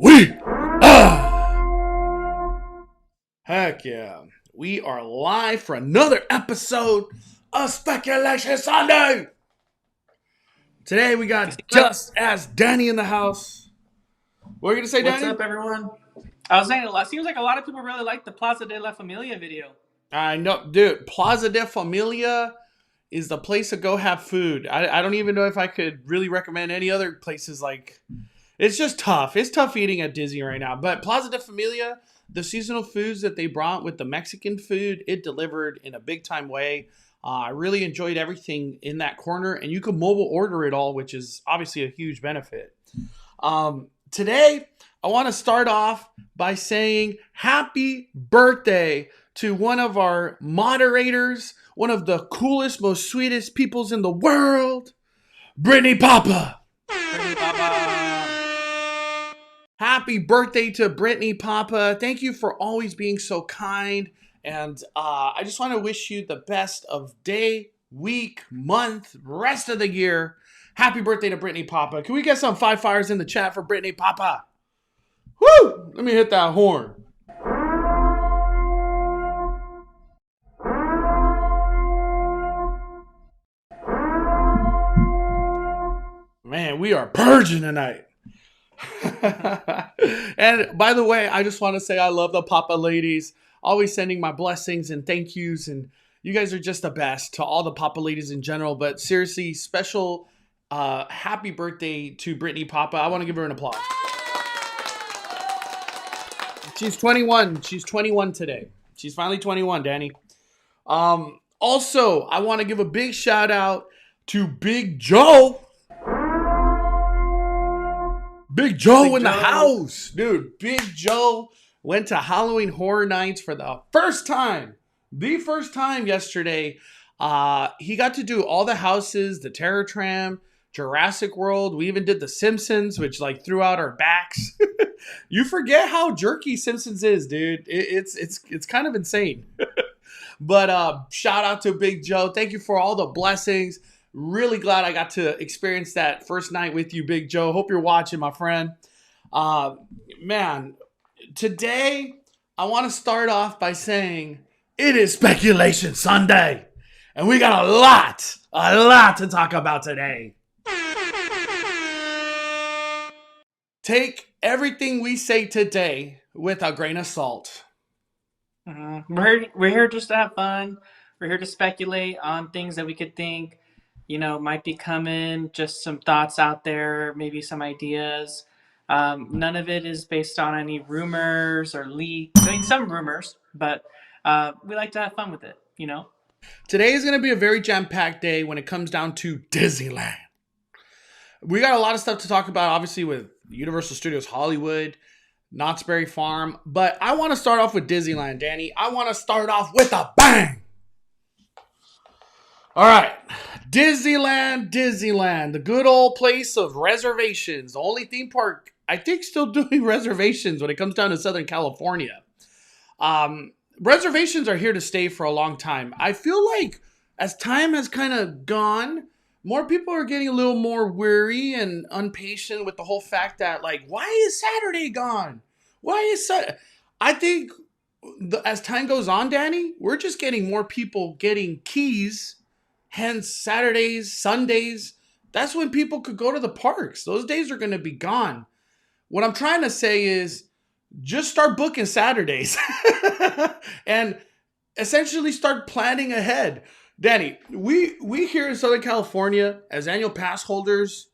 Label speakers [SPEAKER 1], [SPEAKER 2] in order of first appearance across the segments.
[SPEAKER 1] We Heck yeah. We are live for another episode of Speculation Sunday. Today we got Just As Danny in the house. What are you going to say, Danny?
[SPEAKER 2] What's up, everyone? I was saying, it seems like a lot of people really like the Plaza de la Familia video.
[SPEAKER 1] I know, dude. Plaza de Familia is the place to go have food. I don't even know if I could really recommend any other places. Like, it's just tough. It's tough eating at Disney right now. But Plaza de Familia, the seasonal foods that they brought with the Mexican food, it delivered in a big time way. I really enjoyed everything in that corner, and you could mobile order it all, which is obviously a huge benefit. Today, I want to start off by saying happy birthday to one of our moderators, one of the coolest, most sweetest peoples in the world, Brittany Papa.
[SPEAKER 2] Brittany Papa.
[SPEAKER 1] Happy birthday to Brittany Papa. Thank you for always being so kind. And I just want to wish you the best of day, week, month, rest of the year. Happy birthday to Brittany Papa. Can we get some 5 fires in the chat for Brittany Papa? Woo! Let me hit that horn. Man, we are purging tonight. And by the way, I just want to say I love the Papa ladies. Always sending my blessings and thank yous. And you guys are just the best to all the Papa ladies in general. But seriously, special happy birthday to Brittany Papa. I want to give her an applause. She's 21. She's 21 today. She's finally 21, Danny. Also, I want to give a big shout out to Big Joe. Big Joe in the house. Dude, Big Joe went to Halloween Horror Nights for the first time. The first time yesterday. He got to do all the houses, the Terror Tram, Jurassic World. We even did the Simpsons, which like threw out our backs. You forget how jerky Simpsons is, dude. It's kind of insane. But shout out to Big Joe. Thank you for all the blessings. Really glad I got to experience that first night with you, Big Joe. Hope you're watching, my friend. Man, today I want to start off by saying it is Speculation Sunday. And we got a lot to talk about today. Take everything we say today with a grain of salt.
[SPEAKER 2] We're here just to have fun. We're here to speculate on things that we could think, might be coming. Just some thoughts out there, maybe some ideas. None of it is based on any rumors or leaks. I mean, some rumors, but we like to have fun with it,
[SPEAKER 1] Today is going to be a very jam-packed day when it comes down to Disneyland. We got a lot of stuff to talk about, obviously, with Universal Studios Hollywood, Knott's Berry Farm. But I want to start off with Disneyland, Danny. I want to start off with a bang. All right. Disneyland, the good old place of reservations. The only theme park, I think, still doing reservations when it comes down to Southern California. Reservations are here to stay for a long time. I feel like as time has kind of gone, more people are getting a little more weary and impatient with the whole fact that, like, why is Saturday gone? I think as time goes on, Danny, we're just getting more people getting keys. Hence, Saturdays, Sundays, that's when people could go to the parks. Those days are going to be gone. What I'm trying to say is just start booking Saturdays and essentially start planning ahead. Danny, we here in Southern California, as annual pass holders,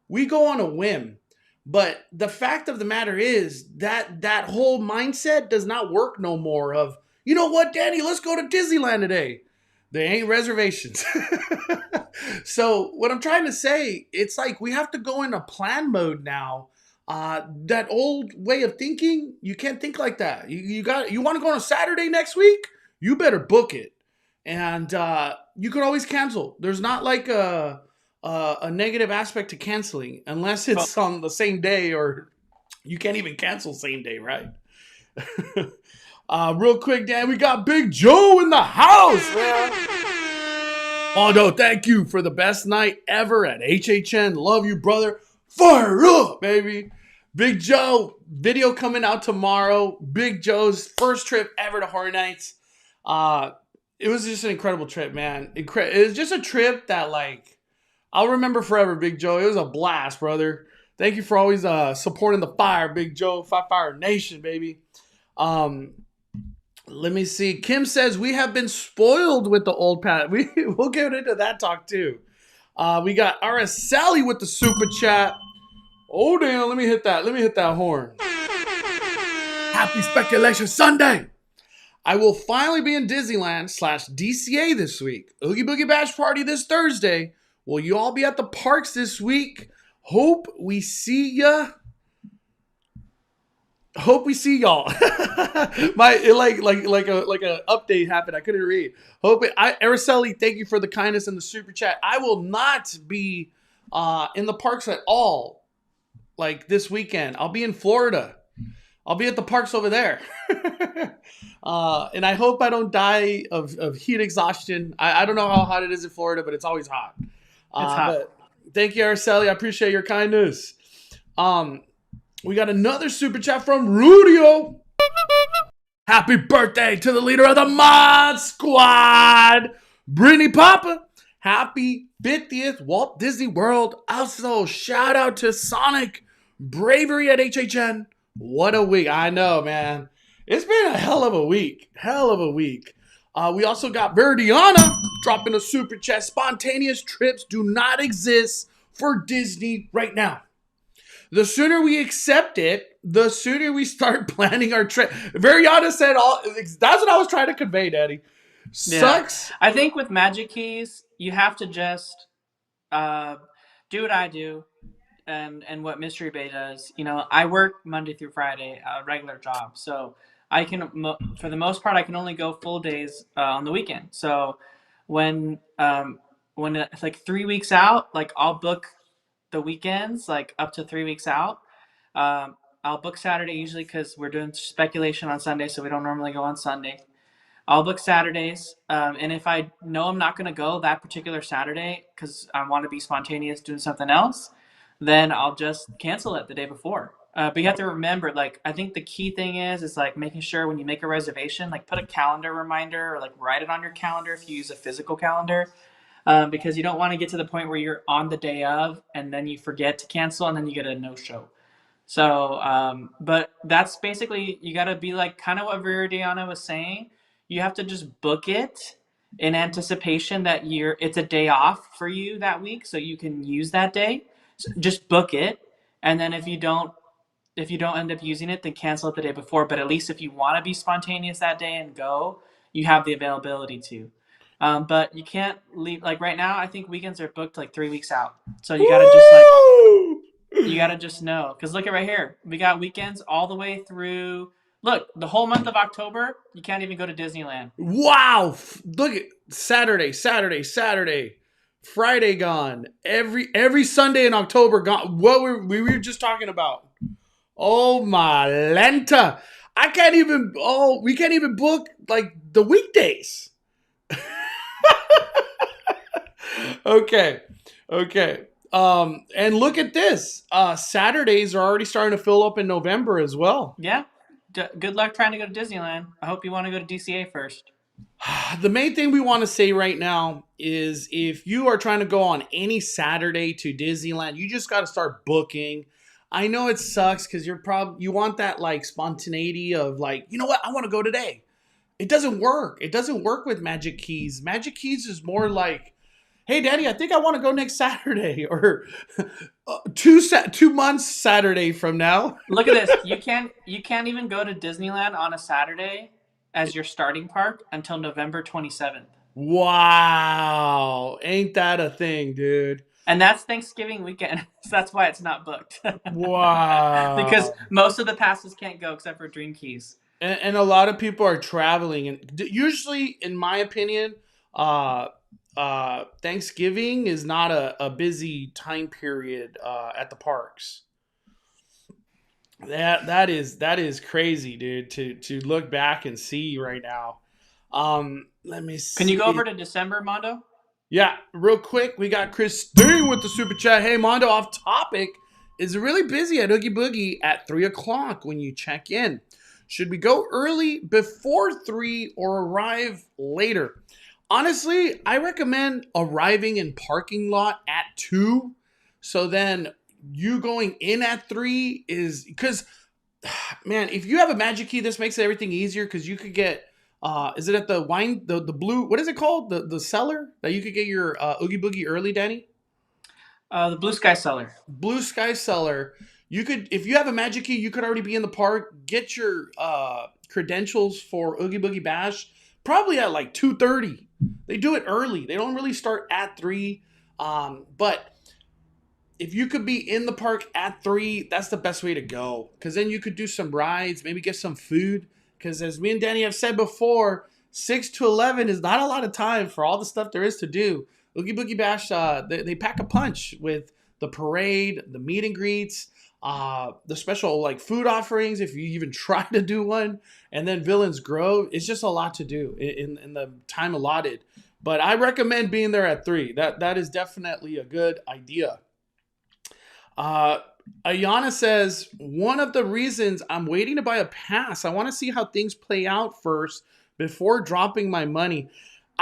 [SPEAKER 1] we go on a whim. But the fact of the matter is that whole mindset does not work no more of, you know what, Danny, let's go to Disneyland today. There ain't reservations. So what I'm trying to say, it's like we have to go into plan mode now. That old way of thinking, you can't think like that. You want to go on a Saturday next week? You better book it. And you could always cancel. There's not like a negative aspect to canceling unless it's on the same day, or you can't even cancel same day, right? Real quick, Dan, we got Big Joe in the house, man. Oh, no, thank you for the best night ever at HHN. Love you, brother. Fire up, baby. Big Joe video coming out tomorrow. Big Joe's first trip ever to Horror Nights. It was just an incredible trip, man. It was just a trip that like I'll remember forever, Big Joe. It was a blast, brother. Thank you for always supporting the fire, Big Joe. Fire Nation, baby. Let me see. Kim says we have been spoiled with the old Pat. We'll get into that talk too. We got RS Sally with the super chat. Oh damn! Let me hit that. Let me hit that horn. Happy Speculation Sunday. I will finally be in Disneyland / DCA this week. Oogie Boogie Bash Party this Thursday. Will you all be at the parks this week? Hope we see ya. Hope we see y'all. My like a update happened. I couldn't read. Araceli, thank you for the kindness in the super chat. I will not be in the parks at all. Like this weekend, I'll be in Florida. I'll be at the parks over there. And I hope I don't die of heat exhaustion. I don't know how hot it is in Florida, but it's always hot.
[SPEAKER 2] It's hot.
[SPEAKER 1] But thank you, Araceli. I appreciate your kindness. We got another super chat from Rudio. Happy birthday to the leader of the Mod Squad, Brittany Papa. Happy 50th Walt Disney World. Also, shout out to Sonic Bravery at HHN. What a week. I know, man. It's been a hell of a week. Hell of a week. We also got Verdiana dropping a super chat. Spontaneous trips do not exist for Disney right now. The sooner we accept it, the sooner we start planning our trip. Veriana said that's what I was trying to convey, Daddy. Sucks.
[SPEAKER 2] Yeah. I think with Magic Keys, you have to just do what I do and what Mystery Bay does. You know, I work Monday through Friday, a regular job. So I can, for the most part, I can only go full days on the weekend. So when it's like 3 weeks out, like I'll book the weekends, like up to 3 weeks out. I'll book Saturday usually because we're doing speculation on Sunday, so we don't normally go on Sunday. I'll book Saturdays, and if I know I'm not going to go that particular Saturday because I want to be spontaneous doing something else, then I'll just cancel it the day before. But you have to remember, like, I think the key thing is like making sure when you make a reservation, like put a calendar reminder or like write it on your calendar if you use a physical calendar. Because you don't want to get to the point where you're on the day of and then you forget to cancel and then you get a no-show. So, but that's basically, you got to be like kind of what Viridiana was saying. You have to just book it in anticipation that it's a day off for you that week so you can use that day. So just book it. And then if you don't end up using it, then cancel it the day before. But at least if you want to be spontaneous that day and go, you have the availability to. But you can't leave, like right now, I think weekends are booked like 3 weeks out. So you gotta you gotta just know. Cause look at right here. We got weekends all the way through. Look, the whole month of October, you can't even go to Disneyland.
[SPEAKER 1] Wow. Look at Saturday, Friday gone. Every Sunday in October gone. What we were just talking about. Oh my Lenta. We can't even book like the weekdays. Okay. And look at this. Saturdays are already starting to fill up in November as well.
[SPEAKER 2] Yeah. Good luck trying to go to Disneyland. I hope you want to go to DCA first.
[SPEAKER 1] The main thing we want to say right now is if you are trying to go on any Saturday to Disneyland, you just got to start booking. I know it sucks because you want that like spontaneity of like, you know what? I want to go today. It doesn't work. It doesn't work with Magic Keys. Magic Keys is more like, hey, Daddy, I think I want to go next Saturday or 2 months Saturday from now.
[SPEAKER 2] Look at this. You can't even go to Disneyland on a Saturday as your starting park until November 27th.
[SPEAKER 1] Wow. Ain't that a thing, dude?
[SPEAKER 2] And that's Thanksgiving weekend. So that's why it's not booked.
[SPEAKER 1] Wow.
[SPEAKER 2] Because most of the passes can't go except for Dream Keys.
[SPEAKER 1] And a lot of people are traveling. And usually, in my opinion, Thanksgiving is not a busy time period at the parks. That is crazy, dude. To look back and see right now. Let me see.
[SPEAKER 2] Can you go over to December, Mondo?
[SPEAKER 1] Yeah, real quick. We got Christine with the super chat. Hey, Mondo, off topic. is really busy at Oogie Boogie at 3 o'clock when you check in. Should we go early before 3 or arrive later? Honestly, I recommend arriving in parking lot at 2. So then you going in at 3 is because, man, if you have a magic key, this makes everything easier because you could get, is it at the wine, the blue, what is it called? The cellar that you could get your Oogie Boogie early, Danny?
[SPEAKER 2] The Blue Sky Cellar.
[SPEAKER 1] Blue Sky Cellar. You could, if you have a magic key, you could already be in the park. Get your credentials for Oogie Boogie Bash probably at like 2:30. They do it early. They don't really start at 3. But if you could be in the park at 3, that's the best way to go. Because then you could do some rides, maybe get some food. Because as me and Danny have said before, 6 to 11 is not a lot of time for all the stuff there is to do. Oogie Boogie Bash, they pack a punch with the parade, the meet and greets, the special like food offerings if you even try to do one, and then Villains Grove. It's just a lot to do in the time allotted. But I recommend being there at 3. That is definitely a good idea. Ayana says, one of the reasons I'm waiting to buy a pass, I want to see how things play out first before dropping my money.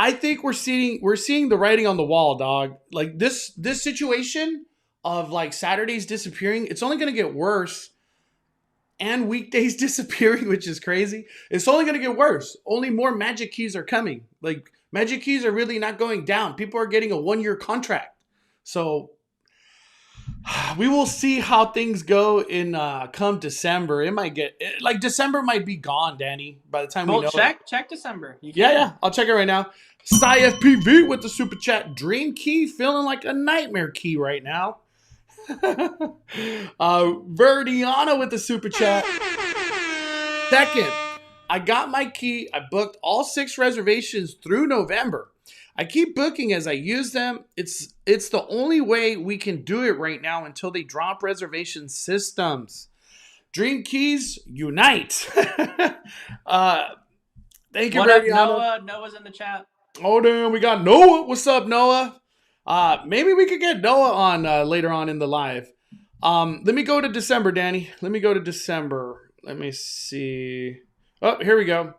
[SPEAKER 1] I think we're seeing the writing on the wall, dog. Like this situation of like Saturdays disappearing, it's only going to get worse, and weekdays disappearing, which is crazy. It's only going to get worse. Only more magic keys are coming. Like magic keys are really not going down. People are getting a 1-year contract. So we will see how things go in come December. It might get like December might be gone, Danny, by the time we know.
[SPEAKER 2] Check December.
[SPEAKER 1] Yeah, I'll check it right now. Sci FPV with the super chat. Dream key feeling like a nightmare key right now. Verdiana with the super chat. Second, I got my key. I booked all 6 reservations through November. I keep booking as I use them. It's the only way we can do it right now until they drop reservation systems. Dream Keys, unite. Thank you,
[SPEAKER 2] What up,
[SPEAKER 1] Verdiana.
[SPEAKER 2] Noah? Noah's in the chat.
[SPEAKER 1] Oh, damn, we got Noah. What's up, Noah? Maybe we could get Noah on later on in the live. Let me go to December, Danny. Let me go to December. Let me see. Oh, here we go.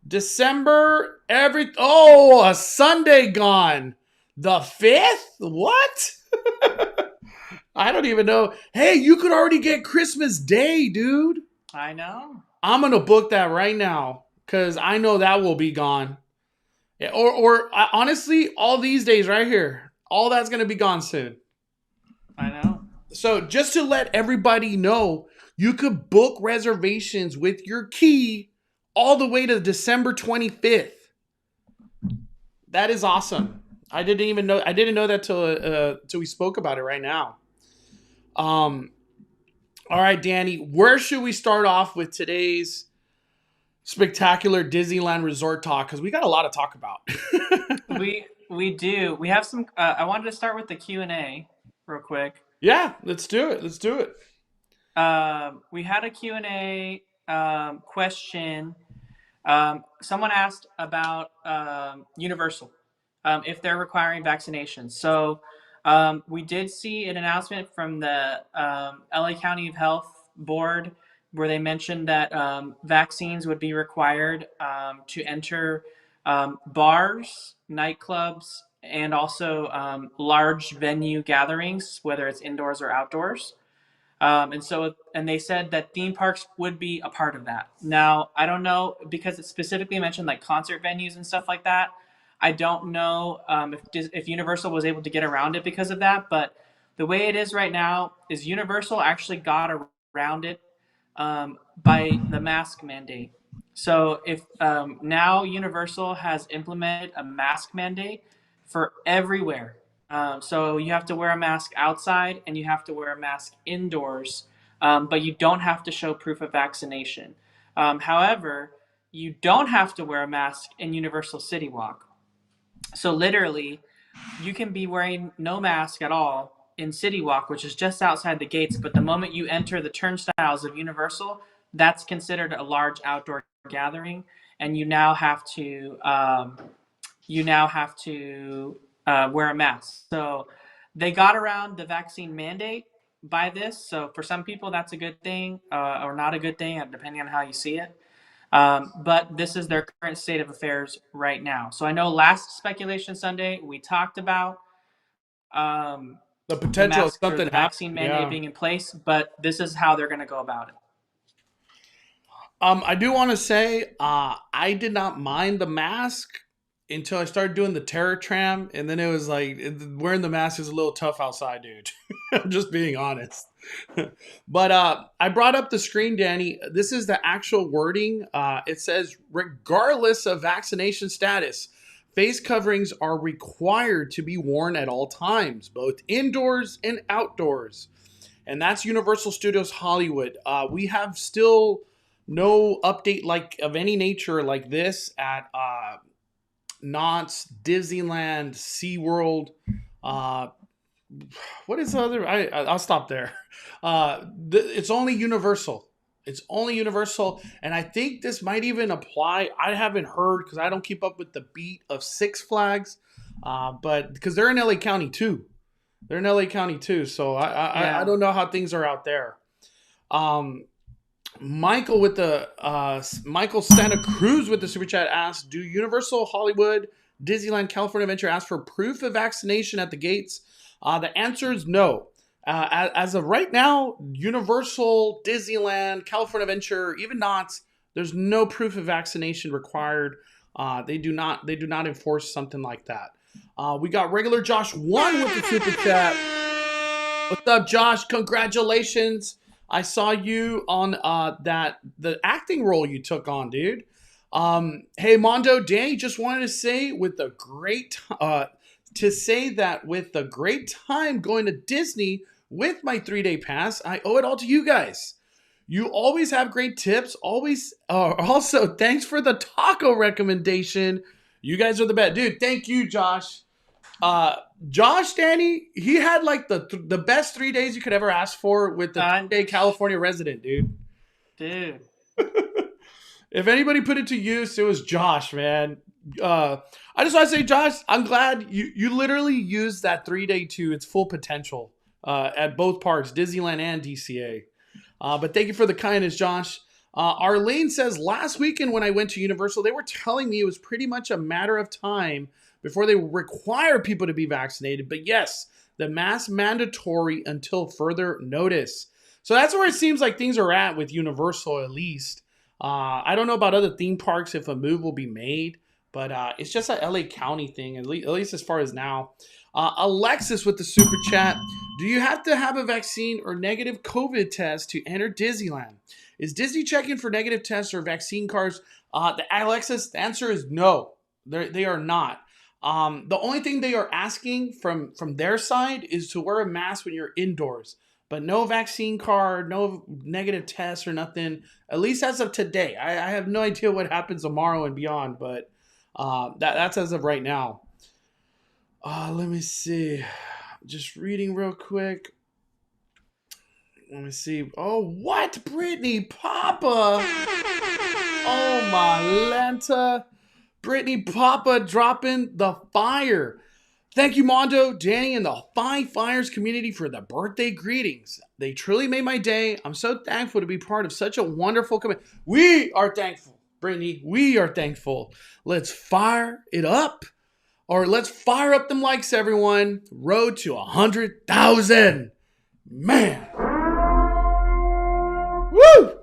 [SPEAKER 1] December, a Sunday gone. The 5th? What? I don't even know. Hey, you could already get Christmas Day, dude.
[SPEAKER 2] I know.
[SPEAKER 1] I'm going to book that right now because I know that will be gone. Yeah, or honestly, all these days right here, all that's going to be gone soon.
[SPEAKER 2] I know.
[SPEAKER 1] So just to let everybody know, you could book reservations with your key all the way to December 25th. That is awesome. I didn't know that till we spoke about it right now. All right, Danny, where should we start off with today's spectacular Disneyland resort talk? Because we got a lot to talk about.
[SPEAKER 2] We do. We have some. I wanted to start with the Q&A real quick.
[SPEAKER 1] Yeah, let's do it.
[SPEAKER 2] We had a Q&A question. Someone asked about Universal, if they're requiring vaccinations. So we did see an announcement from the LA County Health Board where they mentioned that vaccines would be required to enter bars, nightclubs, and also large venue gatherings, whether it's indoors or outdoors. And they said that theme parks would be a part of that. Now, I don't know, because it specifically mentioned like concert venues and stuff like that. I don't know if Universal was able to get around it because of that. But the way it is right now is Universal actually got around it by the mask mandate. So if now Universal has implemented a mask mandate for everywhere. So you have to wear a mask outside and you have to wear a mask indoors, but you don't have to show proof of vaccination. However, you don't have to wear a mask in Universal City Walk. So literally, you can be wearing no mask at all in City Walk, which is just outside the gates. But the moment you enter the turnstiles of Universal, that's considered a large outdoor gathering, and you now have to wear a mask. So they got around the vaccine mandate, by this. So for some people, that's a good thing or not a good thing, depending on how you see it. But this is their current state of affairs right now. So I know last Speculation Sunday we talked about um,
[SPEAKER 1] The
[SPEAKER 2] the
[SPEAKER 1] potential of
[SPEAKER 2] mask or
[SPEAKER 1] something
[SPEAKER 2] the vaccine
[SPEAKER 1] happening.
[SPEAKER 2] mandate
[SPEAKER 1] Yeah.
[SPEAKER 2] being in place, but this is how they're going to go about it.
[SPEAKER 1] I do want to say, I did not mind the mask until I started doing the terror tram, and then it was like wearing the mask is a little tough outside, dude. I'm just being honest. But I brought up the screen, Danny. This is the actual wording. It says, regardless of vaccination status, face coverings are required to be worn at all times, both indoors and outdoors. And that's Universal Studios Hollywood. We have still no update like of any nature like this at Knott's, Disneyland, SeaWorld. Uh, what is the other? I'll stop there. It's only Universal. It's only Universal, and I think this might even apply. I haven't heard because I don't keep up with the beat of Six Flags, but because they're in LA County too. They're in LA County too, so I
[SPEAKER 2] Yeah.
[SPEAKER 1] don't know how things are out there. Um, Michael with the Michael Santa Cruz with the super chat asked, "Do Universal Hollywood, Disneyland, California Adventure ask for proof of vaccination at the gates?" The answer is no. As of right now, Universal, Disneyland, California Adventure, even Knott's, there's no proof of vaccination required. They do not enforce something like that. We got regular Josh one with the super chat. What's up, Josh? Congratulations. I saw you on the acting role you took on, dude. Hey, Mondo, Danny just wanted to say with the great time going to Disney with my 3-day pass, I owe it all to you guys. You always have great tips. Always. Also, thanks for the taco recommendation. You guys are the best, dude. Thank you, Josh. Uh, Josh, Danny, he had like the best 3 days you could ever ask for with the 3-day California resident, dude.
[SPEAKER 2] Dude.
[SPEAKER 1] If anybody put it to use, it was Josh, man. I just want to say, Josh, I'm glad you literally used that 3-day to its full potential at both parks, Disneyland and DCA. But thank you for the kindness, Josh. Arlene says, last weekend when I went to Universal, they were telling me it was pretty much a matter of time before they require people to be vaccinated. But yes, the mask mandatory until further notice. So that's where it seems like things are at with Universal, at least. I don't know about other theme parks if a move will be made, but it's just a LA County thing, at least as far as now. Alexis with the super chat. Do you have to have a vaccine or negative COVID test to enter Disneyland? Is Disney checking for negative tests or vaccine cards? Alexis, the answer is no. They are not. The only thing they are asking from their side is to wear a mask when you're indoors, but no vaccine card, no negative test or nothing. At least as of today. I have no idea what happens tomorrow and beyond, but that's as of right now. Let me see. Just reading real quick. Let me see. Oh, what? Brittany Papa. Oh, my Lanta. Brittany Papa dropping the fire. Thank you, Mondo, Danny, and the Five Fires community for the birthday greetings. They truly made my day. I'm so thankful to be part of such a wonderful community. We are thankful, Brittany. We are thankful. Let's fire it up. Or let's fire up them likes, everyone. Road to 100,000. Man. Woo!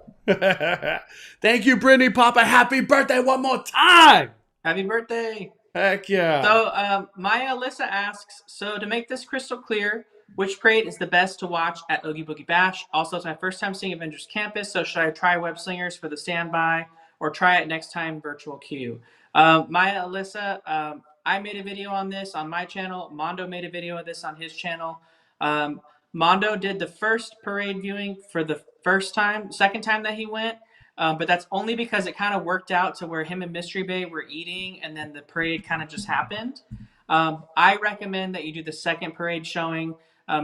[SPEAKER 1] Thank you, Brittany Papa. Happy birthday one more time.
[SPEAKER 2] Happy birthday.
[SPEAKER 1] Heck yeah.
[SPEAKER 2] So Maya Alyssa asks, so to make this crystal clear, which parade is the best to watch at Oogie Boogie Bash? Also, it's my first time seeing Avengers Campus, so should I try Web Slingers for the standby or try it next time virtual queue? Maya Alyssa, I made a video on this on my channel. Mondo made a video of this on his channel. Mondo did the first parade viewing for the second time that he went. But that's only because it kind of worked out to where him and Mystery Bay were eating and then the parade kind of just happened. I recommend that you do the second parade showing.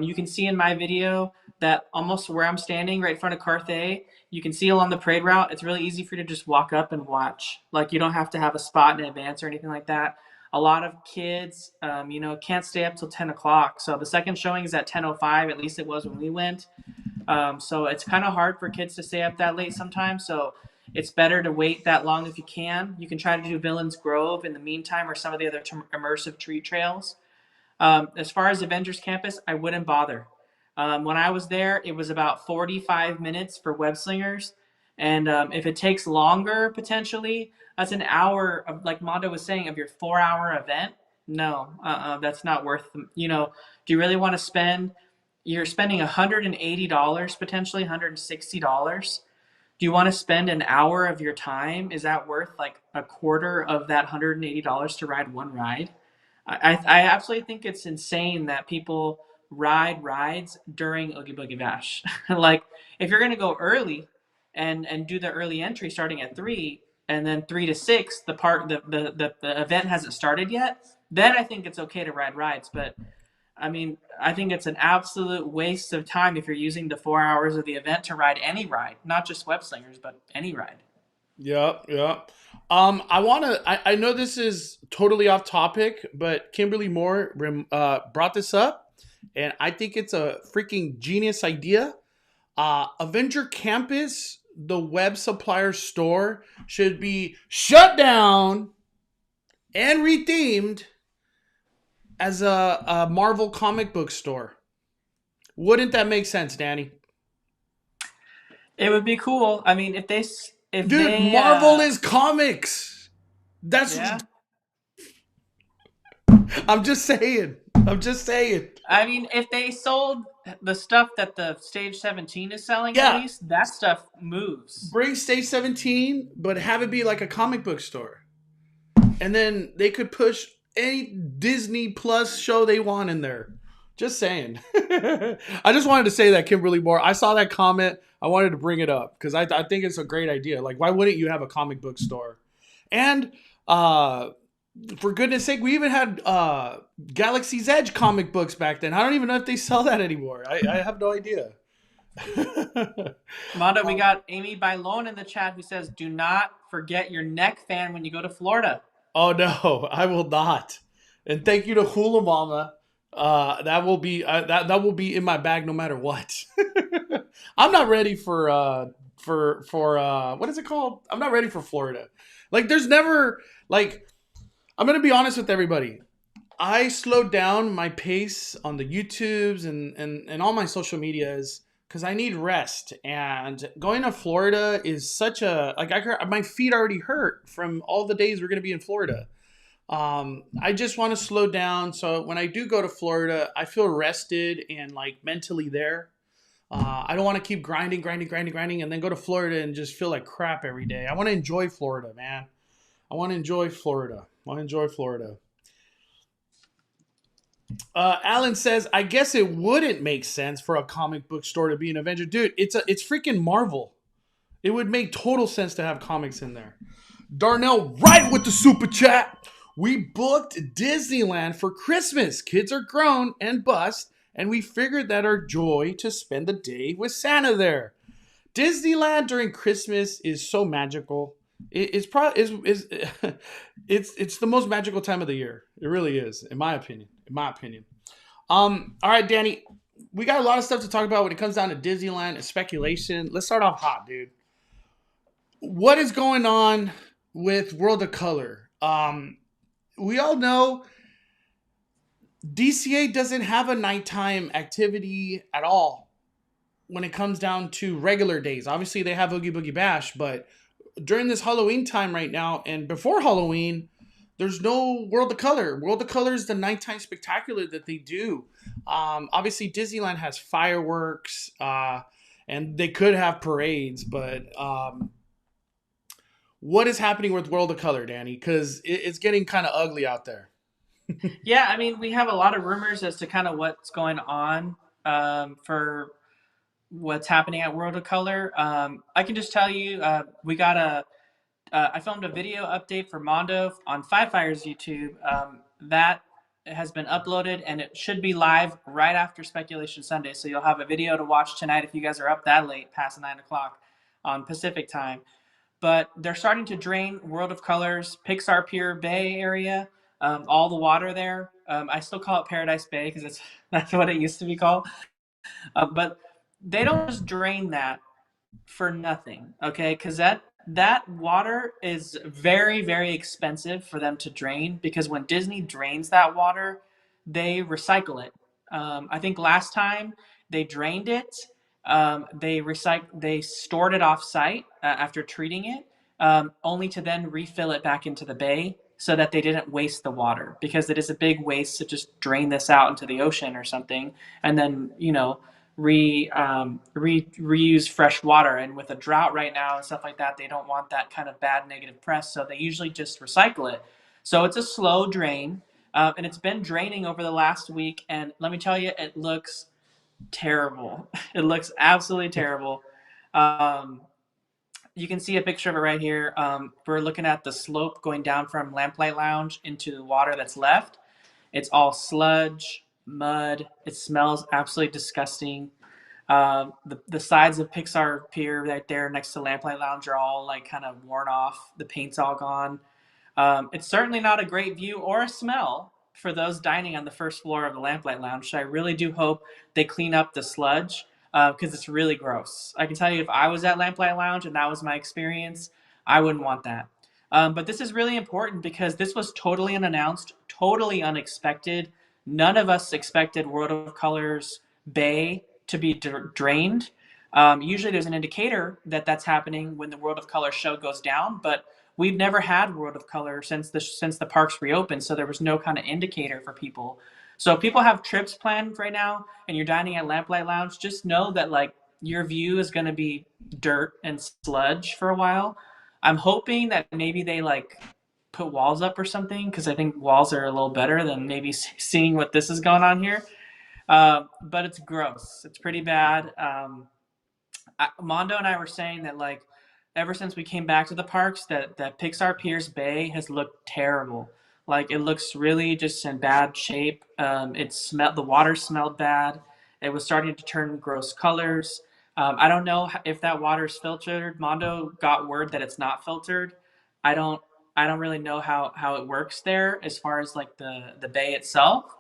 [SPEAKER 2] You can see in my video that almost where I'm standing right in front of Carthay, you can see along the parade route. It's really easy for you to just walk up and watch. Like you don't have to have a spot in advance or anything like that. a lot of kids, can't stay up till 10 o'clock. So the second showing is at 10:05. At least it was when we went. So it's kind of hard for kids to stay up that late sometimes. So it's better to wait that long if you can. You can try to do Villains Grove in the meantime or some of the other immersive tree trails. As far as Avengers Campus, I wouldn't bother. When I was there, it was about 45 minutes for web slingers. And if it takes longer, potentially, that's an hour of, like Mondo was saying, of your 4-hour event. No, that's not worth, do you really want to spend, you're spending $180, potentially $160. Do you want to spend an hour of your time? Is that worth like a quarter of that $180 to ride one ride? I absolutely think it's insane that people ride rides during Oogie Boogie Bash. Like, if you're gonna go early and do the early entry starting at 3, and then 3 to 6, the event hasn't started yet, then I think it's okay to ride rides. But I mean, I think it's an absolute waste of time if you're using the 4 hours of the event to ride any ride, not just web slingers, but any ride.
[SPEAKER 1] Yep, yep. I know this is totally off topic, but Kimberly Moore brought this up, and I think it's a freaking genius idea. Avenger Campus, the web supplier store, should be shut down and rethemed as a Marvel comic book store. Wouldn't that make sense, Danny?
[SPEAKER 2] It would be cool. I mean, if
[SPEAKER 1] Dude,
[SPEAKER 2] they
[SPEAKER 1] Marvel is comics. That's
[SPEAKER 2] yeah.
[SPEAKER 1] I'm just saying. I'm just saying.
[SPEAKER 2] I mean, if they sold the stuff that the Stage 17 is selling, at
[SPEAKER 1] Yeah,
[SPEAKER 2] least that stuff moves.
[SPEAKER 1] bring Stage 17, but have it be like a comic book store. And then they could push any Disney Plus show they want in there. Just saying. I just wanted to say that, Kimberly Moore. I saw that comment. I wanted to bring it up because I think it's a great idea. Like, why wouldn't you have a comic book store? And for goodness sake, we even had Galaxy's Edge comic books back then. I don't even know if they sell that anymore. I have no idea.
[SPEAKER 2] Mondo, we got Amy Bailon in the chat who says, "Do not forget your neck fan when you go to Florida."
[SPEAKER 1] Oh no, I will not. And thank you to Hula Mama. That will be that will be in my bag no matter what. I'm not ready for what is it called? I'm not ready for Florida. Like, there's never, like, I'm gonna be honest with everybody. I slowed down my pace on the YouTubes and all my social medias because I need rest. And going to Florida is such a, like, my feet already hurt from all the days we're gonna be in Florida. I just want to slow down so when I do go to Florida, I feel rested and like mentally there. I don't want to keep grinding, and then go to Florida and just feel like crap every day. I want to enjoy Florida, man. I want to enjoy Florida. Alan says, I guess it wouldn't make sense for a comic book store to be an Avenger. Dude, it's freaking Marvel. It would make total sense to have comics in there. Darnell, right with the super chat. We booked Disneyland for Christmas. Kids are grown and bust, and we figured that our joy to spend the day with Santa there. Disneyland during Christmas is so magical. It's probably it's the most magical time of the year. It really is, in my opinion. All right, Danny, we got a lot of stuff to talk about when it comes down to Disneyland and speculation. Let's start off hot, dude. What is going on with World of Color? We all know DCA doesn't have a nighttime activity at all when it comes down to regular days. Obviously, they have Oogie Boogie Bash, but during this Halloween time right now and before Halloween, there's no World of Color. World of Color is the nighttime spectacular that they do. Obviously, Disneyland has fireworks, and they could have parades, but what is happening with World of Color, Danny? Because it's getting kind of ugly out there.
[SPEAKER 2] Yeah, I mean, we have a lot of rumors as to kind of what's going on for what's happening at World of Color. I can just tell you, we got I filmed a video update for Mondo on Five Fire's YouTube. That has been uploaded, and it should be live right after Speculation Sunday. So you'll have a video to watch tonight if you guys are up that late, past 9 o'clock on Pacific time. But they're starting to drain World of Color's Pixar Pier Bay area. All the water there, I still call it Paradise Bay because it's that's what it used to be called. But they don't just drain that for nothing, okay? Because that water is very, very expensive for them to drain, because when Disney drains that water, they recycle it. I think last time they drained it, they stored it off site after treating it, only to then refill it back into the bay so that they didn't waste the water, because it is a big waste to just drain this out into the ocean or something and then reuse fresh water. And with a drought right now and stuff like that, they don't want that kind of bad negative press, so they usually just recycle it. So it's a slow drain, and it's been draining over the last week. And let me tell you, it looks terrible. It looks absolutely terrible. Um, you can see a picture of it right here. We're looking at the slope going down from Lamplight Lounge into the water that's left. It's all sludge, mud. It smells absolutely disgusting. The sides of Pixar Pier right there next to Lamplight Lounge are all like kind of worn off. The paint's all gone. It's certainly not a great view or a smell for those dining on the first floor of the Lamplight Lounge. So I really do hope they clean up the sludge, because it's really gross. I can tell you, if I was at Lamplight Lounge and that was my experience, I wouldn't want that. But this is really important because this was totally unannounced, totally unexpected. None of us expected World of Colors Bay to be drained. Usually there's an indicator that that's happening when the World of Color show goes down, but we've never had World of Color since the parks reopened, so there was no kind of indicator for people. So if people have trips planned right now and you're dining at Lamplight Lounge, just know that like your view is going to be dirt and sludge for a while. I'm hoping that maybe they like put walls up or something, because I think walls are a little better than maybe seeing what this is going on here. But it's gross. It's pretty bad. Mondo and I were saying that like ever since we came back to the parks, that Pixar Piers Bay has looked terrible. Like it looks really just in bad shape. The water smelled bad. It was starting to turn gross colors. I don't know if that water is filtered. Mondo got word that it's not filtered. I don't I don't really know how it works there as far as like the bay itself.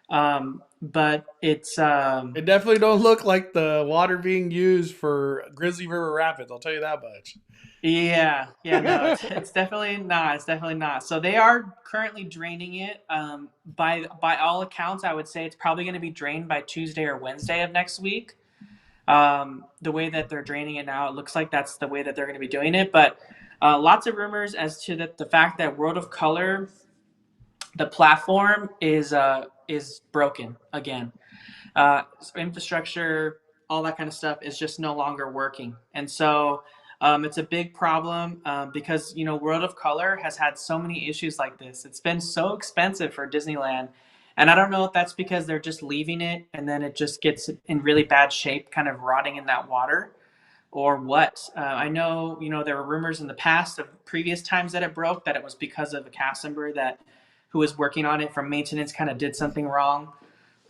[SPEAKER 2] But it's
[SPEAKER 1] It definitely don't look like the water being used for Grizzly River Rapids. I'll tell you that much.
[SPEAKER 2] yeah, no, it's definitely not. It's definitely not. So they are currently draining it. By all accounts, I would say it's probably going to be drained by Tuesday or Wednesday of next week. The way that they're draining it now, it looks like that's the way that they're going to be doing it. But lots of rumors as to the fact that World of Color, the platform is broken again. Infrastructure, all that kind of stuff is just no longer working, and so it's a big problem, because World of Color has had so many issues like this. It's been so expensive for Disneyland, and I don't know if that's because they're just leaving it and then it just gets in really bad shape, kind of rotting in that water, or what. I know there were rumors in the past of previous times that it broke, that it was because of a cast member that who was working on it from maintenance kind of did something wrong.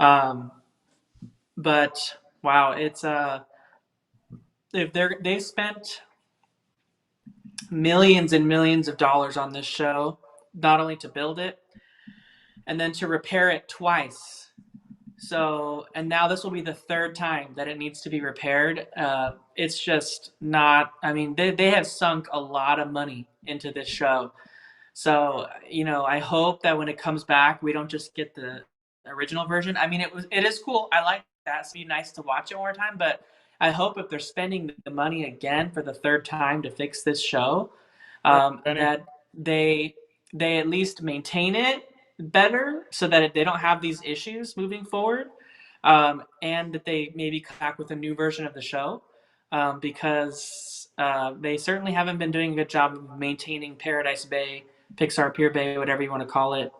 [SPEAKER 2] Um, but wow, it's if they've spent millions and millions of dollars on this show, not only to build it and then to repair it twice. So, and now this will be the third time that it needs to be repaired. It's just not, I mean, they have sunk a lot of money into this show. So, I hope that when it comes back, we don't just get the original version. I mean, it is cool. I like that. It'd be nice to watch it one more time, but I hope if they're spending the money again for the third time to fix this show, that they at least maintain it better so that they don't have these issues moving forward, and that they maybe come back with a new version of the show, because they certainly haven't been doing a good job of maintaining Paradise Bay, Pixar Pier Bay, whatever you want to call it,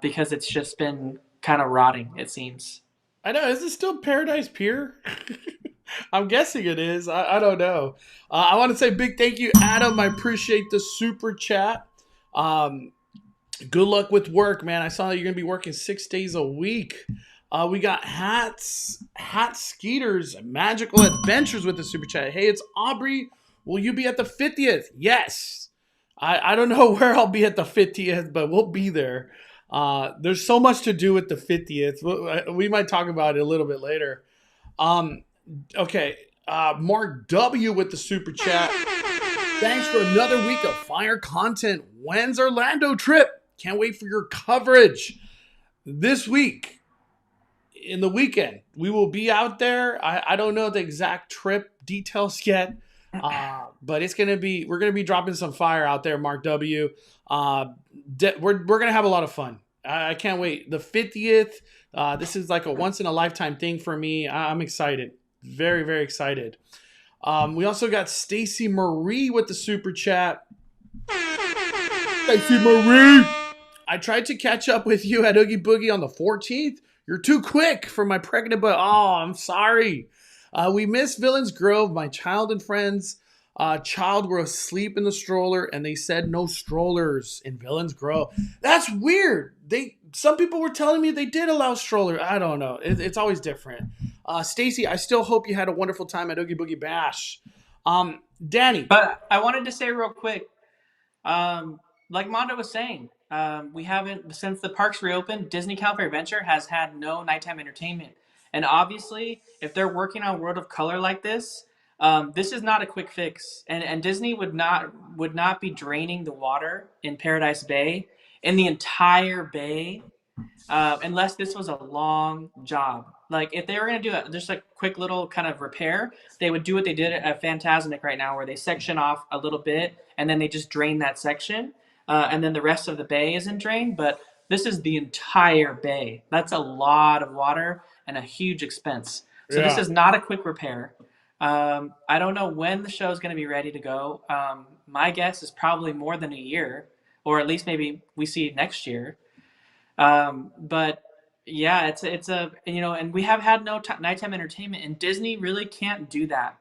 [SPEAKER 2] because it's just been kind of rotting, it seems.
[SPEAKER 1] I know. Is it still Paradise Pier? I'm guessing it is. I don't know. I want to say big thank you, Adam. I appreciate the super chat. Um, Good luck with work, man. I saw that you're going to be working 6 days a week. We got Hat Skeeters, Magical Adventures with the super chat. Hey, it's Aubrey. Will you be at the 50th? Yes. I don't know where I'll be at the 50th, but we'll be there. There's so much to do with the 50th. We might talk about it a little bit later. Um, okay. Mark W with the super chat. Thanks for another week of fire content. When's Orlando trip? Can't wait for your coverage. This week, in the weekend, we will be out there. I don't know the exact trip details yet, but we're gonna be dropping some fire out there, Mark W. We're gonna have a lot of fun. I can't wait. The 50th. This is like a once in a lifetime thing for me. I'm excited. Very, very excited. We also got Stacy Marie with the super chat. Stacy Marie. I tried to catch up with you at Oogie Boogie on the 14th. You're too quick for my pregnant, but I'm sorry. We missed Villains Grove. My child and friends child were asleep in the stroller, and they said no strollers in Villains Grove. That's weird. Some people were telling me they did allow strollers. I don't know. It's always different. Stacy, I still hope you had a wonderful time at Oogie Boogie Bash. Danny.
[SPEAKER 2] But I wanted to say real quick, like Mondo was saying, we haven't, since the parks reopened, Disney California Adventure has had no nighttime entertainment. And obviously, if they're working on World of Color like this, this is not a quick fix. And Disney would not be draining the water in Paradise Bay, in the entire bay, unless this was a long job. Like if they were going to do just a quick little kind of repair, they would do what they did at Fantasmic right now, where they section off a little bit and then they just drain that section, and then the rest of the bay isn't drained. But this is the entire bay. That's a lot of water and a huge expense. So this
[SPEAKER 1] Yeah.
[SPEAKER 2] is not a quick repair. I don't know when the show is going to be ready to go. My guess is probably more than a year, or at least maybe we see it next year. But yeah, it's a, and we have had no nighttime entertainment, and Disney really can't do that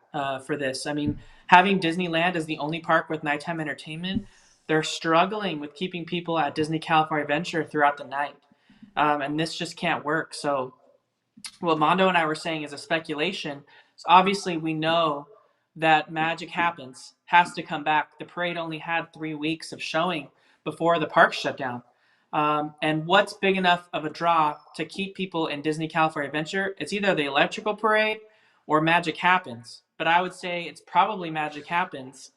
[SPEAKER 2] for this. I mean, having Disneyland as the only park with nighttime entertainment, they're struggling with keeping people at Disney California Adventure throughout the night, and this just can't work. So what Mondo and I were saying is a speculation. So obviously, we know that Magic Happens has to come back. The parade only had 3 weeks of showing before the park shut down. And what's big enough of a draw to keep people in Disney California Adventure? It's either the Electrical Parade or Magic Happens. But I would say it's probably Magic Happens.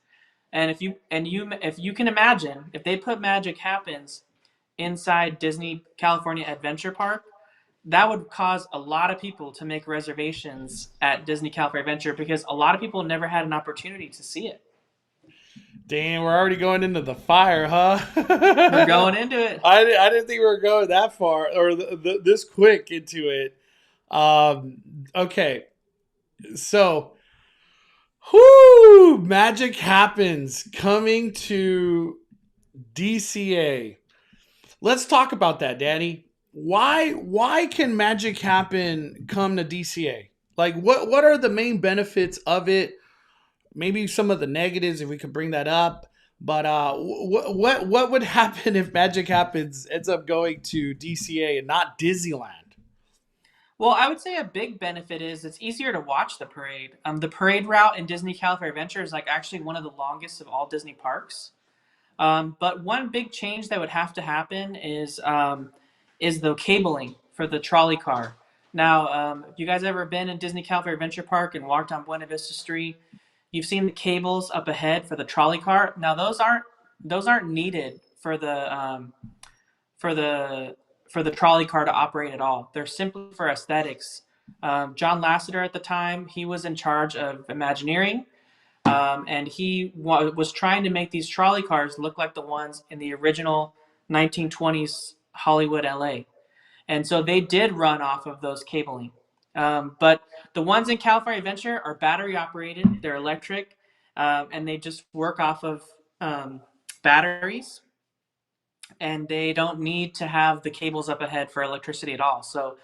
[SPEAKER 2] And if you can imagine, if they put Magic Happens inside Disney California Adventure Park, that would cause a lot of people to make reservations at Disney California Adventure, because a lot of people never had an opportunity to see it.
[SPEAKER 1] Damn, we're already going into the fire, huh?
[SPEAKER 2] We're going into it.
[SPEAKER 1] I didn't think we were going that far or this quick into it. Okay, so, Magic Happens coming to DCA. Let's talk about that, Danny. Why can Magic Happen come to DCA? Like, what are the main benefits of it? Maybe some of the negatives, if we could bring that up. But what would happen if Magic Happens ends up going to DCA and not Disneyland?
[SPEAKER 2] Well, I would say a big benefit is it's easier to watch the parade. The parade route in Disney California Adventure is like actually one of the longest of all Disney parks. But one big change that would have to happen is the cabling for the trolley car. Now, if you guys ever been in Disney California Adventure Park and walked on Buena Vista Street, you've seen the cables up ahead for the trolley car. Now, those aren't needed for the trolley car to operate at all. They're simply for aesthetics. John Lasseter at the time, he was in charge of Imagineering, and he was trying to make these trolley cars look like the ones in the original 1920s Hollywood, LA. And so they did run off of those cabling. But the ones in California Adventure are battery operated, they're electric, and they just work off of batteries, and they don't need to have the cables up ahead for electricity at all. So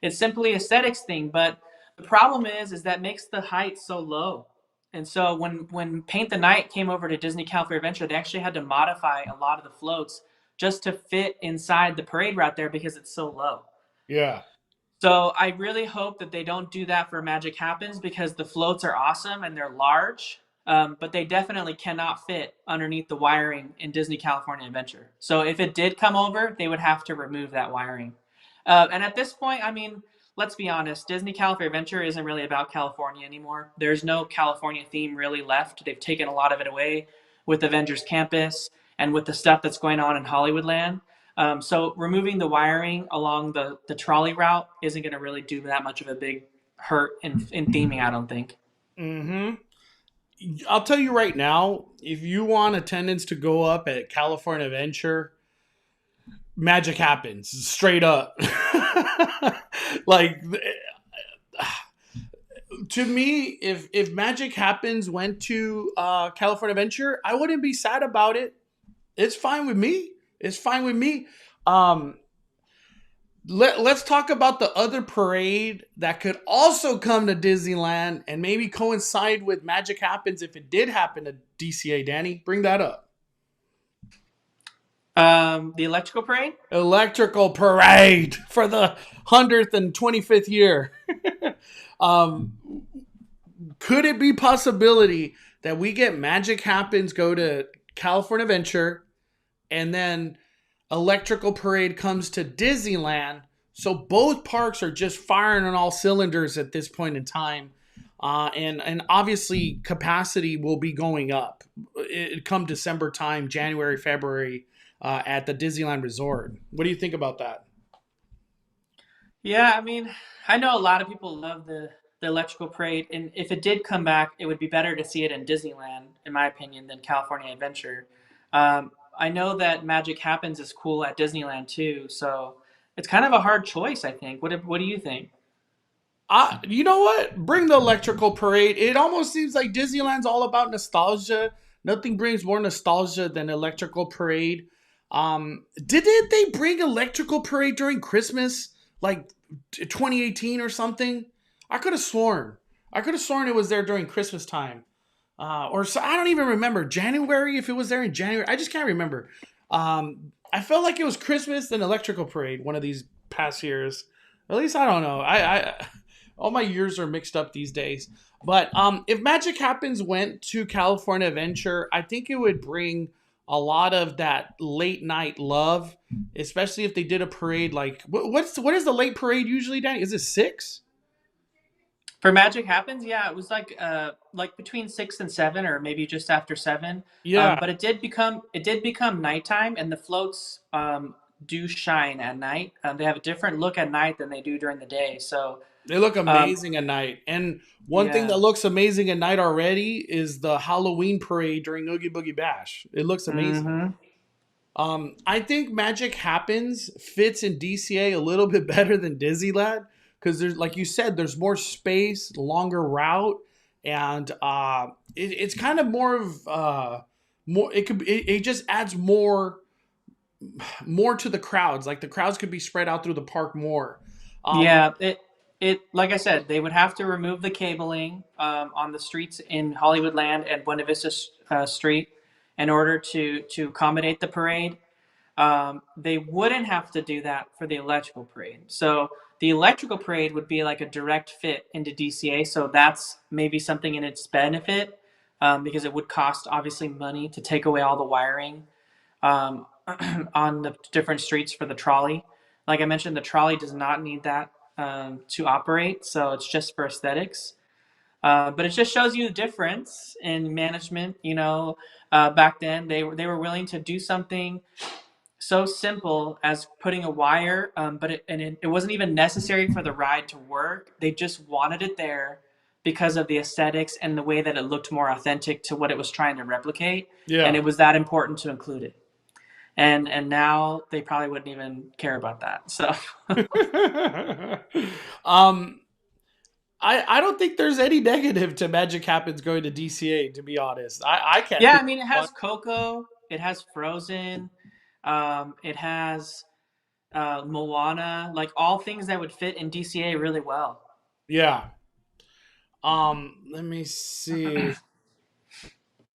[SPEAKER 2] it's simply aesthetics thing. But the problem is that makes the height so low. And so when Paint the Night came over to Disney California Adventure, they actually had to modify a lot of the floats just to fit inside the parade route there because it's so low.
[SPEAKER 1] Yeah.
[SPEAKER 2] So I really hope that they don't do that for Magic Happens, because the floats are awesome and they're large. but they definitely cannot fit underneath the wiring in Disney California Adventure. So if it did come over, they would have to remove that wiring. And at this point, I mean, let's be honest, Disney California Adventure isn't really about California anymore. There's no California theme really left. They've taken a lot of it away with Avengers Campus and with the stuff that's going on in Hollywoodland. So removing the wiring along the trolley route isn't going to really do that much of a big hurt in theming, I don't think.
[SPEAKER 1] Mm-hmm. I'll tell you right now, if you want attendance to go up at California Adventure, magic happens straight up. Like, to me, if Magic Happens went to California Adventure, I wouldn't be sad about it. It's fine with me. It's fine with me. Let's talk about the other parade that could also come to Disneyland and maybe coincide with Magic Happens if it did happen to DCA. Danny, bring that up.
[SPEAKER 2] The electrical parade?
[SPEAKER 1] Electrical parade for the 100th and 25th year. Could it be possibility that we get Magic Happens go to California Adventure and then electrical parade comes to Disneyland? So both parks are just firing on all cylinders at this point in time. And obviously capacity will be going up. It come December time, January, February, at the Disneyland Resort. What do you think about that?
[SPEAKER 2] Yeah, I mean, I know a lot of people love the electrical parade, and if it did come back, it would be better to see it in Disneyland, in my opinion, than California Adventure. I know that Magic Happens is cool at Disneyland too, so it's kind of a hard choice, I think. What do you think?
[SPEAKER 1] You know what? Bring the electrical parade. It almost seems like Disneyland's all about nostalgia. Nothing brings more nostalgia than electrical parade. Didn't they bring electrical parade during Christmas, like 2018 or something? I could have sworn. It was there during Christmas time. Or so I don't even remember January if it was there in January. I just can't remember. I felt like it was Christmas and electrical parade one of these past years. At least I don't know. I all my years are mixed up these days. But if Magic Happens went to California Adventure, I think it would bring a lot of that late night love, especially if they did a parade like what is the late parade usually, Danny? Is it 6?
[SPEAKER 2] For Magic Happens, yeah, it was like between 6 and 7, or maybe just after 7.
[SPEAKER 1] Yeah.
[SPEAKER 2] But it did become nighttime, and the floats do shine at night. They have a different look at night than they do during the day. So
[SPEAKER 1] They look
[SPEAKER 2] um,
[SPEAKER 1] amazing at night. And one thing
[SPEAKER 2] yeah.
[SPEAKER 1] that looks amazing at night already is the Halloween parade during Oogie Boogie Bash. It looks amazing.
[SPEAKER 2] Hmm.
[SPEAKER 1] I think Magic Happens fits in DCA a little bit better than Disneyland because there's, like you said, there's more space, longer route, and it's kind of more of more. It just adds more to the crowds. Like the crowds could be spread out through the park more. Um,
[SPEAKER 2] Yeah, it like I said, they would have to remove the cabling on the streets in Hollywoodland and Buena Vista Street in order to accommodate the parade. They wouldn't have to do that for the electrical parade. So the electrical parade would be like a direct fit into DCA. So that's maybe something in its benefit, because it would cost obviously money to take away all the wiring um, on the different streets for the trolley. Like I mentioned, the trolley does not need that to operate, so it's just for aesthetics. But it just shows you the difference in management. Back then they were willing to do something so simple as putting a wire, but it wasn't even necessary for the ride to work. They just wanted it there because of the aesthetics and the way that it looked more authentic to what it was trying to replicate, and
[SPEAKER 1] yeah.
[SPEAKER 2] it was that important to include it. And now they probably wouldn't even care about that. So
[SPEAKER 1] um, I don't think there's any negative to Magic Happens going to DCA. To be honest, I can't
[SPEAKER 2] yeah,
[SPEAKER 1] think
[SPEAKER 2] I mean, it
[SPEAKER 1] of one.
[SPEAKER 2] has Coco, it has Frozen, it has Moana, like all things that would fit in DCA really well.
[SPEAKER 1] Yeah. Let me see.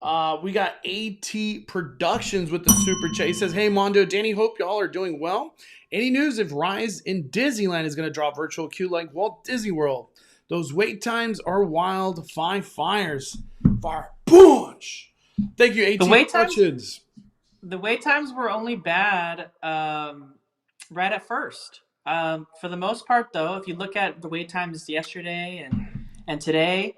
[SPEAKER 1] We got AT Productions with the super chat. He says, "Hey Mondo, Danny, hope y'all are doing well. Any news if Rise in Disneyland is going to drop virtual queue like Walt Disney World? Those wait times are wild. 5 fires. Punch. Thank you,
[SPEAKER 2] The
[SPEAKER 1] 18
[SPEAKER 2] wait times
[SPEAKER 1] questions.
[SPEAKER 2] the wait times were only bad right at first. For the most part, though, if you look at the wait times yesterday and today,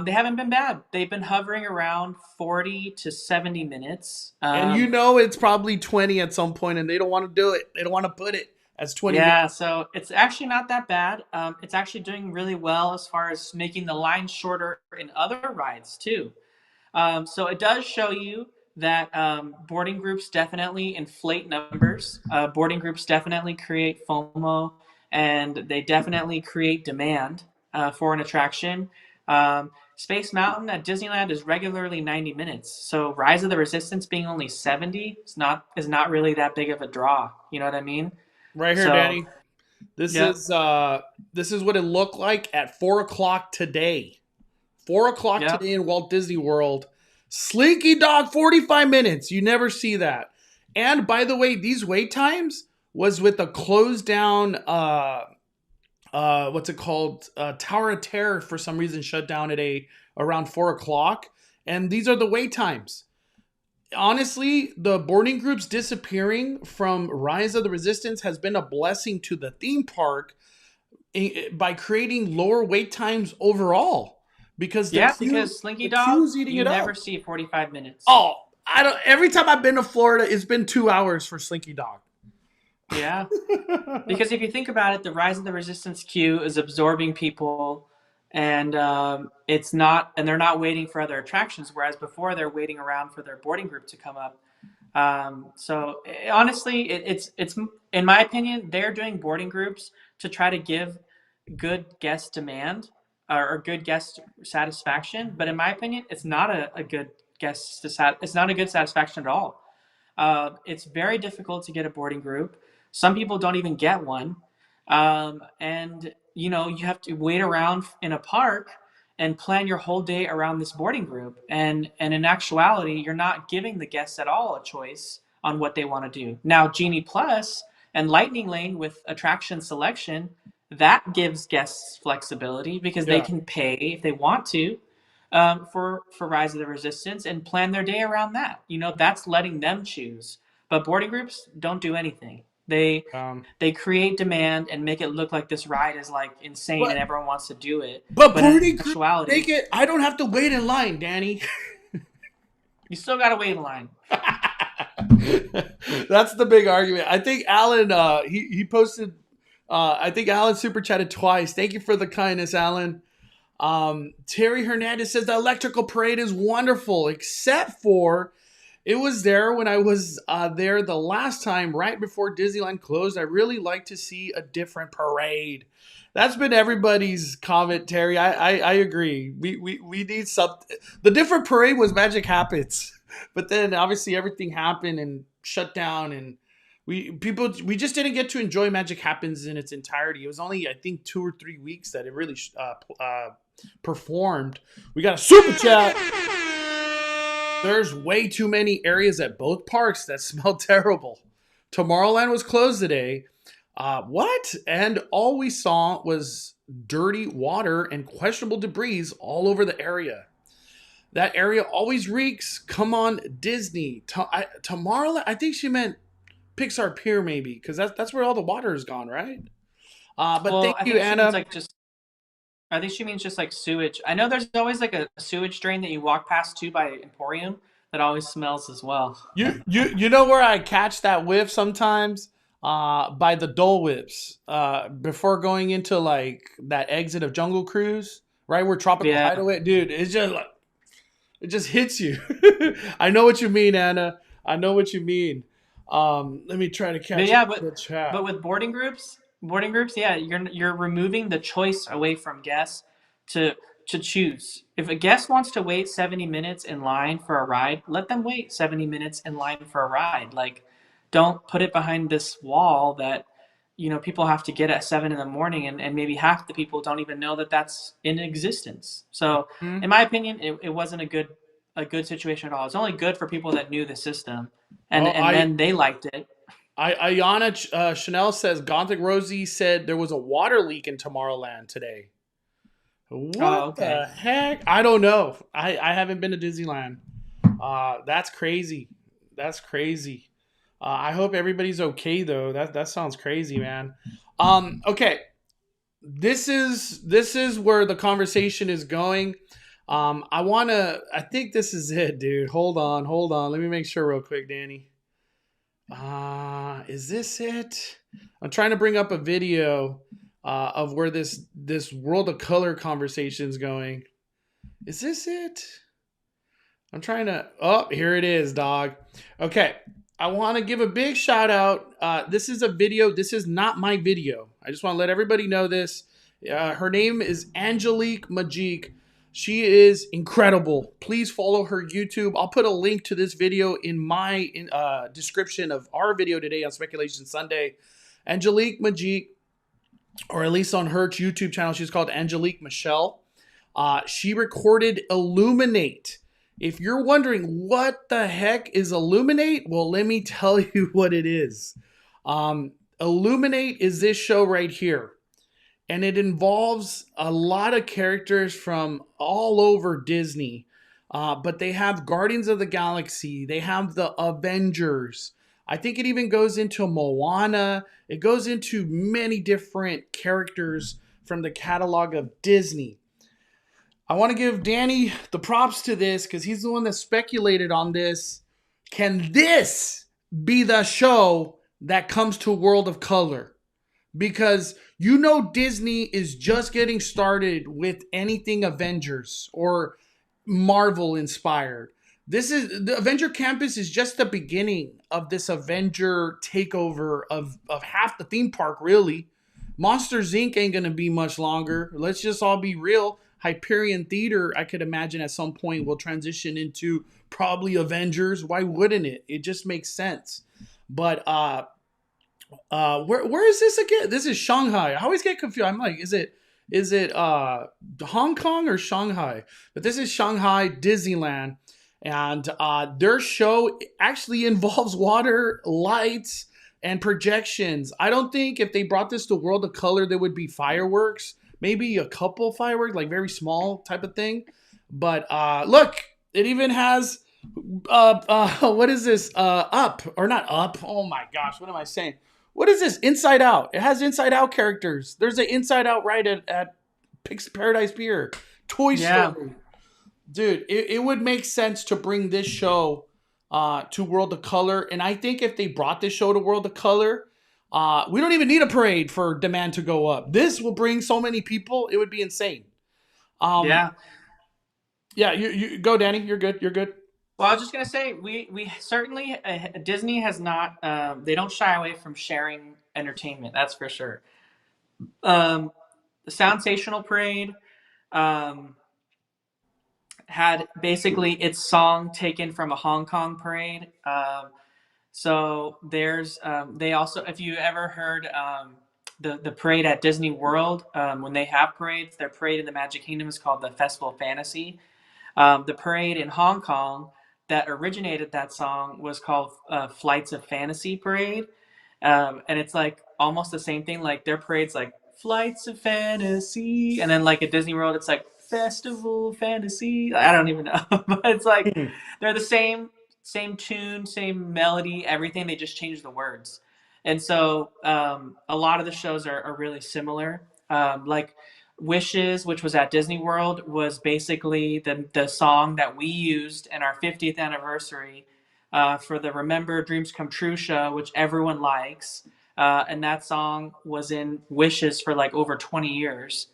[SPEAKER 2] they haven't been bad. They've been hovering around 40 to 70 minutes.
[SPEAKER 1] And you know it's probably 20 at some point, and they don't want to do it. They don't want to put it as 20 minutes.
[SPEAKER 2] Yeah, so it's actually not that bad. It's actually doing really well as far as making the line shorter in other rides too. So it does show you that boarding groups definitely inflate numbers. Boarding groups definitely create FOMO, and they definitely create demand for an attraction. Space Mountain at Disneyland is regularly 90 minutes. So Rise of the Resistance being only 70 is not really that big of a draw. You know what I mean?
[SPEAKER 1] Right here,
[SPEAKER 2] So,
[SPEAKER 1] Danny. This
[SPEAKER 2] yep,
[SPEAKER 1] is this is what it looked like at 4 o'clock today. 4 o'clock
[SPEAKER 2] yep.
[SPEAKER 1] today in Walt Disney World. Slinky Dog, 45 minutes. You never see that. And by the way, these wait times was with a closed down what's it called? Tower of Terror for some reason shut down at around 4 o'clock. And these are the wait times. Honestly, the boarding groups disappearing from Rise of the Resistance has been a blessing to the theme park by creating lower wait times overall because
[SPEAKER 2] Yeah, because Slinky
[SPEAKER 1] the
[SPEAKER 2] Dog,
[SPEAKER 1] queue's eating
[SPEAKER 2] you
[SPEAKER 1] it
[SPEAKER 2] never
[SPEAKER 1] up.
[SPEAKER 2] see 45 minutes.
[SPEAKER 1] Oh, I don't. Every time I've been to Florida, it's been 2 hours for Slinky Dog.
[SPEAKER 2] Yeah. Because if you think about it, the Rise of the Resistance queue is absorbing people, and they're not waiting for other attractions. Whereas before, they're waiting around for their boarding group to come up. Honestly, it's in my opinion, they're doing boarding groups to try to give good guest demand or good guest satisfaction. But in my opinion, it's not a good it's not a good satisfaction at all. It's very difficult to get a boarding group. Some people don't even get one. And you have to wait around in a park and plan your whole day around this boarding group. And in actuality, you're not giving the guests at all a choice on what they want to do. Now, Genie Plus and Lightning Lane with attraction selection, that gives guests flexibility because they
[SPEAKER 1] Yeah.
[SPEAKER 2] can pay if they want to for Rise of the Resistance and plan their day around that. That's letting them choose. But boarding groups don't do anything.
[SPEAKER 1] Um,
[SPEAKER 2] They create demand and make it look like this ride is like insane and
[SPEAKER 1] but
[SPEAKER 2] everyone wants to do it.
[SPEAKER 1] but
[SPEAKER 2] But in
[SPEAKER 1] boarding groups
[SPEAKER 2] actuality,
[SPEAKER 1] make it. I don't have to wait in line, Danny.
[SPEAKER 2] you still gotta wait in line.
[SPEAKER 1] That's the big argument. I think Alan. He posted. I think Alan super chatted twice. Thank you for the kindness, Alan. Terry Hernandez says the electrical parade is wonderful, except for it was there when I was there the last time, right before Disneyland closed. I really like to see a different parade. That's been everybody's comment, Terry. I agree. We need something. The different parade was Magic Happens, but then obviously everything happened and shut down, and we just didn't get to enjoy Magic Happens in its entirety. It was only I think 2 or 3 weeks that it really performed. We got a super chat. There's way too many areas at both parks that smell terrible. Tomorrowland was closed today. What? And all we saw was dirty water and questionable debris all over the area. That area always reeks. Come on, Disney. Tomorrowland? I think she meant Pixar Pier, maybe, because that's where all the water is gone, right? But
[SPEAKER 2] Well,
[SPEAKER 1] thank you, Anna.
[SPEAKER 2] I think she means just like sewage. I know there's always like a sewage drain that you walk past too by Emporium that always smells as well.
[SPEAKER 1] You know where I catch that whiff sometimes? By the Dole Whips. Before going into like that exit of Jungle Cruise, right where Tropical
[SPEAKER 2] Yeah.
[SPEAKER 1] Hideaway, dude, it's just like it just hits you. I know what you mean, Anna. I know what you mean. Let me try to
[SPEAKER 2] But
[SPEAKER 1] catch
[SPEAKER 2] yeah,
[SPEAKER 1] up to the chat.
[SPEAKER 2] but with boarding groups, yeah, you're removing the choice away from guests to to choose. If a guest wants to wait 70 minutes in line for a ride, let them wait 70 minutes in line for a ride. Like, don't put it behind this wall that people have to get at 7 in the morning, and maybe half the people don't even know that that's in existence. So,
[SPEAKER 1] Hmm?
[SPEAKER 2] in my opinion, it wasn't a good situation at all. It's only good for people that knew the system, and
[SPEAKER 1] Oh,
[SPEAKER 2] and then they liked it.
[SPEAKER 1] Ayana Chanel says Gothic Rosie said there was a water leak in Tomorrowland today. What
[SPEAKER 2] Oh, okay.
[SPEAKER 1] the heck? I don't know. I haven't been to Disneyland. That's crazy. That's crazy. I hope everybody's okay though. That sounds crazy, man. Okay. This is where the conversation is going. I think this is it, dude. Hold on. Let me make sure real quick, Danny. Is this it? I'm trying to bring up a video of where this World of Color conversation is going. Is this it? I'm trying to. Oh, here it is, dog. Okay. I want to give a big shout out. This is a video. This is not my video. I just want to let everybody know this. Her name is Angelique Majik. She is incredible. Please follow her YouTube. I'll put a link to this video in my description of our video today on Speculation Sunday. Angelique Majik, or at least on her YouTube channel, she's called Angelique Michelle. She recorded Illuminate. If you're wondering what the heck is Illuminate, well, let me tell you what it is. Illuminate is this show right here. And it involves a lot of characters from all over Disney. But they have Guardians of the Galaxy. They have the Avengers. I think it even goes into Moana. It goes into many different characters from the catalog of Disney. I want to give Danny the props to this because he's the one that speculated on this. Can this be the show that comes to World of Color? Because you know Disney is just getting started with anything Avengers or Marvel inspired. This is the Avenger Campus is just the beginning of this Avenger takeover of half the theme park, really. Monsters Inc. ain't gonna be much longer. Let's just all be real. Hyperion Theater, I could imagine at some point will transition into probably Avengers. Why wouldn't it? It just makes sense. But where is this again? This is Shanghai. I always get confused. I'm like, is it Hong Kong or Shanghai? But this is Shanghai Disneyland, and their show actually involves water, lights, and projections. I don't think if they brought this to World of Color, there would be fireworks. Maybe a couple fireworks, like very small type of thing. But look, it even has what is this? Up or not up? Oh my gosh, what am I saying? What is this? Inside Out. It has Inside Out characters. There's an Inside Out ride at Paradise Pier. Toy
[SPEAKER 2] Yeah.
[SPEAKER 1] Story. Dude, it would make sense to bring this show to World of Color. And I think if they brought this show to World of Color, we don't even need a parade for demand to go up. This will bring so many people. It would be insane. Um,
[SPEAKER 2] Yeah.
[SPEAKER 1] yeah, you go, Danny. You're good. You're good.
[SPEAKER 2] Well, I was just gonna say we certainly Disney has not they don't shy away from sharing entertainment. That's for sure. Um, the Soundsational Parade um, had basically its song taken from a Hong Kong parade. So there's they also, if you ever heard the parade at Disney World, when they have parades, their parade in the Magic Kingdom is called the Festival of Fantasy. The parade in Hong Kong that originated that song was called Flights of Fantasy Parade. And it's like almost the same thing. Like their parade's like Flights of Fantasy. And then like at Disney World, it's like Festival Fantasy. I don't even know. But it's like they're the same tune, same melody, everything. They just change the words. And so a lot of the shows are really similar. Like Wishes, which was at Disney World, was basically the song that we used in our 50th anniversary for the Remember Dreams Come True show, which everyone likes. And that song was in Wishes for like over 20 years.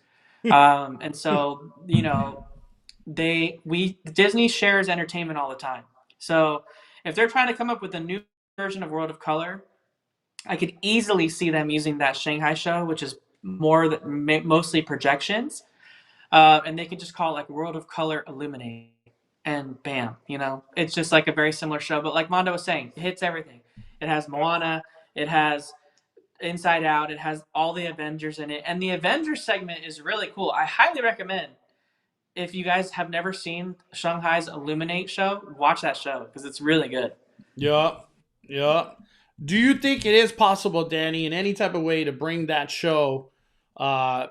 [SPEAKER 2] And so, you know, Disney shares entertainment all the time. So if they're trying to come up with a new version of World of Color, I could easily see them using that Shanghai show, which is mostly projections, and they could just call it like World of Color Illuminate, and bam, you know, it's just like a very similar show. But like Mondo was saying, it hits everything. It has Moana, it has Inside Out, it has all the Avengers in it, and the Avengers segment is really cool. I highly recommend if you guys have never seen Shanghai's Illuminate show, watch that show because it's really good.
[SPEAKER 1] Yeah, yeah. Do you think it is possible, Danny, in any type of way to bring that show uh,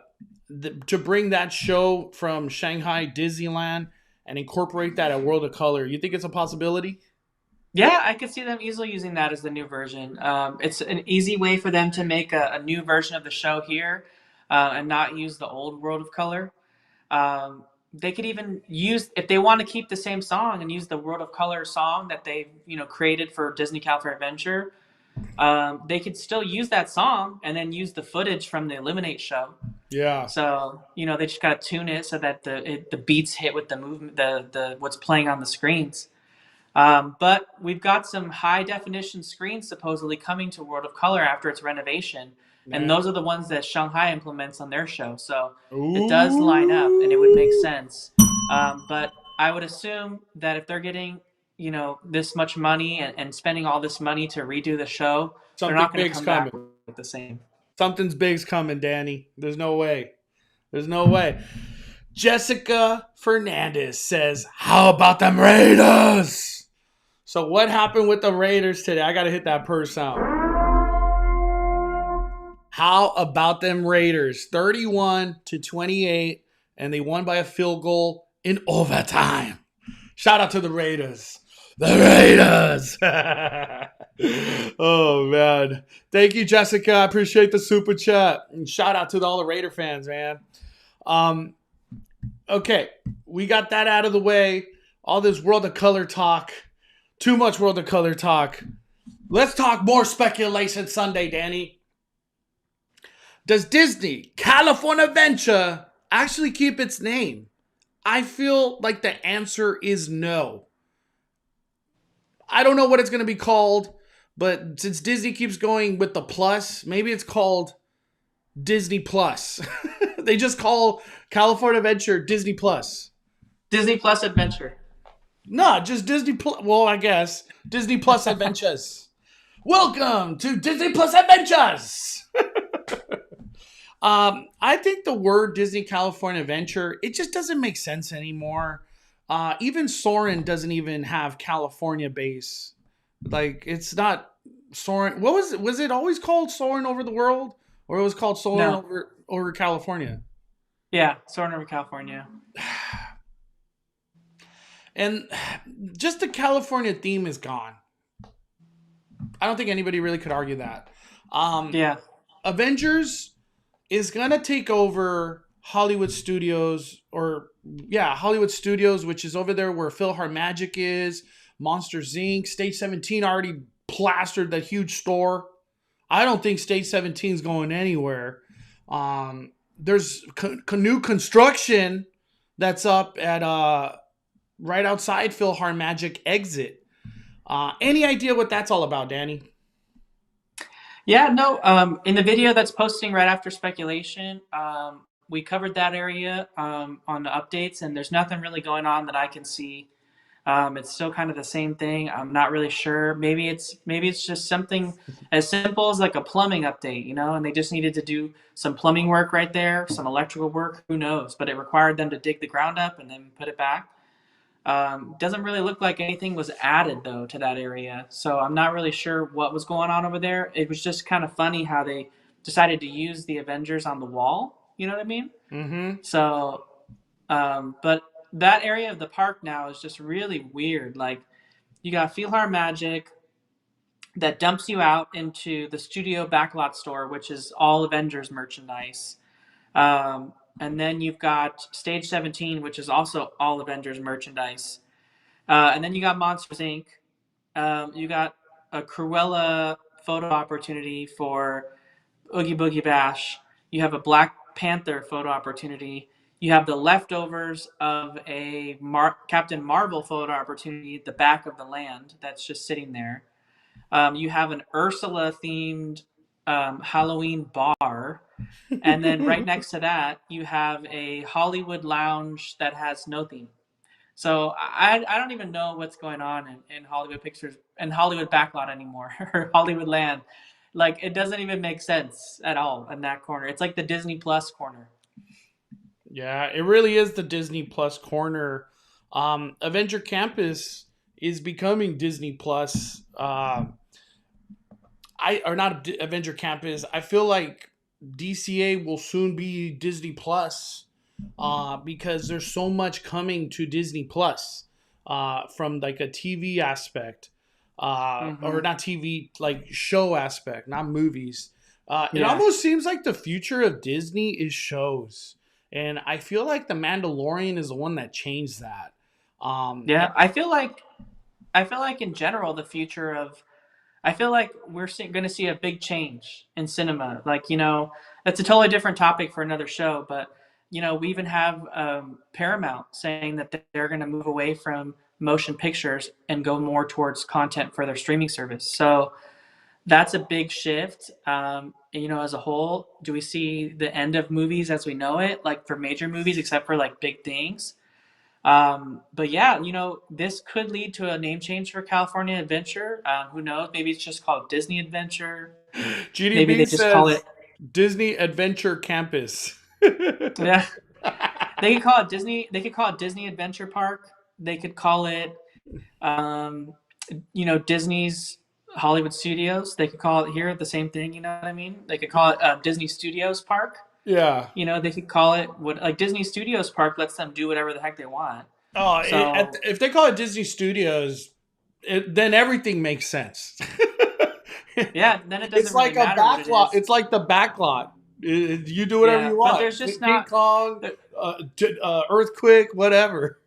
[SPEAKER 1] to bring that show from Shanghai Disneyland and incorporate that at World of Color. You think it's a possibility?
[SPEAKER 2] Yeah, I could see them easily using that as the new version. It's an easy way for them to make a new version of the show here, and not use the old World of Color. They could even use, if they want to keep the same song and use the World of Color song that they created for Disney California Adventure. They could still use that song and then use the footage from the Eliminate show.
[SPEAKER 1] Yeah.
[SPEAKER 2] So they just gotta tune it so that the beats hit with the movement, the what's playing on the screens. But we've got some high definition screens supposedly coming to World of Color after its renovation, and
[SPEAKER 1] Man.
[SPEAKER 2] those are the ones that Shanghai implements on their show. So it does line up, and it would make
[SPEAKER 1] Ooh.
[SPEAKER 2] sense. But I would assume that if they're getting this much money and spending all this money to redo the show, they're
[SPEAKER 1] Something
[SPEAKER 2] not going to
[SPEAKER 1] big's
[SPEAKER 2] come back
[SPEAKER 1] coming.
[SPEAKER 2] with the same.
[SPEAKER 1] Something's big's coming, Danny. There's no way. There's no way. Jessica Fernandez says, "How about them Raiders?" So what happened with the Raiders today? I got to hit that purse sound. How about them Raiders? 31-28, and they won by a field goal in overtime. Shout out to the Raiders. The Raiders. Oh, man. Thank you, Jessica. I appreciate the super chat. And shout out to all the Raider fans, man. Okay, we got that out of the way. All this World of Color talk. Too much World of Color talk. Let's talk more Speculation Sunday, Danny. Does Disney California Adventure actually keep its name? I feel like the answer is no. I don't know what it's going to be called, but since Disney keeps going with the plus, maybe it's called Disney Plus. They just call California Adventure Disney Plus.
[SPEAKER 2] Disney Plus Adventure.
[SPEAKER 1] No, just Disney Plus. Well, I guess Disney Plus Adventures. Welcome to Disney Plus Adventures. I think the word Disney California Adventure, it just doesn't make sense anymore. Even Soarin' doesn't even have California base. Like, it's not Soarin'. What was it? Was it always called Soarin' Over the World? Or it was called Soarin' over California?
[SPEAKER 2] Yeah, Soarin' Over California.
[SPEAKER 1] And just the California theme is gone. I don't think anybody really could argue that.
[SPEAKER 2] Yeah.
[SPEAKER 1] Avengers is going to take over Hollywood Studios, Hollywood Studios, which is over there where PhilharMagic is, Monsters Inc., Stage 17 already plastered that huge store. I don't think Stage 17 is going anywhere. There's new construction that's up at right outside PhilharMagic exit. Any idea what that's all about, Danny?
[SPEAKER 2] Yeah, no. In the video that's posting right after Speculation, we covered that area on the updates, and there's nothing really going on that I can see. It's still kind of the same thing. I'm not really sure. Maybe it's just something as simple as like a plumbing update, and they just needed to do some plumbing work right there, some electrical work. Who knows? But it required them to dig the ground up and then put it back. Doesn't really look like anything was added though to that area, so I'm not really sure what was going on over there. It was just kind of funny how they decided to use the Avengers on the wall. You know what I mean?
[SPEAKER 1] Mm-hmm.
[SPEAKER 2] So, but that area of the park now is just really weird. Like, you got PhilharMagic that dumps you out into the studio backlot store, which is all Avengers merchandise. And then you've got Stage 17, which is also all Avengers merchandise. And then you got Monsters Inc. You got a Cruella photo opportunity for Oogie Boogie Bash. You have a Black Panther photo opportunity. You have the leftovers of a Captain Marvel photo opportunity at the back of the land that's just sitting there. You have an Ursula-themed Halloween bar. And then right next to that, you have a Hollywood lounge that has no theme. So I don't even know what's going on in Hollywood Pictures and Hollywood Backlot anymore, or Hollywood Land. Like, it doesn't even make sense at all in that corner. It's like the Disney Plus corner.
[SPEAKER 1] Yeah, it really is the Disney Plus corner. Avenger Campus is becoming Disney Plus. Not Avenger Campus. I feel like DCA will soon be Disney Plus, because there's so much coming to Disney Plus, from like a TV aspect, or
[SPEAKER 2] Mm-hmm.
[SPEAKER 1] not TV, like show aspect, not movies. It
[SPEAKER 2] Yeah.
[SPEAKER 1] almost seems like the future of Disney is shows, and I feel like The Mandalorian is the one that changed that.
[SPEAKER 2] Yeah. I feel like in general the future of I feel like we're going to see a big change in cinema. Like, that's a totally different topic for another show, but we even have Paramount saying that they're going to move away from motion pictures and go more towards content for their streaming service. So that's a big shift. As a whole, do we see the end of movies as we know it, like for major movies, except for like big things? But yeah, this could lead to a name change for California Adventure. Who knows? Maybe it's just called Disney Adventure. Maybe
[SPEAKER 1] GDB
[SPEAKER 2] they just call it,
[SPEAKER 1] says Disney Adventure Campus.
[SPEAKER 2] yeah. They could call it Disney. They could call it Disney Adventure Park. They could call it, um, Disney's Hollywood Studios. They could call it here the same thing. You know what I mean? They could call it Disney Studios Park.
[SPEAKER 1] Yeah.
[SPEAKER 2] They could call it what like Disney Studios Park lets them do whatever the heck they want.
[SPEAKER 1] Oh,
[SPEAKER 2] So
[SPEAKER 1] if they call it Disney Studios, then everything makes sense.
[SPEAKER 2] yeah, then it doesn't
[SPEAKER 1] It's
[SPEAKER 2] really
[SPEAKER 1] like a
[SPEAKER 2] matter what it
[SPEAKER 1] backlot.
[SPEAKER 2] is.
[SPEAKER 1] It's like the backlot. You do whatever
[SPEAKER 2] Yeah,
[SPEAKER 1] you
[SPEAKER 2] but
[SPEAKER 1] want.
[SPEAKER 2] there's just
[SPEAKER 1] King
[SPEAKER 2] not.
[SPEAKER 1] Kong, earthquake, whatever.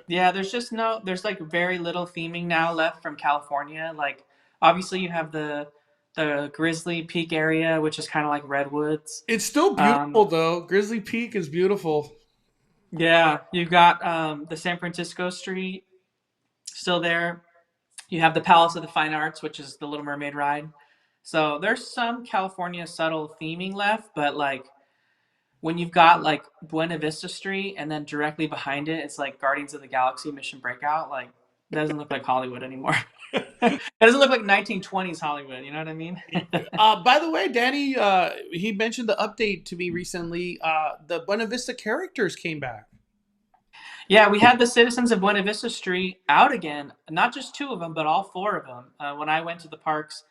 [SPEAKER 2] Yeah, there's just no. There's like very little theming now left from California. Like obviously you have the Grizzly Peak area, which is kind of like redwoods.
[SPEAKER 1] It's still beautiful
[SPEAKER 2] Um,
[SPEAKER 1] though. Grizzly Peak is beautiful.
[SPEAKER 2] yeah, you got the San Francisco Street still there. You have the Palace of the Fine Arts, which is the Little Mermaid ride. So there's some California subtle theming left, but like when you've got like Buena Vista Street and then directly behind it, it's like Guardians of the Galaxy Mission Breakout. Like, it doesn't look like Hollywood anymore. It doesn't look like 1920s Hollywood. You know what I mean?
[SPEAKER 1] By the way, Danny, he mentioned the update to me recently. The Buena Vista characters came back.
[SPEAKER 2] Yeah, we had the citizens of Buena Vista Street out again. Not just two of them, but all four of them. When I went to the parks,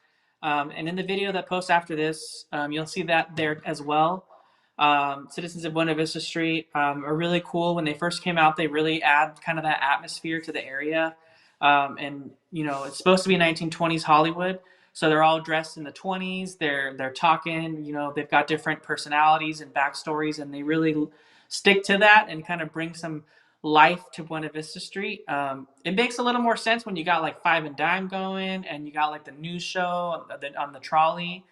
[SPEAKER 2] and in the video that posts after this, you'll see that there as well. Citizens of Buena Vista Street are really cool. When they first came out, they really add kind of that atmosphere to the area. And it's supposed to be 1920s Hollywood, so they're all dressed in the 20s. They're talking. They've got different personalities and backstories, and they really stick to that and kind of bring some life to Buena Vista Street. It makes a little more sense when you got like Five and Dime going, and you got like the news show on the trolley.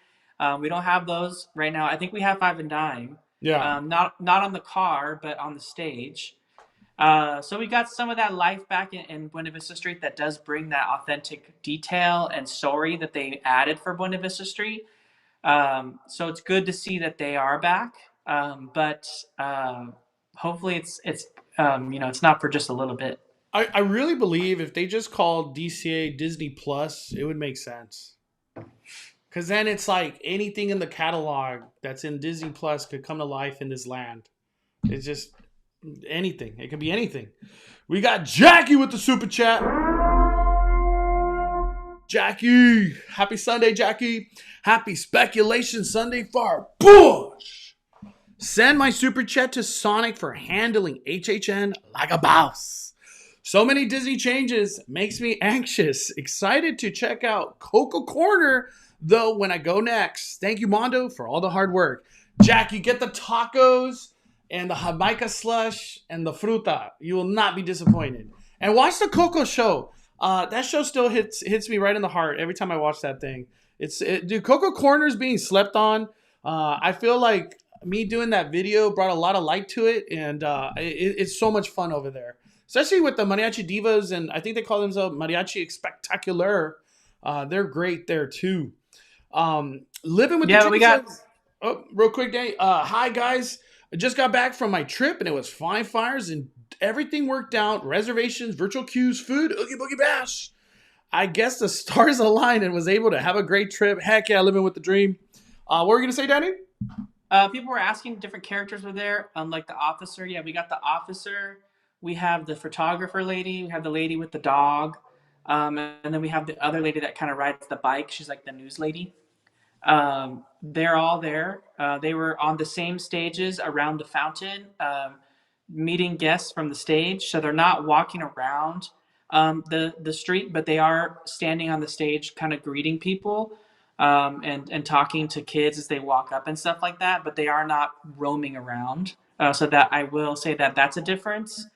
[SPEAKER 2] We don't have those right now. I think we have Five and Dime,
[SPEAKER 1] Yeah.
[SPEAKER 2] not on the car, but on the stage. So we got some of that life back in Buena Vista Street that does bring that authentic detail and story that they added for Buena Vista Street. So it's good to see that they are back, but hopefully it's not for just a little bit.
[SPEAKER 1] I really believe if they just called DCA Disney Plus, it would make sense. Because then it's like anything in the catalog that's in Disney Plus could come to life in this land. It's just anything. It could be anything. We got Jackie with the super chat. Jackie. Happy Sunday, Jackie. Happy Speculation Sunday for Bush. Send my super chat to Sonic for handling HHN like a boss. So many Disney changes makes me anxious. Excited to check out Coco Corner, though, when I go next. Thank you, Mondo, for all the hard work. Jackie, get the tacos and the Jamaica slush and the fruta. You will not be disappointed. And watch the Coco show. That show still hits me right in the heart every time I watch that thing. Dude, Coco Corner's being slept on. I feel like me doing that video brought a lot of light to it, and it's so much fun over there. Especially with the Mariachi Divas, and I think they call themselves Mariachi Spectacular. They're great there too. Living with
[SPEAKER 2] Yeah,
[SPEAKER 1] the
[SPEAKER 2] we
[SPEAKER 1] Dream
[SPEAKER 2] got.
[SPEAKER 1] says, oh, real quick, Danny. Hi guys, I just got back from my trip, and it was fine fires, and everything worked out. Reservations, virtual queues, food, oogie boogie bash. I guess the stars aligned and was able to have a great trip. Heck yeah, living with the dream. What were you gonna say, Danny?
[SPEAKER 2] People were asking different characters were there, like the officer. Yeah, we got the officer. We have the photographer lady. We have the lady with the dog, and then we have the other lady that kind of rides the bike. She's like the news lady. They're all there. They were on the same stages around the fountain, meeting guests from the stage. So they're not walking around the street, but they are standing on the stage, kind of greeting people, and talking to kids as they walk up and stuff like that. But they are not roaming around. So that I will say that that's a difference.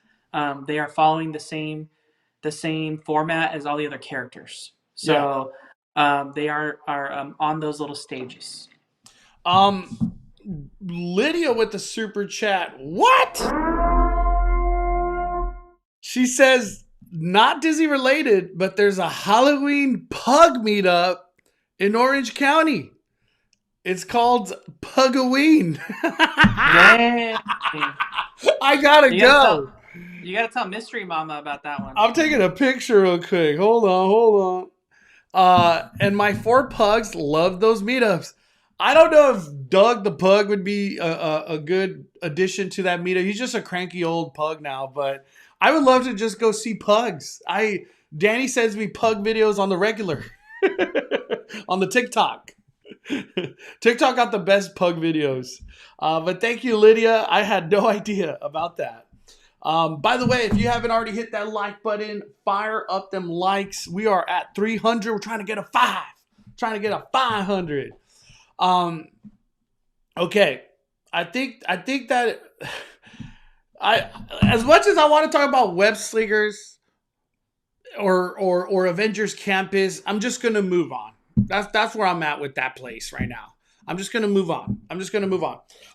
[SPEAKER 2] They are following the same format as all the other characters.
[SPEAKER 1] Yeah.
[SPEAKER 2] So they are on those little stages.
[SPEAKER 1] Um, Lydia with the super chat. What? She says not Disney related, but there's a Halloween pug meetup in Orange County. It's called Pugaween.
[SPEAKER 2] Dang.
[SPEAKER 1] I gotta
[SPEAKER 2] You gotta
[SPEAKER 1] go.
[SPEAKER 2] tell you gotta tell Mystery Mama about that one.
[SPEAKER 1] I'm taking a picture real quick. Hold on, hold on. And my 4 pugs love those meetups. I don't know if Doug the pug would be a good addition to that meetup. He's just a cranky old pug now, but I would love to just go see pugs. Danny sends me pug videos on the regular on the TikTok. TikTok got the best pug videos. But thank you, Lydia. I had no idea about that. By the way, if you haven't already hit that like button, fire up them likes. We are at 300. We're trying to get a 5. Trying to get a 500. Okay. I think that as much as I want to talk about web slingers or Avengers Campus, I'm just gonna move on. That's where I'm at with that place right now. I'm just gonna move on.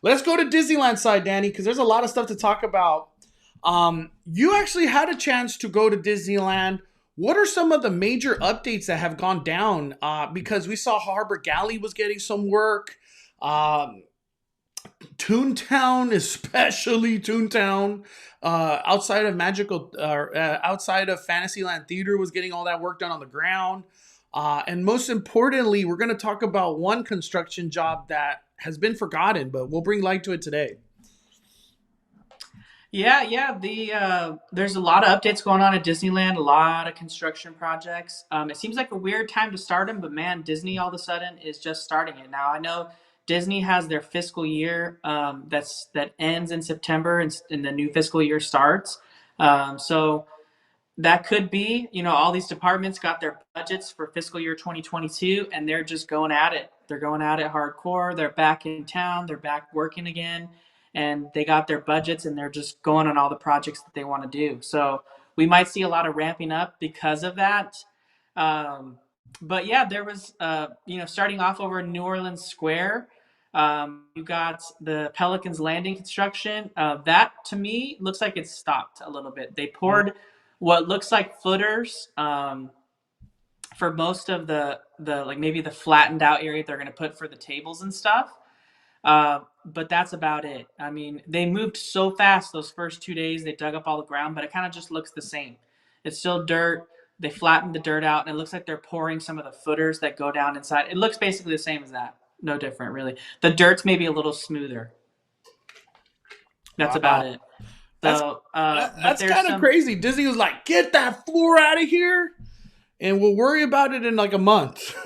[SPEAKER 1] Let's go to Disneyland side, Danny, because there's a lot of stuff to talk about. You actually had a chance to go to Disneyland. What are some of the major updates that have gone down? Because we saw Harbor Galley was getting some work. Toontown, especially Toontown, outside of Fantasyland Theater, was getting all that work done on the ground. And most importantly, we're going to talk about one construction job that has been forgotten, but we'll bring light to it today.
[SPEAKER 2] Yeah. There's a lot of updates going on at Disneyland. A lot of construction projects. It seems like a weird time to start them, but man, Disney all of a sudden is just starting it now. I know Disney has their fiscal year that ends in September, and the new fiscal year starts. So that could be, all these departments got their budgets for fiscal year 2022 and they're just going at it. They're going at it hardcore. They're back in town. They're back working again. And they got their budgets and they're just going on all the projects that they want to do. So we might see a lot of ramping up because of that. But yeah, there was, starting off over New Orleans Square, you got the Pelicans landing construction. That to me looks like it's stopped a little bit. They poured what looks like footers for most of the like maybe the flattened out area they're going to put for the tables and stuff. But that's about it. I mean, they moved so fast those first 2 days. They dug up all the ground, but it kind of just looks the same. It's still dirt. They flattened the dirt out, and it looks like they're pouring some of the footers that go down inside. It looks basically the same as that. No different, really. The dirt's maybe a little smoother. That's about it. So,
[SPEAKER 1] that's kind of crazy. Disney was like, get that floor out of here, and we'll worry about it in like a month.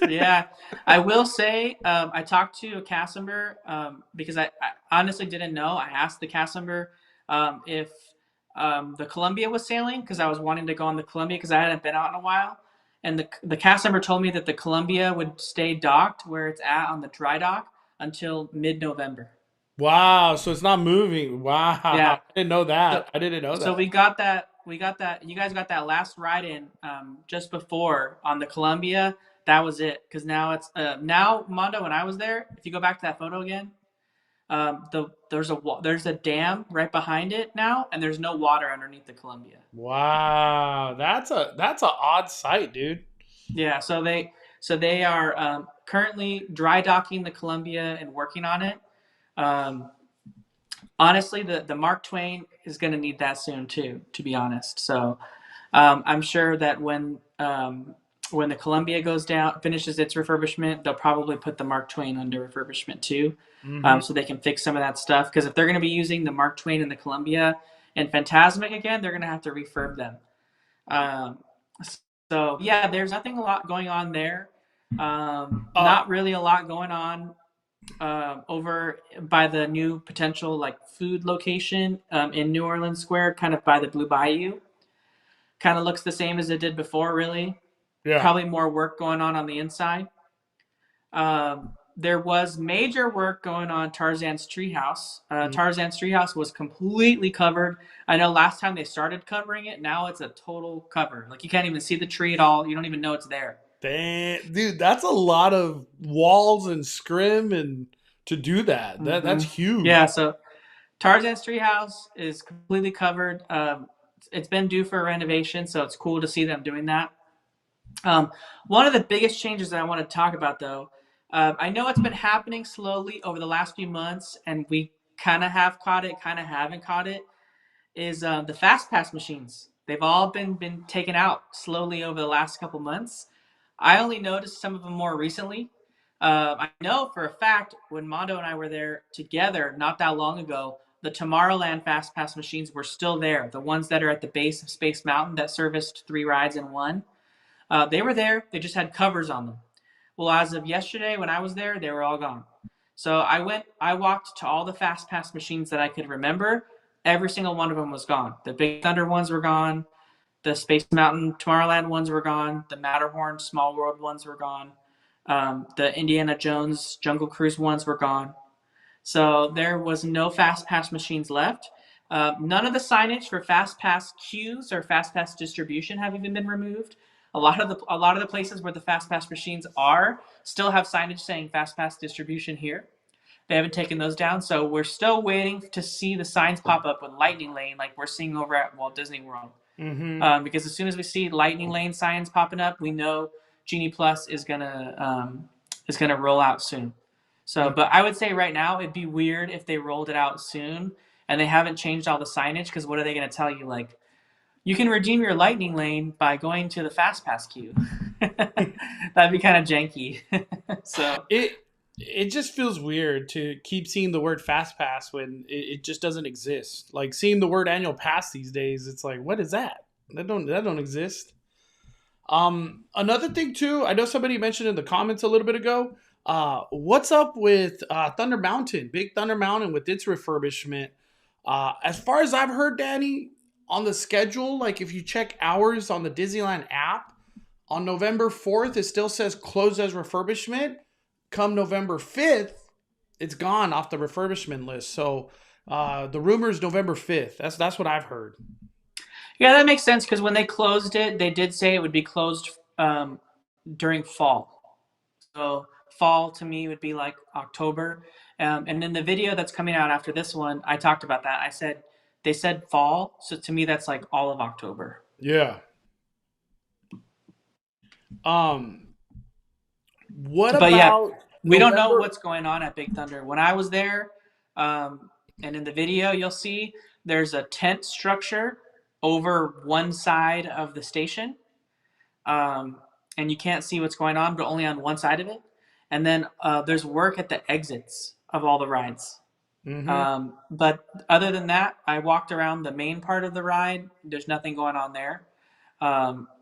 [SPEAKER 2] Yeah, I will say I talked to a cast member because I honestly didn't know. I asked the cast member if the Columbia was sailing because I was wanting to go on the Columbia because I hadn't been out in a while. And the cast member told me that the Columbia would stay docked where it's at on the dry dock until mid-November.
[SPEAKER 1] Wow, so it's not moving. Wow,
[SPEAKER 2] Yeah.
[SPEAKER 1] I didn't know that. I didn't know that.
[SPEAKER 2] So we got that. You guys got that last ride in just before on the Columbia. That was it. Because now it's now Mondo. When I was there, if you go back to that photo again, there's a dam right behind it now, and there's no water underneath the Columbia.
[SPEAKER 1] Wow, that's a odd sight, dude.
[SPEAKER 2] Yeah. So they are currently dry docking the Columbia and working on it. Honestly, the Mark Twain is going to need that soon too, to be honest. So I'm sure that when the Columbia goes down, finishes its refurbishment, they'll probably put the Mark Twain under refurbishment too, so they can fix some of that stuff. Because if they're going to be using the Mark Twain and the Columbia and Fantasmic again, they're going to have to refurb them. So yeah, there's nothing a lot going on there.
[SPEAKER 1] Uh,
[SPEAKER 2] Not really a lot going on over by the new potential like food location in New Orleans Square, kind of by the Blue Bayou. Kind of looks the same as it did before, really.
[SPEAKER 1] yeah.
[SPEAKER 2] Probably more work going on the inside. There was major work going on Tarzan's Treehouse.
[SPEAKER 1] Mm.
[SPEAKER 2] Tarzan's Treehouse was completely covered. I know last time they started covering it. Now it's a total cover. Like you can't even see the tree at all. You don't even know it's there.
[SPEAKER 1] Damn, dude, that's a lot of walls and scrim and to do that. That's
[SPEAKER 2] Hmm.
[SPEAKER 1] huge.
[SPEAKER 2] Yeah, so Tarzan's Treehouse is completely covered. It's been due for renovation, so it's cool to see them doing that. Um, One of the biggest changes that I want to talk about, though, I know it's been happening slowly over the last few months, and we kind of have caught it, kind of haven't caught it, is the fast pass machines. They've all been taken out slowly over the last couple months. I only noticed some of them more recently. I know for a fact when Mondo and I were there together not that long ago, the Tomorrowland Fast Pass machines were still there. The ones that are at the base of Space Mountain that serviced 3 rides in one. They were there. They just had covers on them. Well, as of yesterday when I was there, they were all gone. So I walked to all the Fast Pass machines that I could remember. Every single one of them was gone. The Big Thunder ones were gone. The Space Mountain Tomorrowland ones were gone. The Matterhorn Small World ones were gone. The Indiana Jones Jungle Cruise ones were gone. So there was no Fast Pass machines left. None of the signage for Fast Pass queues or Fast Pass distribution have even been removed. A lot of the places where the Fast Pass machines are still have signage saying Fast Pass distribution here. They haven't taken those down, so we're still waiting to see the signs pop up with Lightning Lane, like we're seeing over at Walt Disney World.
[SPEAKER 1] Mm-hmm.
[SPEAKER 2] Because as soon as we see Lightning Lane signs popping up, we know Genie Plus is gonna roll out soon. So, but I would say right now it'd be weird if they rolled it out soon and they haven't changed all the signage. Because what are they gonna tell you? Like, you can redeem your Lightning Lane by going to the Fast Pass queue. That'd be kind of janky. So,
[SPEAKER 1] It just feels weird to keep seeing the word fast pass when it just doesn't exist. Like seeing the word annual pass these days, it's like, what is that? That don't exist. Another thing too, I know somebody mentioned in the comments a little bit ago. What's up with Thunder Mountain, Big Thunder Mountain with its refurbishment? As far as I've heard, Danny, on the schedule, like if you check hours on the Disneyland app, on November 4th, it still says closed as refurbishment. Come November 5th, it's gone off the refurbishment list. So the rumor is November 5th. That's what I've heard.
[SPEAKER 2] yeah, that makes sense because when they closed it, they did say it would be closed during fall. So fall to me would be like October. And in the video that's coming out after this one, I talked about that. I said they said fall, so to me that's like all of October.
[SPEAKER 1] Yeah. Um. What
[SPEAKER 2] But yeah,
[SPEAKER 1] about
[SPEAKER 2] we don't know
[SPEAKER 1] November?
[SPEAKER 2] what's going on at Big Thunder. When I was there, and in the video you'll see there's a tent structure over one side of the station, um, and you can't see what's going on, but only on one side of it. And then there's work at the exits of all the rides.
[SPEAKER 1] Mm-hmm.
[SPEAKER 2] But other than that, I walked around the main part of the ride. There's nothing going on there.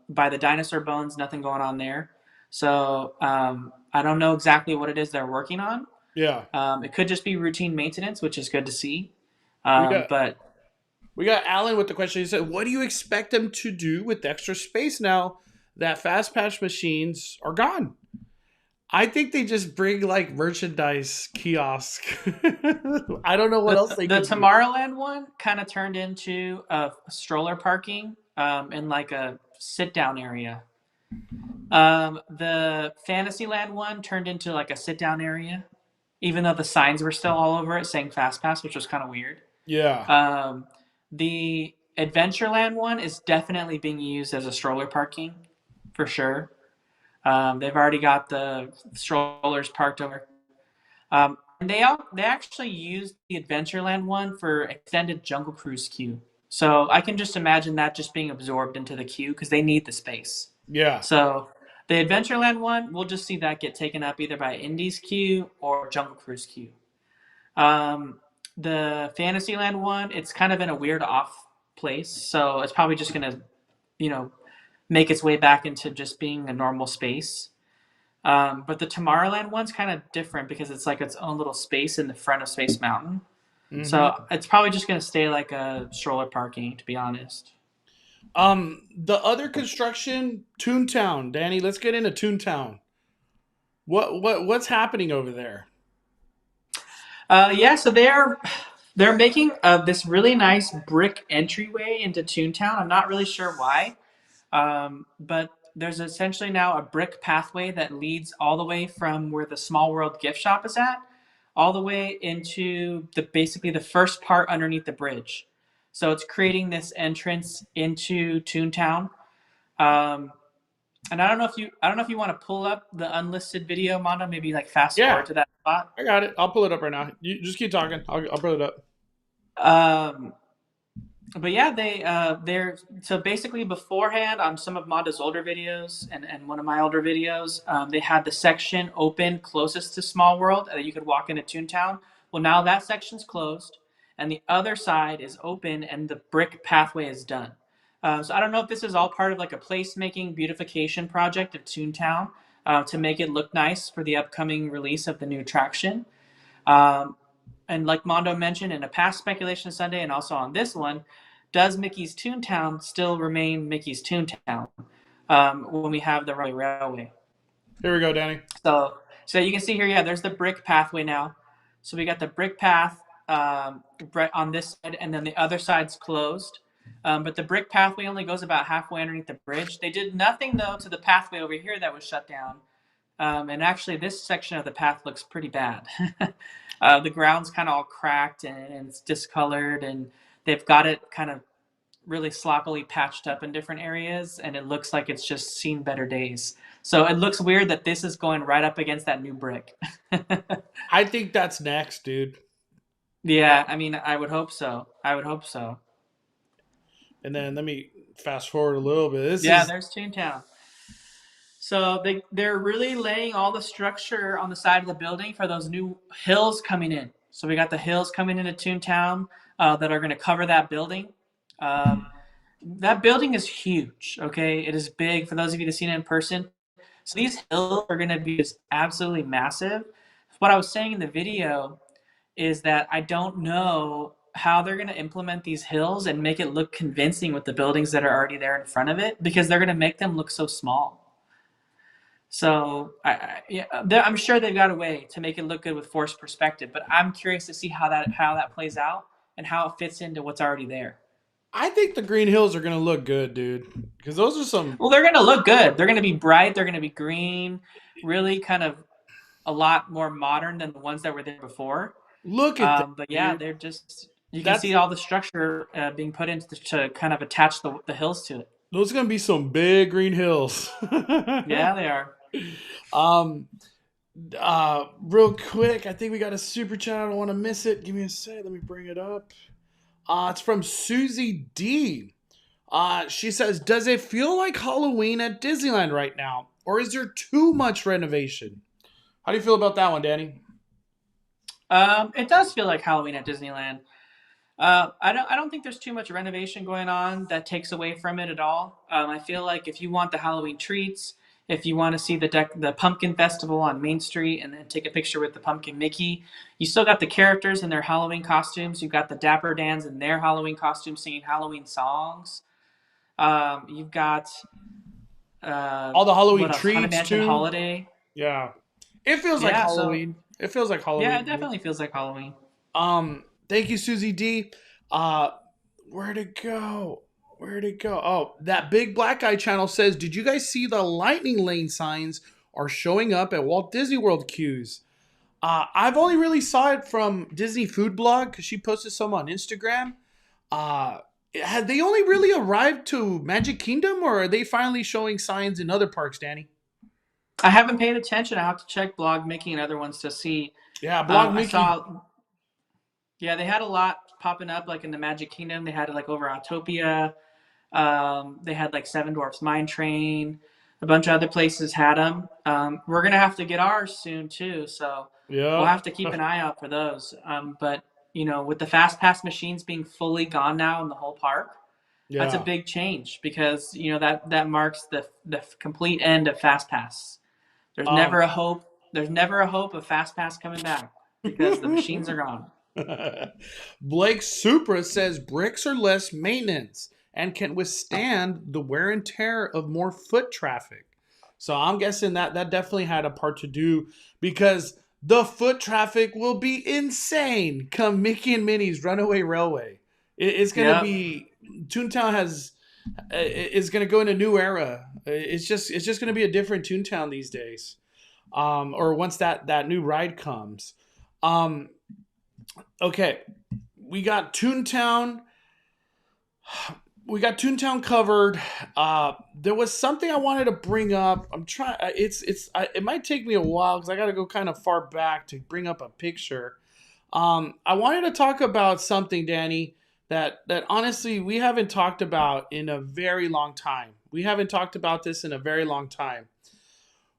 [SPEAKER 2] By the dinosaur bones, nothing going on there. So I don't know exactly what it is they're working on.
[SPEAKER 1] Yeah.
[SPEAKER 2] It could just be routine maintenance, which is good to see.
[SPEAKER 1] We got
[SPEAKER 2] But
[SPEAKER 1] we got Alan with the question. He said, "What do you expect them to do with extra space now that fast pass machines are gone?" I think they just bring like merchandise kiosk. I don't know what else they
[SPEAKER 2] the
[SPEAKER 1] could do.
[SPEAKER 2] Tomorrowland one kind of turned into a stroller parking and like a sit down area. The Fantasyland one turned into like a sit down area, even though the signs were still all over it saying Fast Pass, which was kind of weird.
[SPEAKER 1] Yeah.
[SPEAKER 2] Um, the Adventureland one is definitely being used as a stroller parking for sure. They've already got the strollers parked over. And they actually used the Adventureland one for extended Jungle Cruise queue. So I can just imagine that just being absorbed into the queue because they need the space.
[SPEAKER 1] Yeah.
[SPEAKER 2] So the Adventureland one, we'll just see that get taken up either by Indy's queue or Jungle Cruise queue. Um, the Fantasyland one, it's kind of in a weird off place, so it's probably just gonna, you know, make its way back into just being a normal space. But the Tomorrowland one's kind of different because it's like its own little space in the front of Space Mountain. So
[SPEAKER 1] Mm-hmm.
[SPEAKER 2] it's probably just going to stay like a stroller parking, to be honest.
[SPEAKER 1] The other construction, Toontown. Danny, let's get into Toontown. What's happening over there?
[SPEAKER 2] Yeah, so they're making this really nice brick entryway into Toontown. I'm not really sure why, but there's essentially now a brick pathway that leads all the way from where the Small World gift shop is at, all the way into the basically the first part underneath the bridge. So it's creating this entrance into Toontown. Um, and I don't know if you want to pull up the unlisted video, Mondo. Maybe like fast
[SPEAKER 1] Yeah,
[SPEAKER 2] forward to that spot.
[SPEAKER 1] I got it. I'll pull it up right now. You just keep talking. I'll pull it up.
[SPEAKER 2] Um, but yeah, they're so basically beforehand on some of Monda's older videos and one of my older videos, they had the section open closest to Small World that you could walk into Toontown. Well, now that section's closed, and the other side is open, and the brick pathway is done. So I don't know if this is all part of like a placemaking beautification project of Toontown to make it look nice for the upcoming release of the new attraction. Um, and like Mondo mentioned in a past Speculation Sunday and also on this one, does Mickey's Toontown still remain Mickey's Toontown when we have the Runaway Railway?
[SPEAKER 1] Here we go, Danny.
[SPEAKER 2] So you can see here, yeah, there's the brick pathway now. So we got the brick path right on this side, and then the other side's closed. But the brick pathway only goes about halfway underneath the bridge. They did nothing though to the pathway over here that was shut down. And actually, this section of the path looks pretty bad. The ground's kind of all cracked and it's discolored, and they've got it kind of really sloppily patched up in different areas, and it looks like it's just seen better days. So it looks weird that this is going right up against that new brick.
[SPEAKER 1] I think that's next, dude.
[SPEAKER 2] Yeah, I mean, I would hope so. I would hope so.
[SPEAKER 1] And then let me fast forward a little bit. This
[SPEAKER 2] Yeah,
[SPEAKER 1] is
[SPEAKER 2] there's Toontown. So they're really laying all the structure on the side of the building for those new hills coming in. So we got the hills coming into Toontown that are going to cover that building. Um, that building is huge. Okay, it is big. For those of you that seen it in person, so these hills are going to be just absolutely massive. What I was saying in the video is that I don't know how they're going to implement these hills and make it look convincing with the buildings that are already there in front of it, because they're going to make them look so small. So yeah, I'm sure they've got a way to make it look good with forced perspective, but I'm curious to see how that plays out and how it fits into what's already there.
[SPEAKER 1] I think the Green Hills are gonna look good, dude. Because those are some.
[SPEAKER 2] Well, they're going to look good. They're going to be bright. They're going to be green, really kind of a lot more modern than the ones that were there before.
[SPEAKER 1] Look at that,
[SPEAKER 2] But yeah,
[SPEAKER 1] dude.
[SPEAKER 2] they're just you can see
[SPEAKER 1] That's
[SPEAKER 2] all the structure being put into to kind of attach the hills to it.
[SPEAKER 1] those are gonna be some big green hills.
[SPEAKER 2] Yeah, they are.
[SPEAKER 1] um, real quick, I think we got a super chat. I don't want to miss it. Give me a sec. Let me bring it up. It's from Susie D. She says, "Does it feel like Halloween at Disneyland right now, or is there too much renovation?" How do you feel about that one, Danny?
[SPEAKER 2] It does feel like Halloween at Disneyland. I don't think there's too much renovation going on that takes away from it at all. I feel like if you want the Halloween treats, if you want to see the pumpkin festival on Main Street and then take a picture with the pumpkin Mickey, you still got the characters in their Halloween costumes. You've got the Dapper Dans in their Halloween costumes singing Halloween songs. You've got
[SPEAKER 1] All the Halloween
[SPEAKER 2] what else? Haunted
[SPEAKER 1] treats
[SPEAKER 2] Mansion
[SPEAKER 1] too.
[SPEAKER 2] Holiday.
[SPEAKER 1] Yeah, it feels like
[SPEAKER 2] Yeah, so
[SPEAKER 1] Halloween. It feels like
[SPEAKER 2] yeah,
[SPEAKER 1] Halloween
[SPEAKER 2] it
[SPEAKER 1] to me.
[SPEAKER 2] definitely feels like Halloween.
[SPEAKER 1] Thank you, Susie D. Uh, where'd it go? Where'd it go? Oh, that big black guy channel says, "Did you guys see the lightning lane signs are showing up at Walt Disney World queues?" I've only really saw it from Disney Food Blog because she posted some on Instagram. Uh, had they only really arrived to Magic Kingdom, or are they finally showing signs in other parks, Danny?
[SPEAKER 2] I haven't paid attention. I have to check Blog Mickey and other ones to see.
[SPEAKER 1] Yeah, Blog
[SPEAKER 2] I
[SPEAKER 1] Mickey.
[SPEAKER 2] saw, yeah, they had a lot popping up like in the Magic Kingdom. They had it like over Autopia. They had like Seven Dwarfs Mine Train. A bunch of other places had them. We're gonna have to get ours soon too, so we'll
[SPEAKER 1] Yeah,
[SPEAKER 2] have to keep an eye out for those. But you know, with the Fast Pass machines being fully gone now in the whole park, that's a
[SPEAKER 1] yeah.
[SPEAKER 2] big change because you know that marks the complete end of Fast Pass. There's
[SPEAKER 1] Um,
[SPEAKER 2] never a hope. There's never a hope of Fast Pass coming back because the machines are gone.
[SPEAKER 1] Blake Supra says bricks are less maintenance and can withstand the wear and tear of more foot traffic. So I'm guessing that definitely had a part to do because the foot traffic will be insane come Mickey and Minnie's Runaway Railway. It's going to
[SPEAKER 2] Yep.
[SPEAKER 1] be Toontown has is going to go in a new era. It's just going to be a different Toontown these days. Or once that new ride comes. Um, okay, we got Toontown. We got Toontown covered. There was something I wanted to bring up. I'm trying. It might take me a while because I got to go kind of far back to bring up a picture. I wanted to talk about something, Danny, that honestly we haven't talked about in a very long time. We haven't talked about this in a very long time.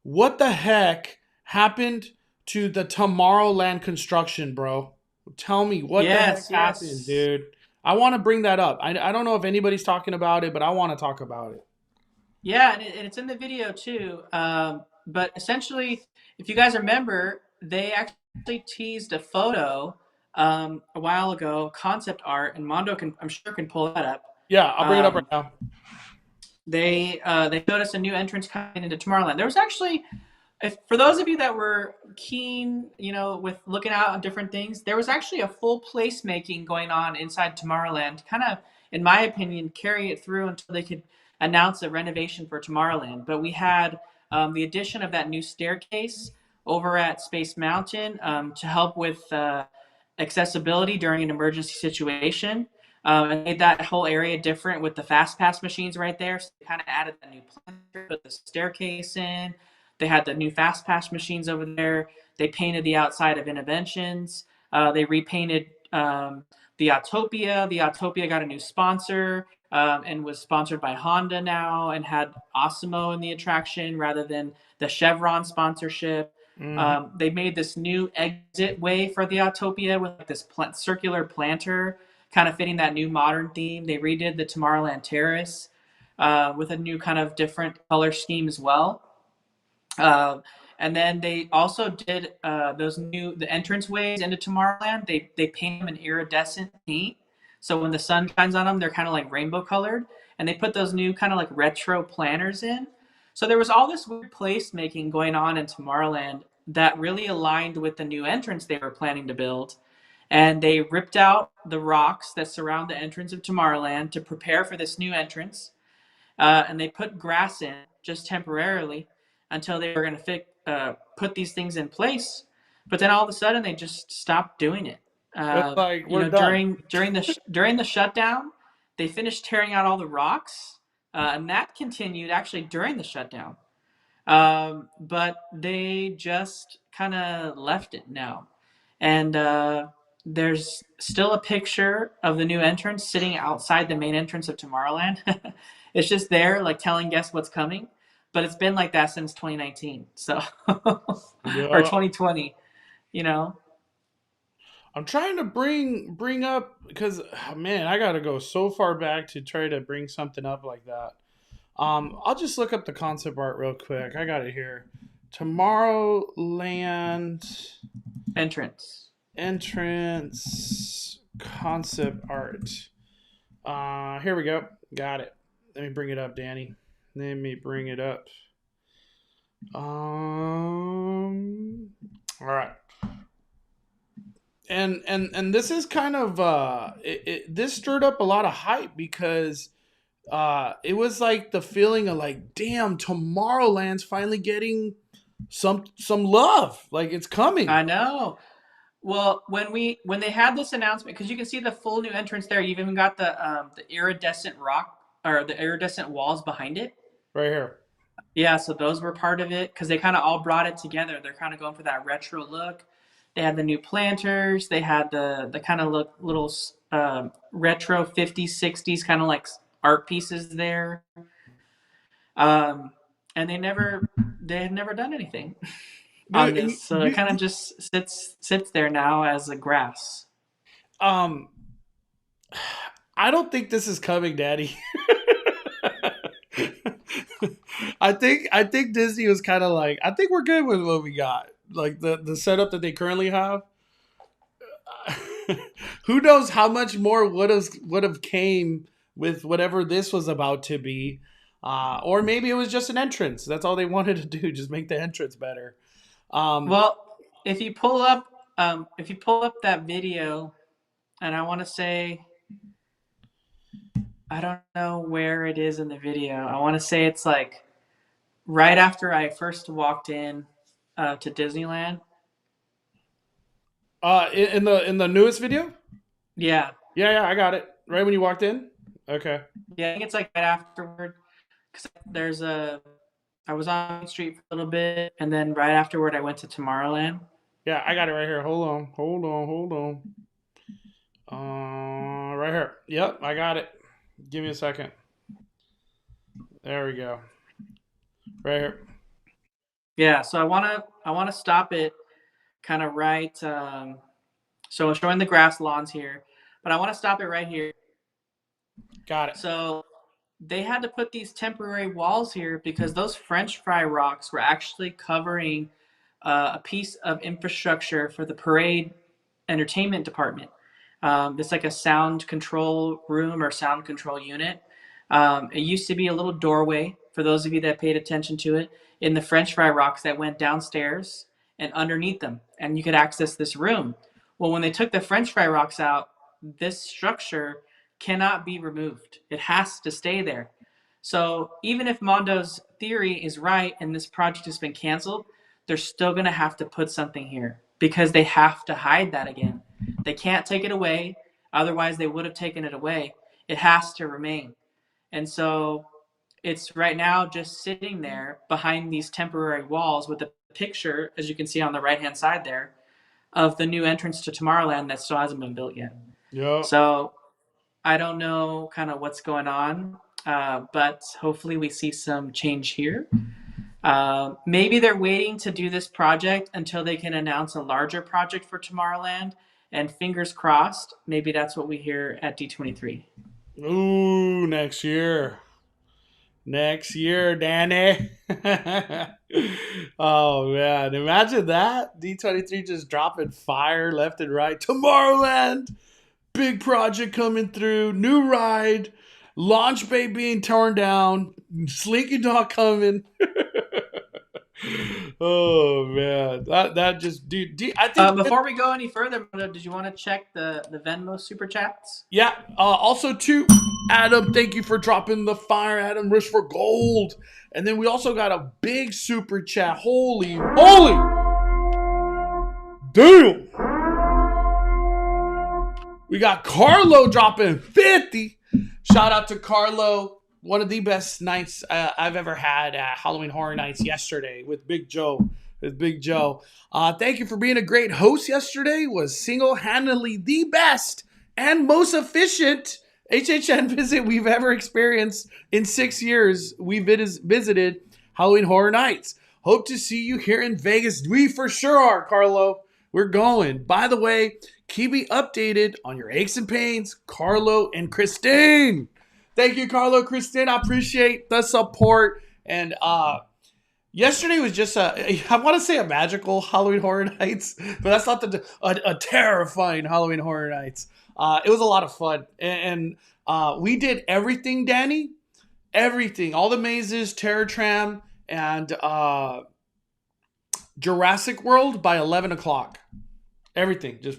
[SPEAKER 1] What the heck happened to the Tomorrowland construction, bro? Tell me what the heck
[SPEAKER 2] Yes.
[SPEAKER 1] happened,
[SPEAKER 2] Yes.
[SPEAKER 1] dude. I want to bring that up. I don't know if anybody's talking about it, but I want to talk about it.
[SPEAKER 2] Yeah, and it's in the video too. But essentially, if you guys remember, they actually teased a photo a while ago, concept art, and Mondo can, I'm sure, can pull that up.
[SPEAKER 1] Yeah, I'll bring it up right
[SPEAKER 2] Um,
[SPEAKER 1] now.
[SPEAKER 2] they showed us a new entrance coming into Tomorrowland. There was actually, if for those of you that were keen, with looking out on different things, there was actually a full placemaking going on inside Tomorrowland. Kind of, in my opinion, carry it through until they could announce a renovation for Tomorrowland. But we had the addition of that new staircase over at Space Mountain to help with accessibility during an emergency situation. And made that whole area different with the fast pass machines right there. So they kind of added a new planter, put the staircase in. They had the new fast pass machines over there. They painted the outside of Innovations. They repainted the Autopia. The Autopia got a new sponsor and was sponsored by Honda now and had Osimo in the attraction rather than the Chevron sponsorship.
[SPEAKER 1] Hmm.
[SPEAKER 2] They made this new exit way for the Autopia with this circular planter, kind of fitting that new modern theme. They redid the Tomorrowland Terrace with a new kind of different color scheme as well. Uh, and then they also did the entrance ways into Tomorrowland. They paint them in iridescent paint, so when the sun shines on them, they're kind of like rainbow colored. And they put those new kind of like retro planters in. So there was all this weird placemaking going on in Tomorrowland that really aligned with the new entrance they were planning to build. And they ripped out the rocks that surround the entrance of Tomorrowland to prepare for this new entrance, and they put grass in just temporarily until they were going to put these things in place. But then all of a sudden they just stopped doing it.
[SPEAKER 1] It's like we're done.
[SPEAKER 2] During the shutdown, they finished tearing out all the rocks, and that continued actually during the shutdown. But they just kind of left it now, and there's still a picture of the new entrance sitting outside the main entrance of Tomorrowland. It's just there, like telling guests what's coming. But it's been like that since 2019, so or
[SPEAKER 1] Yeah.
[SPEAKER 2] 2020. You know,
[SPEAKER 1] I'm trying to bring up because man, I gotta go so far back to try to bring something up like that. I'll just look up the concept art real quick. I got it here. Tomorrowland
[SPEAKER 2] entrance.
[SPEAKER 1] entrance concept art. Here we go. Got it. Let me bring it up, Danny. Let me bring it up. All right. And this is kind of this stirred up a lot of hype because it was like the feeling of like, damn, Tomorrowland's finally getting some love. Like it's coming.
[SPEAKER 2] I know. Well, when they had this announcement, because you can see the full new entrance there, you've even got the iridescent rock or the iridescent walls behind it.
[SPEAKER 1] Right here.
[SPEAKER 2] Yeah, so those were part of it because they kind of all brought it together. They're kind of going for that retro look. They had the new planters. They had the kind of little retro 50s, 60s kind of like art pieces there. Um, and they had never done anything on
[SPEAKER 1] Dude, and
[SPEAKER 2] this, so it kind of just sits there now as a grass.
[SPEAKER 1] um I don't think this is coming, Daddy. I think Disney was kind of like, I think we're good with what we got. Like the setup that they currently have. Who knows how much more would have came with whatever this was about to be, or maybe it was just an entrance. That's all they wanted to do, just make the entrance better. Um,
[SPEAKER 2] Well, if you pull up, that video, and I want to say, I don't know where it is in the video. I want to say it's like right after I first walked in to Disneyland.
[SPEAKER 1] in the newest video.
[SPEAKER 2] Yeah,
[SPEAKER 1] Yeah, yeah, I got it. Right when you walked in. Okay.
[SPEAKER 2] yeah, I think it's like right afterward. Because I was on Main Street for a little bit, and then right afterward, I went to Tomorrowland.
[SPEAKER 1] Yeah, I got it right here. Hold on, hold on. Right here. Yep, I got it. Give me a second. There we go. Right here.
[SPEAKER 2] Yeah, so I wanna stop it, kind of right. So I'm showing the grass lawns here, but I want to stop it right here.
[SPEAKER 1] Got it.
[SPEAKER 2] So they had to put these temporary walls here because those French fry rocks were actually covering a piece of infrastructure for the parade entertainment department. It's like a sound control room or sound control unit. It used to be a little doorway, for those of you that paid attention to it, in the French fry rocks that went downstairs and underneath them, and you could access this room. Well, when they took the French fry rocks out, this structure cannot be removed. It has to stay there. So even if Mondo's theory is right and this project has been canceled, they're still going to have to put something here because they have to hide that again. They can't take it away. Otherwise, they would have taken it away. It has to remain. And so it's right now just sitting there behind these temporary walls with a picture, as you can see on the right hand side there, of the new entrance to Tomorrowland that still hasn't been built yet.
[SPEAKER 1] Yep.
[SPEAKER 2] So I don't know kind of what's going on, but hopefully we see some change here. Maybe they're waiting to do this project until they can announce a larger project for Tomorrowland. And fingers crossed, maybe that's what we hear at D23.
[SPEAKER 1] Ooh, next year. Next year, Danny. Oh man, imagine that. D23 just dropping fire left and right. Tomorrowland, big project coming through, new ride, launch bay being torn down, Slinky Dog coming. Oh man, that just dude. I think
[SPEAKER 2] Before we go any further, did you want to check the Venmo super chats?
[SPEAKER 1] yeah. Also, too, Adam, thank you for dropping the fire. Adam Rish for gold. And then we also got a big super chat. Holy damn. We got Carlo dropping 50. Shout out to Carlo. One of the best nights I've ever had at Halloween Horror Nights yesterday with Big Joe. Thank you for being a great host yesterday. Was single-handedly the best and most efficient HHN visit we've ever experienced in 6 years. We visited Halloween Horror Nights. Hope to see you here in Vegas. We for sure are, Carlo. We're going. By the way, keep me updated on your aches and pains, Carlo and Christine. Thank you, Carlo, Christine. I appreciate the support. And yesterday was just I want to say a magical Halloween Horror Nights, but that's not a terrifying Halloween Horror Nights. It was a lot of fun. And we did everything, Danny. Everything. All the mazes, Terror Tram, and Jurassic World by 11 o'clock. Everything. Just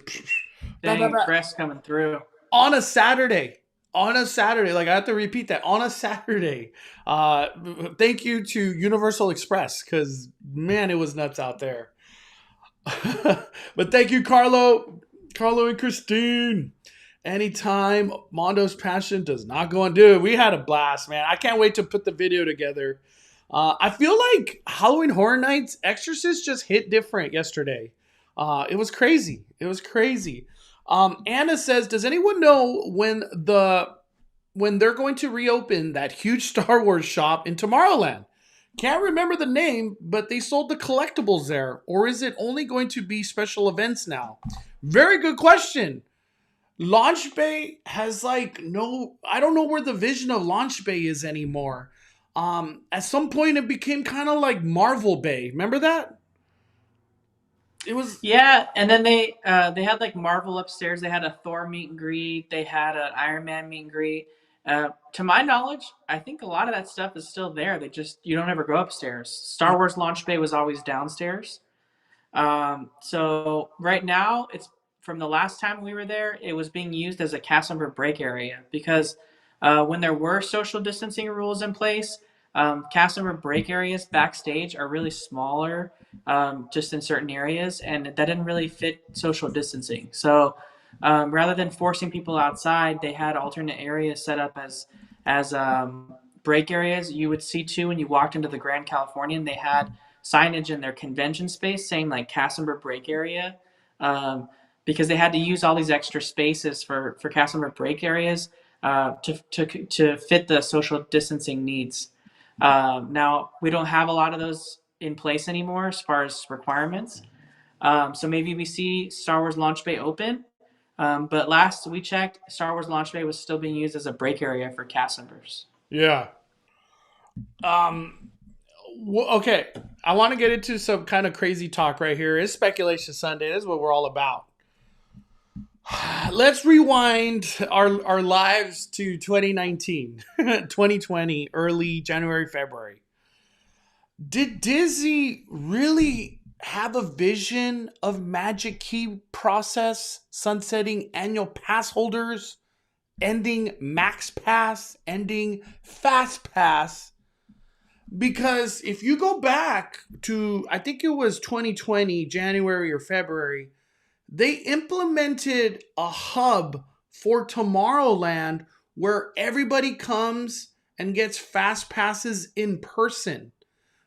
[SPEAKER 2] Dang, press coming through.
[SPEAKER 1] on a Saturday. Like I have to repeat that, on a Saturday. Thank you to Universal Express, because man, it was nuts out there. But thank you, Carlo and Christine. Anytime Mondo's passion does not go undue. We had a blast, man. I can't wait to put the video together. I feel like Halloween Horror Nights Exorcist just hit different yesterday. It was crazy. Anna says, does anyone know when they're going to reopen that huge Star Wars shop in Tomorrowland? Can't remember the name, but they sold the collectibles there. Or is it only going to be special events now? Very good question. Launch Bay has I don't know where the vision of Launch Bay is anymore. At some point, it became kind of like Marvel Bay. Remember that? It was.
[SPEAKER 2] Yeah, and then they had like Marvel upstairs. They had a Thor meet and greet. They had an Iron Man meet and greet. To my knowledge, I think a lot of that stuff is still there. They just you don't ever go upstairs. Star Wars Launch Bay was always downstairs. So right now, it's from the last time we were there, it was being used as a cast member break area because when there were social distancing rules in place, cast member break areas backstage are really smaller, just in certain areas, and that didn't really fit social distancing. So rather than forcing people outside, they had alternate areas set up as break areas. You would see too when you walked into the Grand Californian, they had signage in their convention space saying like cast member break area, because they had to use all these extra spaces for cast member break areas to fit the social distancing needs. Now we don't have a lot of those in place anymore as far as requirements. So maybe we see Star Wars Launch Bay open. But last we checked, Star Wars Launch Bay was still being used as a break area for cast members.
[SPEAKER 1] Yeah. Um, okay. I want to get into some kind of crazy talk right here. It's Speculation Sunday. This is what we're all about. Let's rewind our lives to 2019, 2020, early January, February. Did Disney really have a vision of Magic Key process sunsetting annual pass holders, ending Max Pass, ending Fast Pass? Because if you go back to, I think it was 2020, January or February, they implemented a hub for Tomorrowland where everybody comes and gets fast passes in person.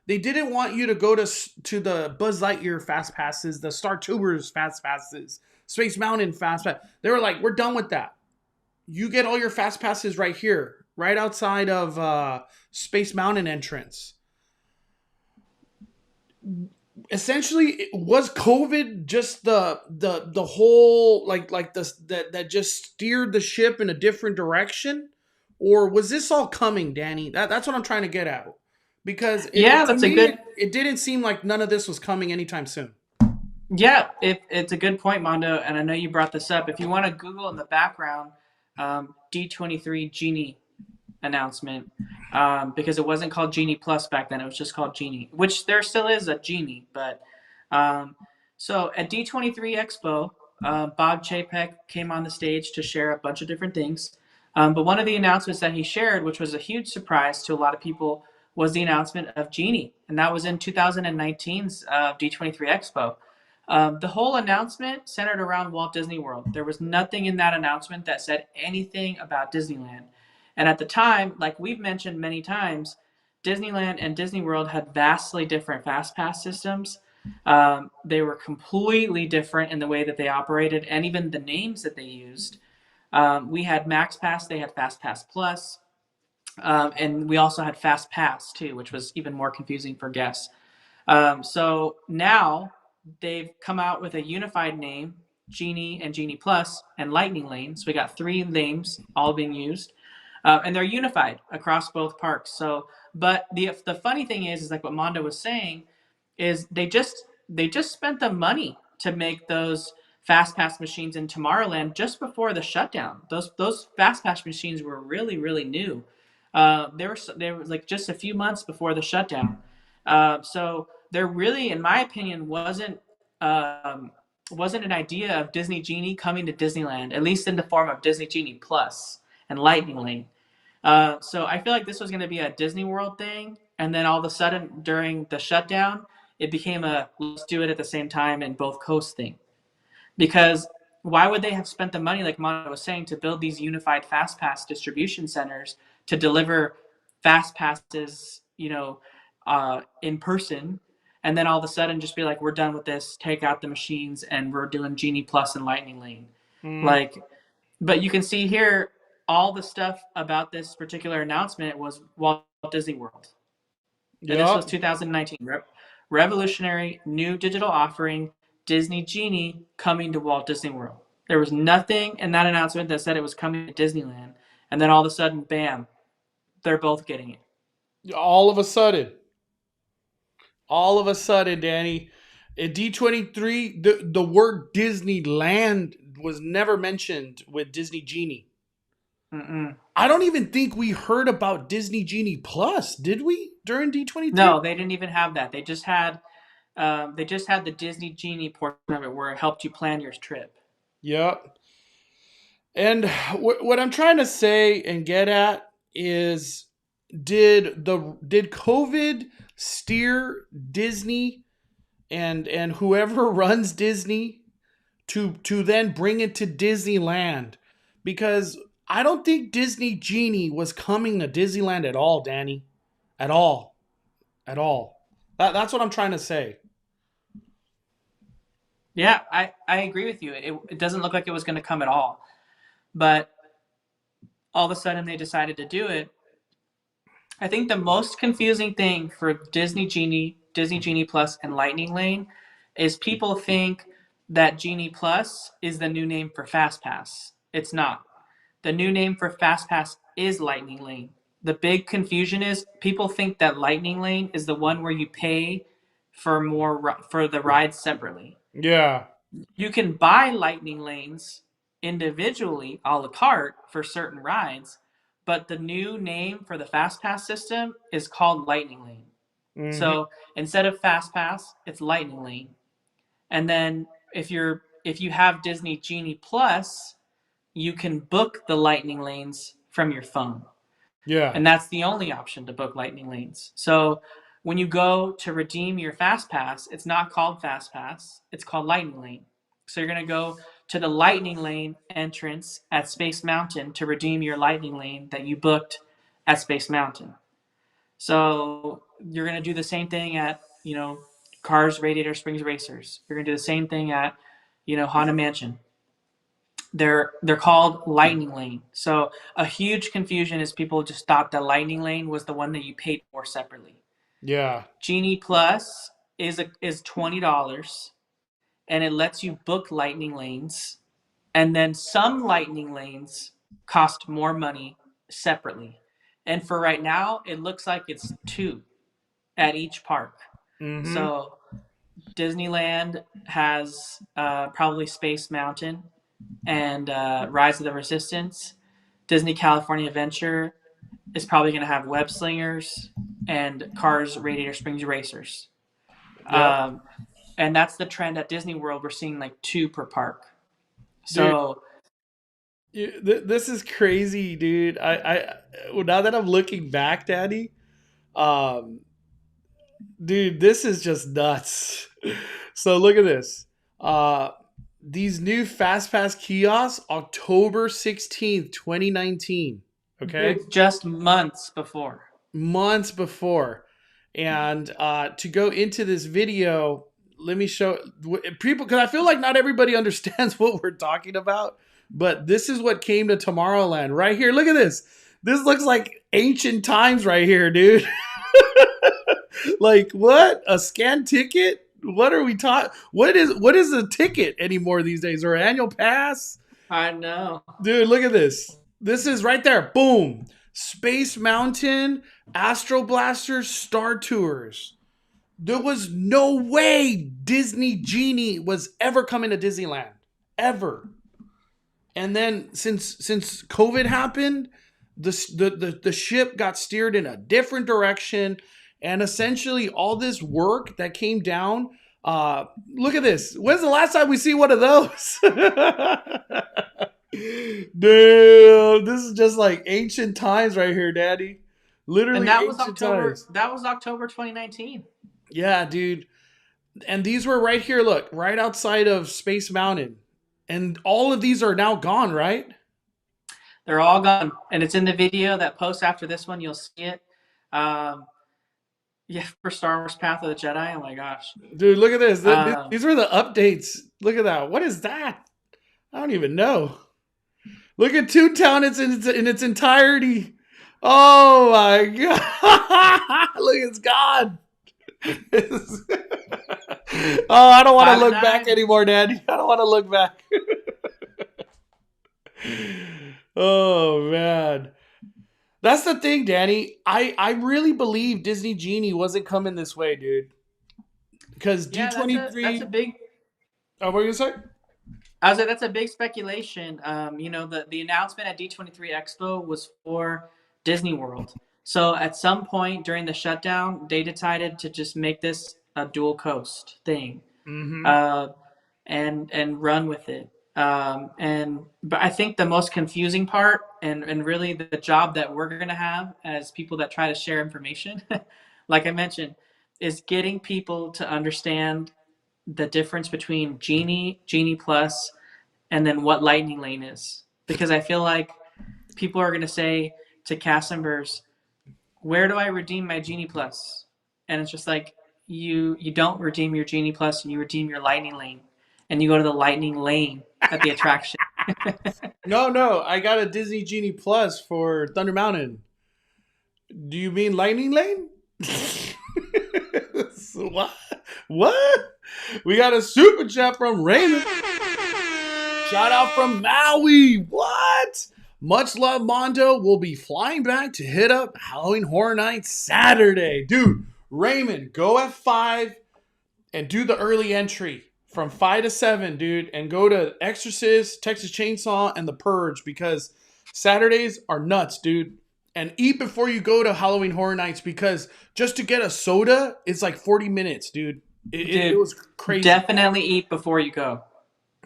[SPEAKER 1] They didn't want you to go to the Buzz Lightyear fast passes, the Star Tours fast passes, Space Mountain fast pass. They were like, we're done with that. You get all your fast passes right here, right outside of Space Mountain entrance. Essentially, was COVID just the whole like this that just steered the ship in a different direction, or was this all coming, Danny? That's what I'm trying to get at, because
[SPEAKER 2] Yeah,
[SPEAKER 1] to
[SPEAKER 2] that's a
[SPEAKER 1] me
[SPEAKER 2] good.
[SPEAKER 1] it didn't seem like none of this was coming anytime soon.
[SPEAKER 2] Yeah, it's a good point, Mondo, and I know you brought this up. If you want to Google in the background, D23 Genie Announcement, because it wasn't called Genie Plus back then; it was just called Genie, which there still is a Genie. But um, so at D23 Expo, Bob Chapek came on the stage to share a bunch of different things. But one of the announcements that he shared, which was a huge surprise to a lot of people, was the announcement of Genie, and that was in 2019's D23 Expo. The whole announcement centered around Walt Disney World. There was nothing in that announcement that said anything about Disneyland. And at the time, like we've mentioned many times, Disneyland and Disney World had vastly different fast pass systems. They were completely different in the way that they operated and even the names that they used. We had Max Pass, they had Fast Pass Plus, and we also had Fast Pass too, which was even more confusing for guests. So now they've come out with a unified name, Genie and Genie Plus and Lightning Lane. So we got three names all being used, and they're unified across both parks. So, but the funny thing is like what Mondo was saying, is they just spent the money to make those fast pass machines in Tomorrowland just before the shutdown. Those fast pass machines were really new. They were like just a few months before the shutdown. So there really, in my opinion, wasn't an idea of Disney Genie coming to Disneyland, at least in the form of Disney Genie Plus and Lightning Lane. So I feel like this was going to be a Disney World thing, and then all of a sudden during the shutdown, it became a let's do it at the same time in both coasts thing. Because why would they have spent the money, like Mono was saying, to build these unified fast pass distribution centers to deliver fast passes, in person, and then all of a sudden just be like, we're done with this, take out the machines, and we're doing Genie Plus and Lightning Lane.
[SPEAKER 1] Mm,
[SPEAKER 2] Like, but you can see here all the stuff about this particular announcement was Walt Disney World. And this was
[SPEAKER 1] yep.
[SPEAKER 2] 2019. Revolutionary new digital offering, Disney Genie coming to Walt Disney World. There was nothing in that announcement that said it was coming to Disneyland. And then all of a sudden, bam, they're both getting it.
[SPEAKER 1] All of a sudden, Danny, in D23, the word Disneyland was never mentioned with Disney Genie.
[SPEAKER 2] Mm-mm.
[SPEAKER 1] I don't even think we heard about Disney Genie Plus, did we, during D23?
[SPEAKER 2] No, they didn't even have that. They just had the Disney Genie portion of it where it helped you plan your trip.
[SPEAKER 1] Yep. And what I'm trying to say and get at is, did COVID steer Disney and whoever runs Disney to then bring it to Disneyland? Because I don't think Disney Genie was coming to Disneyland at all, Danny. At all. At all. That's what I'm trying to say.
[SPEAKER 2] Yeah, I agree with you. It doesn't look like it was going to come at all. But all of a sudden they decided to do it. I think the most confusing thing for Disney Genie Plus, and Lightning Lane is people think that Genie Plus is the new name for Fast Pass. It's not. The new name for Fast Pass is Lightning Lane. The big confusion is people think that Lightning Lane is the one where you pay for the rides separately.
[SPEAKER 1] Yeah.
[SPEAKER 2] You can buy Lightning Lanes individually a la carte for certain rides, but the new name for the Fast Pass system is called Lightning Lane.
[SPEAKER 1] Mm-hmm.
[SPEAKER 2] So instead of Fast Pass, it's Lightning Lane. And then if you have Disney Genie Plus, you can book the Lightning Lanes from your phone.
[SPEAKER 1] Yeah.
[SPEAKER 2] And that's the only option to book Lightning Lanes. So when you go to redeem your Fast Pass, it's not called Fast Pass, it's called Lightning Lane. So you're going to go to the Lightning Lane entrance at Space Mountain to redeem your Lightning Lane that you booked at Space Mountain. So you're going to do the same thing at, Cars Radiator Springs Racers. You're going to do the same thing at, Haunted Mansion. They're called Lightning Lane. So a huge confusion is people just thought that Lightning Lane was the one that you paid for separately.
[SPEAKER 1] Yeah.
[SPEAKER 2] Genie Plus is $20, and it lets you book Lightning Lanes, and then some Lightning Lanes cost more money separately. And for right now, it looks like it's 2 at each park.
[SPEAKER 1] Mm-hmm.
[SPEAKER 2] So Disneyland has probably Space Mountain and Rise of the Resistance. Disney California Adventure is probably going to have Web Slingers and Cars Radiator Springs Racers.
[SPEAKER 1] Yep.
[SPEAKER 2] And that's the trend at Disney World. We're seeing like 2 per park.
[SPEAKER 1] Dude,
[SPEAKER 2] So
[SPEAKER 1] this is crazy, dude. Now that I'm looking back, Daddy, um, dude, this is just nuts. So look at this. These new FastPass kiosks, October 16th, 2019. Okay.
[SPEAKER 2] it's just months before.
[SPEAKER 1] Months before. And to go into this video, let me show people, because I feel like not everybody understands what we're talking about. But this is what came to Tomorrowland right here. Look at this. This looks like ancient times right here, dude. Like, what? A scan ticket? What are we talking? What is a ticket anymore these days? Or an annual pass?
[SPEAKER 2] I know.
[SPEAKER 1] Dude, look at this. This is right there. Boom. Space Mountain, Astro Blaster, Star Tours. There was no way Disney Genie was ever coming to Disneyland. Ever. And then since COVID happened, the ship got steered in a different direction. And essentially all this work that came down, look at this. When's the last time we see one of those? Damn, this is just like ancient times right here, Daddy. Literally,
[SPEAKER 2] And that was
[SPEAKER 1] ancient
[SPEAKER 2] October.
[SPEAKER 1] times.
[SPEAKER 2] That was October 2019.
[SPEAKER 1] Yeah, dude. And these were right here, look, right outside of Space Mountain. And all of these are now gone, right?
[SPEAKER 2] They're all gone, and it's in the video that posts after this one. You'll see it. Yeah, for Star Wars Path of the Jedi. Oh my gosh.
[SPEAKER 1] Dude, look at this.
[SPEAKER 2] Um,
[SPEAKER 1] These were the updates. Look at that. What is that? I don't even know. Look at Toontown in its entirety. Oh my god! Look, it's gone. Oh, I don't want to look back anymore, Daddy. I don't want to look back. Oh man. That's the thing, Danny. I really believe Disney Genie wasn't coming this way, dude. Because
[SPEAKER 2] Yeah, that's a
[SPEAKER 1] D23.
[SPEAKER 2] big.
[SPEAKER 1] Oh, what are you gonna say?
[SPEAKER 2] I was like, that's a big speculation. The announcement at D23 Expo was for Disney World. So at some point during the shutdown, they decided to just make this a dual coast thing,
[SPEAKER 1] Mm-hmm.
[SPEAKER 2] uh, and run with it. But I think the most confusing part, and really the job that we're gonna have as people that try to share information, like I mentioned, is getting people to understand the difference between Genie Plus, and then what Lightning Lane is. Because I feel like people are going to say to cast members, "Where do I redeem my Genie Plus?" And it's just like you don't redeem your Genie Plus, you redeem your Lightning Lane, and you go to the Lightning Lane at the attraction.
[SPEAKER 1] No, no. I got a Disney Genie Plus for Thunder Mountain. Do you mean Lightning Lane? What? What? We got a super chat from Raymond. Shout out from Maui. What? Much love, Mondo. Will be flying back to hit up Halloween Horror Nights Saturday. Dude, Raymond, go at 5 and do the early entry from 5 to 7, dude. And go to Exorcist, Texas Chainsaw, and The Purge because Saturdays are nuts, dude. And eat before you go to Halloween Horror Nights because just to get a soda, it's like 40 minutes, dude. It
[SPEAKER 2] Dude,
[SPEAKER 1] was crazy.
[SPEAKER 2] definitely eat before you go.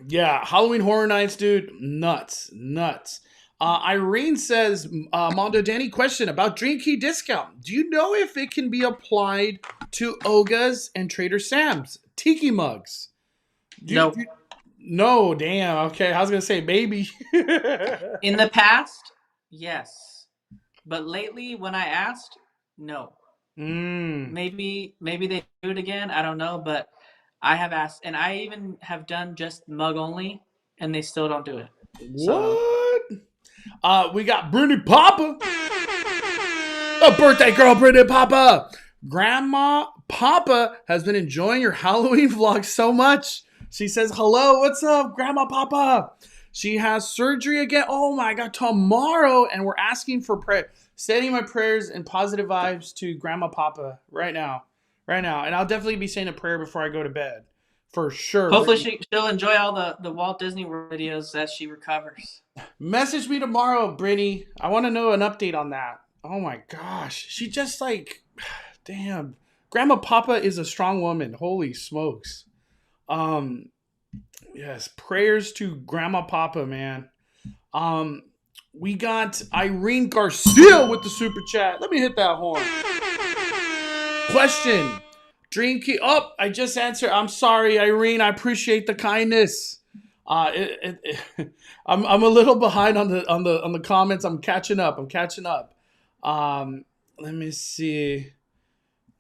[SPEAKER 1] Yeah, Halloween Horror Nights, dude. Nuts. Nuts. Irene says, Mondo Danny, question about Dream Key discount. Do you know if it can be applied to Oga's and Trader Sam's Tiki mugs?
[SPEAKER 2] No.
[SPEAKER 1] No, damn. Okay, I was going to say maybe.
[SPEAKER 2] In the past, yes. But lately, when I asked, no. Maybe they do it again. I don't know, but I have asked, and I even have done just mug only, and they still don't do it. So
[SPEAKER 1] What? We got Brittany Papa. A birthday girl, Brittany Papa. Grandma Papa has been enjoying your Halloween vlog so much. She says, hello, what's up, Grandma Papa? She has surgery again. Oh my God, tomorrow. And we're asking for prayer. Sending my prayers and positive vibes to Grandma Papa right now. Right now. And I'll definitely be saying a prayer before I go to bed. For sure.
[SPEAKER 2] hopefully she'll enjoy all the Walt Disney World videos as she recovers.
[SPEAKER 1] Message me tomorrow, Brittany. I want to know an update on that. Oh my gosh. She just like, damn. Grandma Papa is a strong woman. Holy smokes. Yes, prayers to Grandma Papa, man. We got Irene Garcia with the super chat. Let me hit that horn. Question. Dream Key. Oh, I just answered. I'm sorry, Irene. I appreciate the kindness. I'm a little behind on the comments. I'm catching up. Let me see.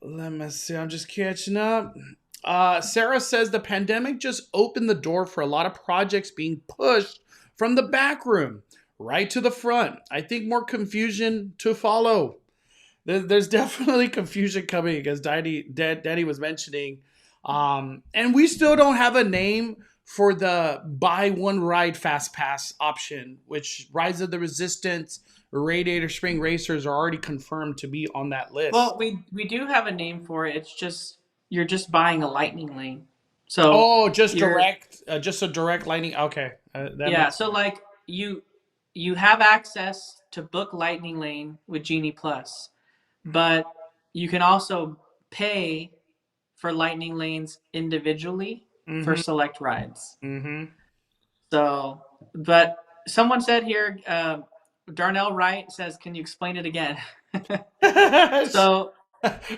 [SPEAKER 1] I'm just catching up. Sarah says the pandemic just opened the door for a lot of projects being pushed from the back room right to the front. I think more confusion to follow. There's definitely confusion coming, as Daddy was mentioning. And we still don't have a name for the buy one ride fast pass option, which Rise of the Resistance, Radiator Spring Racers are already confirmed to be on that list.
[SPEAKER 2] Well, we do have a name for it. It's just you're just buying a lightning lane. So
[SPEAKER 1] just a direct lightning. Okay,
[SPEAKER 2] yeah. So like you have access to book lightning lane with Genie Plus, but you can also pay for lightning lanes individually for select rides. So, but someone said here, Darnell Wright says, "Can you explain it again?" So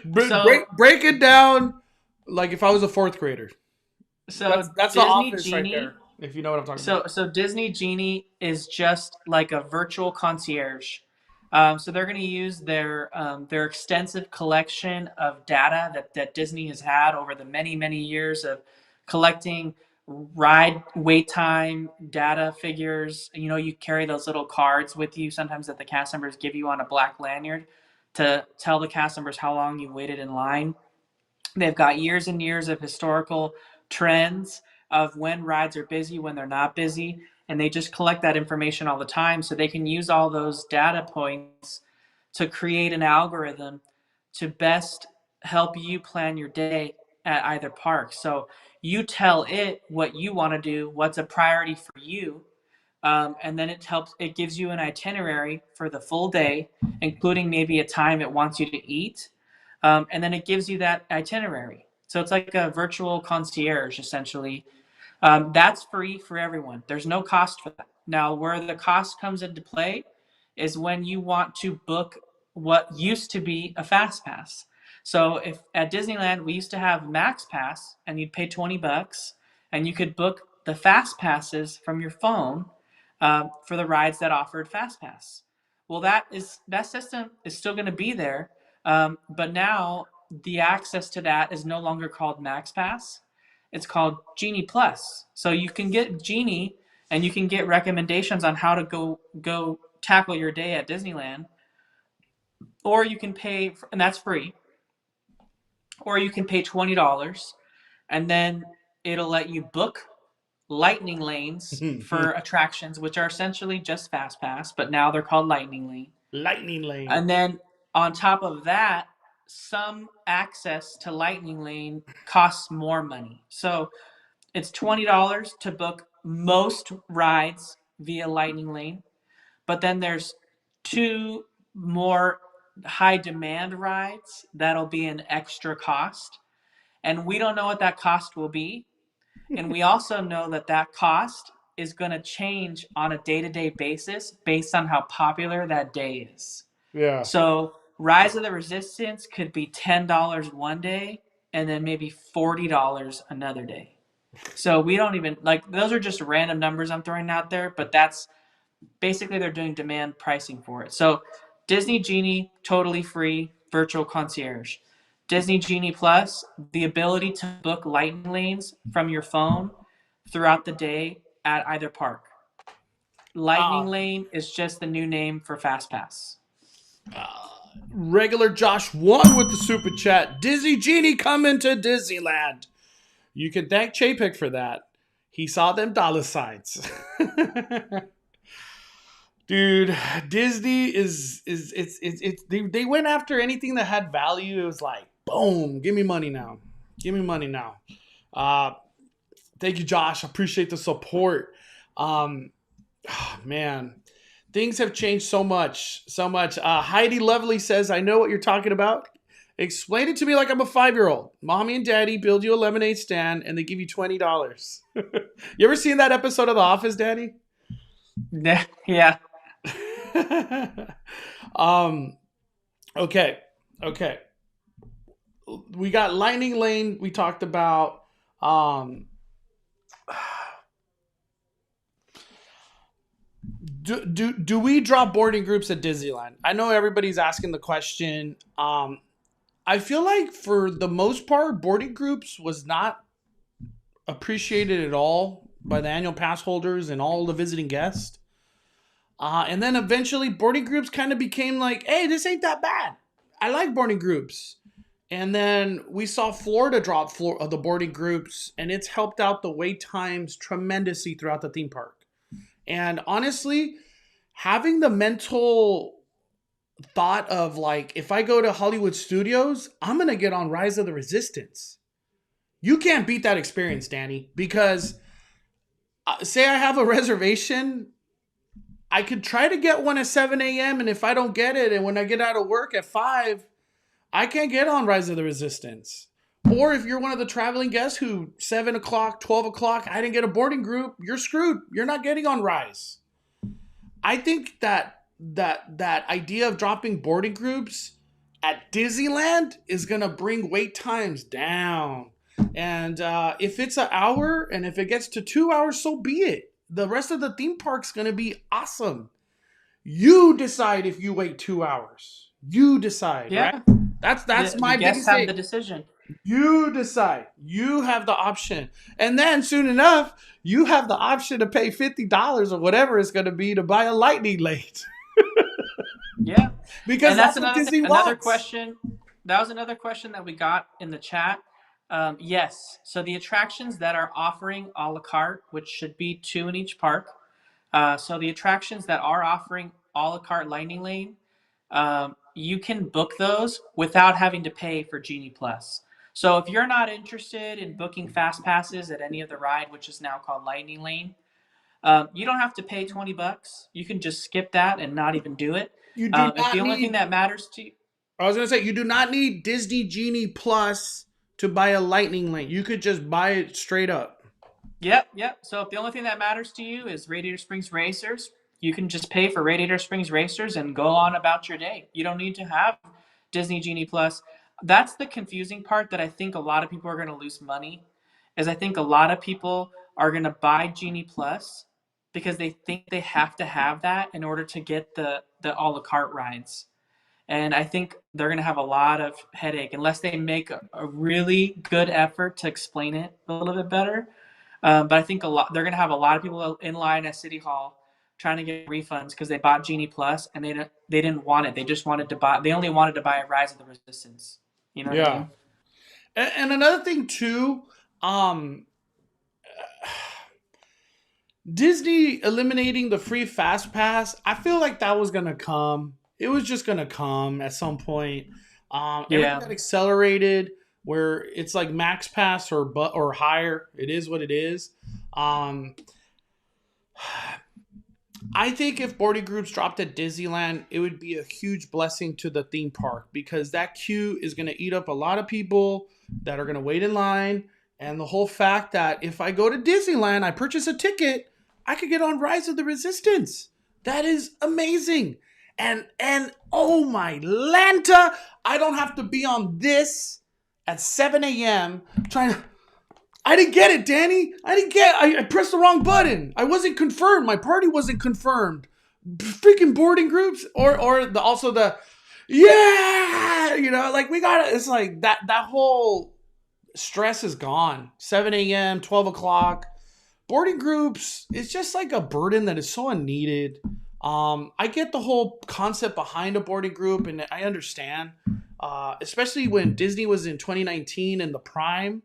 [SPEAKER 1] break it down like if I was a fourth grader.
[SPEAKER 2] So
[SPEAKER 1] that's the office Genie, right there. If you know what I'm talking about.
[SPEAKER 2] So Disney Genie is just like a virtual concierge. So they're going to use their extensive collection of data that Disney has had over the many years of collecting ride wait time data figures. You know, you carry those little cards with you sometimes that the cast members give you on a black lanyard to tell the cast members how long you waited in line. They've got years and years of historical trends of when rides are busy, when they're not busy, and they just collect that information all the time so they can use all those data points to create an algorithm to best help you plan your day at either park. So you tell it what you want to do, what's a priority for you, and then it gives you an itinerary for the full day, including maybe a time it wants you to eat, and then it gives you that itinerary. So it's like a virtual concierge, essentially. That's free for everyone. There's no cost for that. Now, where the cost comes into play is when you want to book what used to be a fast pass. So if at Disneyland we used to have Max Pass and you'd pay $20 and you could book the fast passes from your phone for the rides that offered fast pass. Well, that system is still going to be there, but now the access to that is no longer called Max Pass. It's called Genie Plus. So you can get Genie and you can get recommendations on how to go tackle your day at Disneyland, or you can pay, and that's free, or you can pay $20 and then it'll let you book lightning lanes for attractions, which are essentially just fast pass, but now they're called lightning lane.
[SPEAKER 1] Lightning lane.
[SPEAKER 2] And then on top of that, some access to lightning lane costs more money. So it's $20 to book most rides via lightning lane, but then there's 2 more high demand rides that'll be an extra cost, and we don't know what that cost will be. And we also know that that cost is going to change on a day-to-day basis based on how popular that day is.
[SPEAKER 1] Yeah.
[SPEAKER 2] So Rise of the Resistance could be $10 one day and then maybe $40 another day. So we don't even, like, those are just random numbers I'm throwing out there, but that's basically they're doing demand pricing for it. So Disney Genie, totally free, virtual concierge. Disney Genie Plus, the ability to book lightning lanes from your phone throughout the day at either park. Lightning Lane is just the new name for Fast Pass.
[SPEAKER 1] Regular Josh 1 with the super chat. Disney Genie coming to Disneyland. You can thank Chapek for that. He saw them dollar signs. Dude, Disney they went after anything that had value. It was like, boom, give me money now. Give me money now. Thank you, Josh. Appreciate the support. Man, things have changed so much. Heidi Lovely says, I know what you're talking about. Explain it to me like I'm a 5-year-old. Mommy and daddy build you a lemonade stand and they give you $20. You ever seen that episode of The Office, Danny?
[SPEAKER 2] Yeah.
[SPEAKER 1] Okay. We got Lightning Lane. We talked about. Do we drop boarding groups at Disneyland? I know everybody's asking the question. I feel like for the most part, boarding groups was not appreciated at all by the annual pass holders and all the visiting guests. And then eventually boarding groups kind of became like, hey, this ain't that bad. I like boarding groups. And then we saw Florida drop the boarding groups, and it's helped out the wait times tremendously throughout the theme park. And honestly, having the mental thought of like, if I go to Hollywood Studios, I'm going to get on Rise of the Resistance. You can't beat that experience, Danny, because say I have a reservation, I could try to get one at 7 a.m. And if I don't get it, and when I get out of work at 5, I can't get on Rise of the Resistance. Or if you're one of the traveling guests who 7 o'clock, 12 o'clock, I didn't get a boarding group, you're screwed. You're not getting on Rise. I think that idea of dropping boarding groups at Disneyland is going to bring wait times down. And if it's an hour and if it gets to 2 hours, so be it. The rest of the theme park's going to be awesome. You decide if you wait 2 hours. You decide, right? That's my biggest thing.
[SPEAKER 2] Have the decision.
[SPEAKER 1] You decide. You have the option. And then soon enough, you have the option to pay $50 or whatever it's going to be to buy a lightning lane.
[SPEAKER 2] Yeah.
[SPEAKER 1] Because that's what Disney wants.
[SPEAKER 2] That was another question that we got in the chat. Yes. So the attractions that are offering a la carte, which should be 2 in each park. So the attractions that are offering a la carte lightning lane, you can book those without having to pay for Genie Plus. So if you're not interested in booking fast passes at any of the ride, which is now called Lightning Lane, you don't have to pay $20. You can just skip that and not even do it.
[SPEAKER 1] You do
[SPEAKER 2] If the
[SPEAKER 1] not
[SPEAKER 2] only thing
[SPEAKER 1] need.
[SPEAKER 2] that matters to you,
[SPEAKER 1] I was gonna say you do not need Disney Genie Plus to buy a Lightning Lane. You could just buy it straight up.
[SPEAKER 2] yep. So if the only thing that matters to you is Radiator Springs Racers, you can just pay for Radiator Springs Racers and go on about your day. You don't need to have Disney Genie Plus. That's the confusing part that I think a lot of people are going to lose money. Is I think a lot of people are going to buy Genie Plus because they think they have to have that in order to get the a la carte rides. And I think they're going to have a lot of headache unless they make a really good effort to explain it a little bit better. But I think they're going to have a lot of people in line at City Hall trying to get refunds because they bought Genie Plus and they didn't want it. They just wanted to buy. They only wanted to buy a Rise of the Resistance. You know what I
[SPEAKER 1] Yeah.
[SPEAKER 2] mean?
[SPEAKER 1] And another thing too, um, Disney eliminating the free fast pass. I feel like that was gonna come. It was just gonna come at some point. Everything
[SPEAKER 2] Yeah.
[SPEAKER 1] got accelerated where it's like max pass or higher. It is what it is. Um, I think if boarding groups dropped at Disneyland, it would be a huge blessing to the theme park because that queue is going to eat up a lot of people that are going to wait in line. And the whole fact that if I go to Disneyland, I purchase a ticket, I could get on Rise of the Resistance. That is amazing. And oh my Lanta, I don't have to be on this at 7 a.m. trying to. I didn't get it, Danny. I pressed the wrong button. I wasn't confirmed. My party wasn't confirmed. Freaking boarding groups or also the yeah, like we got it. It's like that whole stress is gone. 7 a.m., 12 o'clock. Boarding groups, it's just like a burden that is so unneeded. I get the whole concept behind a boarding group, and I understand, especially when Disney was in 2019 in the prime.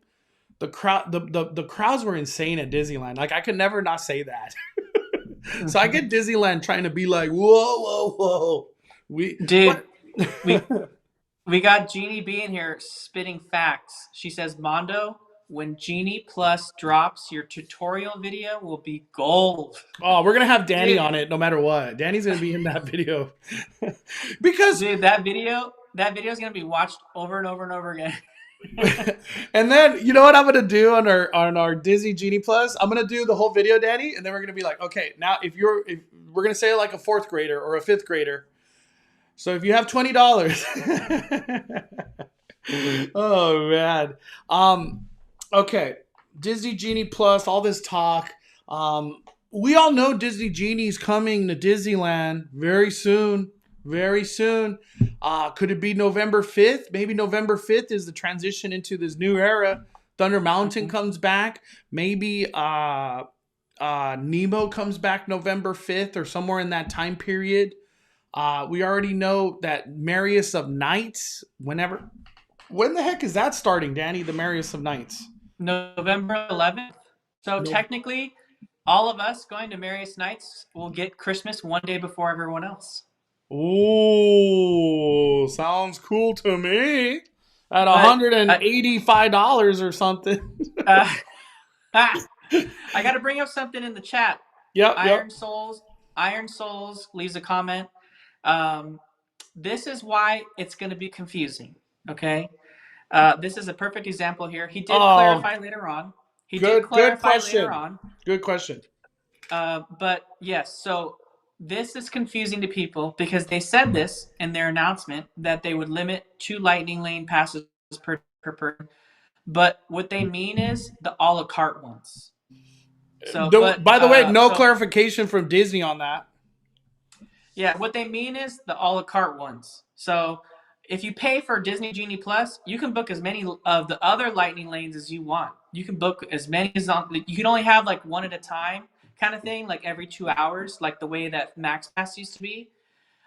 [SPEAKER 1] The crowds were insane at Disneyland. Like I could never not say that. So I get Disneyland trying to be like, whoa.
[SPEAKER 2] Dude,
[SPEAKER 1] What?
[SPEAKER 2] we we got Jeannie B in here spitting facts. She says, Mondo, when Genie Plus drops, your tutorial video will be gold.
[SPEAKER 1] Oh, we're gonna have Danny
[SPEAKER 2] Dude,
[SPEAKER 1] on it no matter what. Danny's gonna be in that video. Because
[SPEAKER 2] dude, that video is gonna be watched over and over and over again.
[SPEAKER 1] and then you know what I'm gonna do on our Disney Genie Plus? I'm gonna do the whole video, Danny, and then we're gonna be like, okay, now if we're gonna say like a fourth grader or a fifth grader. So if you have $20, oh man, okay, Disney Genie Plus, all this talk. We all know Disney Genie's coming to Disneyland very soon. Very soon. Could it be November 5th? Maybe November 5th is the transition into this new era. Thunder Mountain comes back. Maybe Nemo comes back November 5th or somewhere in that time period. We already know that Marius of Nights, when the heck is that starting, Danny? The Marius of Nights.
[SPEAKER 2] November 11th. So
[SPEAKER 1] No.
[SPEAKER 2] technically, all of us going to Marius Nights will get Christmas one day before everyone else.
[SPEAKER 1] Ooh, sounds cool to me. At
[SPEAKER 2] But
[SPEAKER 1] $185 or something.
[SPEAKER 2] I got to bring up something in the chat.
[SPEAKER 1] Yep.
[SPEAKER 2] Iron Souls leaves a comment. This is why it's going to be confusing. Okay. This is a perfect example here. He did clarify later on.
[SPEAKER 1] Good question. Good question.
[SPEAKER 2] But yes, so this is confusing to people because they said this in their announcement that they would limit 2 Lightning Lane passes per person. But what they mean is the a la carte ones. So,
[SPEAKER 1] by the way, no clarification from Disney on that.
[SPEAKER 2] Yeah, what they mean is the a la carte ones. So if you pay for Disney Genie Plus, you can book as many of the other Lightning Lanes as you want. You can book as many as you can only have like one at a time kind of thing, like every 2 hours, like the way that Max Pass used to be.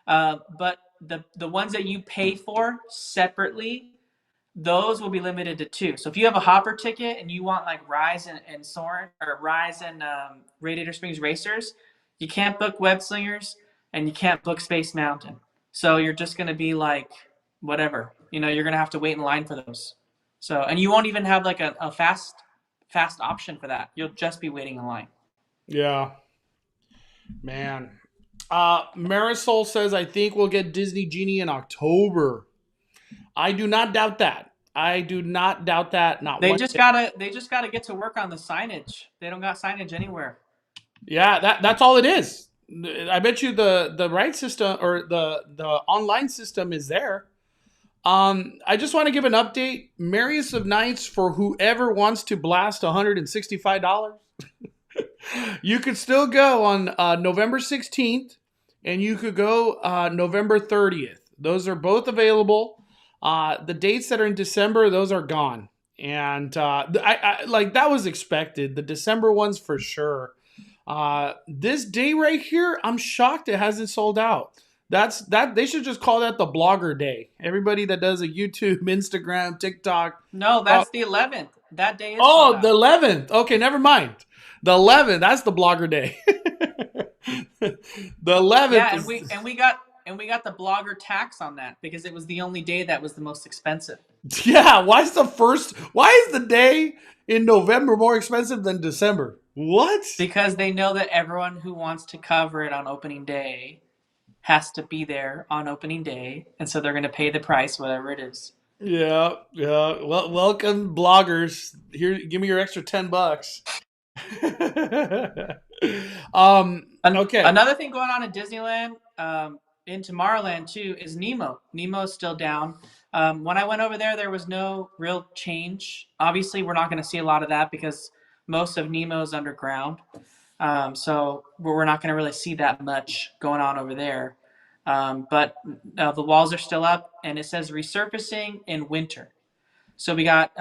[SPEAKER 2] But the ones that you pay for separately, those will be limited to 2. So if you have a Hopper ticket and you want like Rise and Soarin' or Rise and Radiator Springs Racers, you can't book Web Slingers and you can't book Space Mountain. So you're just going to be like, whatever. You're going to have to wait in line for those. So, and you won't even have like a fast option for that. You'll just be waiting in line.
[SPEAKER 1] Yeah, man. Marisol says, I think we'll get Disney Genie in October. I do not doubt that. I do not doubt that. Not
[SPEAKER 2] They
[SPEAKER 1] one
[SPEAKER 2] just
[SPEAKER 1] bit.
[SPEAKER 2] gotta get to work on the signage. They don't got signage anywhere.
[SPEAKER 1] Yeah, that's all it is. I bet you the ride system or the online system is there. I just want to give an update. Marius of Nights for whoever wants to blast $165. You could still go on November 16th, and you could go November 30th. Those are both available. The dates that are in December, those are gone. And I like that was expected. The December ones for sure. This day right here, I'm shocked it hasn't sold out. That they should just call that the blogger day. Everybody that does a YouTube, Instagram, TikTok.
[SPEAKER 2] No, that's the 11th. That day is sold
[SPEAKER 1] Oh,
[SPEAKER 2] out.
[SPEAKER 1] the 11th. Okay, never mind. The 11th. That's the blogger day. The 11th.
[SPEAKER 2] Yeah,
[SPEAKER 1] is,
[SPEAKER 2] we got the blogger tax on that because it was the only day that was the most expensive.
[SPEAKER 1] yeah. Why is the day in November more expensive than December? What?
[SPEAKER 2] Because they know that everyone who wants to cover it on opening day has to be there on opening day, and so they're going to pay the price, whatever it is.
[SPEAKER 1] Yeah, yeah. Well, welcome, bloggers. Here, give me your extra $10. Okay.
[SPEAKER 2] Another thing going on in Disneyland, in Tomorrowland too, is Nemo. Nemo's still down. When I went over there, there was no real change. Obviously, we're not going to see a lot of that because most of Nemo's underground. So we're not going to really see that much going on over there. But the walls are still up, and it says resurfacing in winter. So we got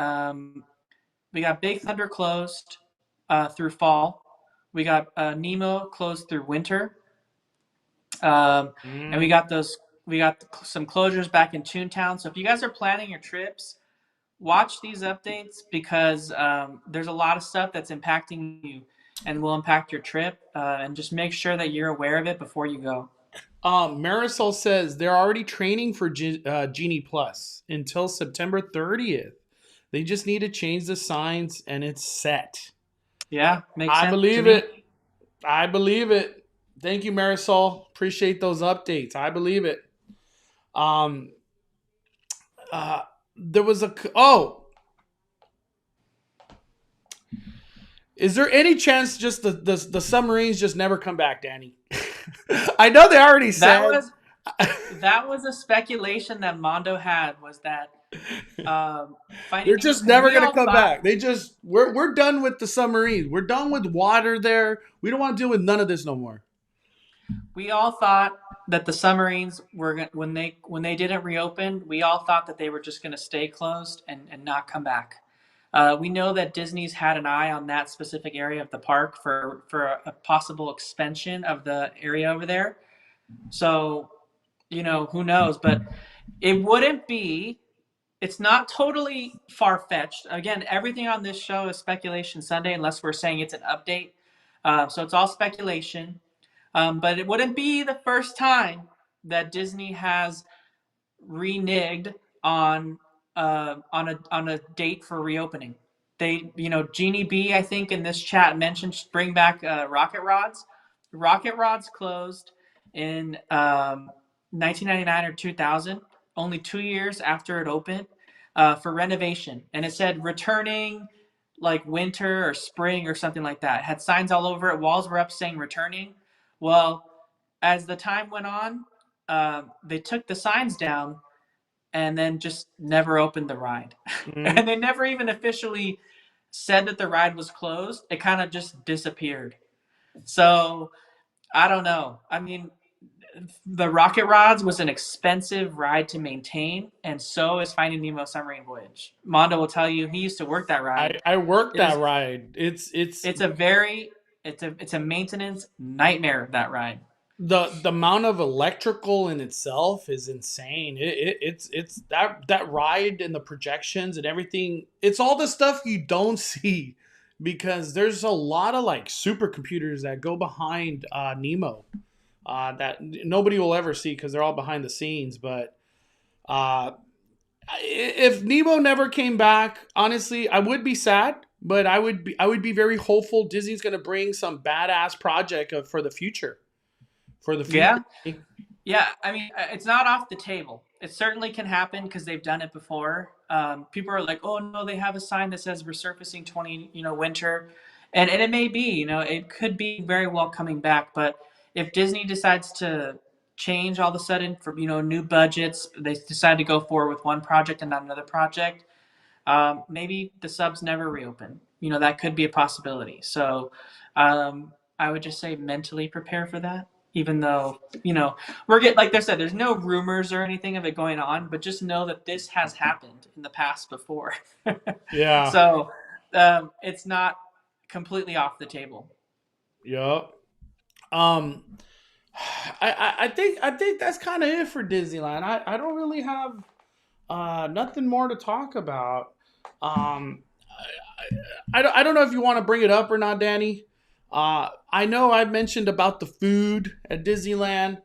[SPEAKER 2] Big Thunder closed through fall. We got Nemo closed through winter, and we got some closures back in Toontown. So if you guys are planning your trips, watch these updates because there's a lot of stuff that's impacting you and will impact your trip. And just make sure that you're aware of it before you go.
[SPEAKER 1] Marisol says they're already training for Genie Plus until September 30th. They just need to change the signs and it's set.
[SPEAKER 2] Yeah, makes sense.
[SPEAKER 1] I believe it. I believe it. Thank you, Marisol. Appreciate those updates. I believe it. There was is there any chance just the submarines just never come back, Danny? I know they already said
[SPEAKER 2] that was a speculation that Mondo had, was that
[SPEAKER 1] they're just never gonna come back. We're done with the submarines. We're done with water there. We don't want to deal with none of this no more.
[SPEAKER 2] We all thought that the submarines were when they didn't reopen. We all thought that they were just going to stay closed and not come back. We know that Disney's had an eye on that specific area of the park for a possible expansion of the area over there. So, who knows? But it's not totally far-fetched. Again, everything on this show is speculation Sunday unless we're saying it's an update. So it's all speculation. But it wouldn't be the first time that Disney has reneged on a date for reopening. They, Genie B, I think in this chat mentioned bring back Rocket Rods. Rocket Rods closed in 1999 or 2000, only 2 years after it opened, for renovation, and it said returning like winter or spring or something like that. It had signs all over it. Walls were up saying returning. Well, as the time went on, they took the signs down and then just never opened the ride.
[SPEAKER 1] Mm-hmm.
[SPEAKER 2] And they never even officially said that the ride was closed. It kind of just disappeared. So I don't know. I mean, the Rocket Rods was an expensive ride to maintain, and so is Finding Nemo Submarine Voyage. Mondo will tell you he used to work that ride.
[SPEAKER 1] I worked that ride. It's
[SPEAKER 2] a maintenance nightmare, that ride.
[SPEAKER 1] The amount of electrical in itself is insane. It's that ride and the projections and everything. It's all the stuff you don't see because there's a lot of like supercomputers that go behind Nemo. that nobody will ever see because they're all behind the scenes. But uh, if Nemo never came back, honestly, I would be sad. But I would be very hopeful Disney's going to bring some badass project for the future. For the future.
[SPEAKER 2] Yeah. Yeah, I mean, it's not off the table. It certainly can happen because they've done it before. People are like, "Oh no, they have a sign that says resurfacing 20, winter," and it may be, it could be very well coming back. But if Disney decides to change all of a sudden for new budgets, they decide to go forward with one project and not another project. Maybe the subs never reopen. That could be a possibility. So I would just say mentally prepare for that. Even though, we're getting, like I said, there's no rumors or anything of it going on, but just know that this has happened in the past before.
[SPEAKER 1] Yeah.
[SPEAKER 2] So it's not completely off the table.
[SPEAKER 1] Yup. Um, I think that's kind of it for Disneyland. I don't really have nothing more to talk about. Um, I don't know if you want to bring it up or not, Danny. I know I mentioned about the food at Disneyland,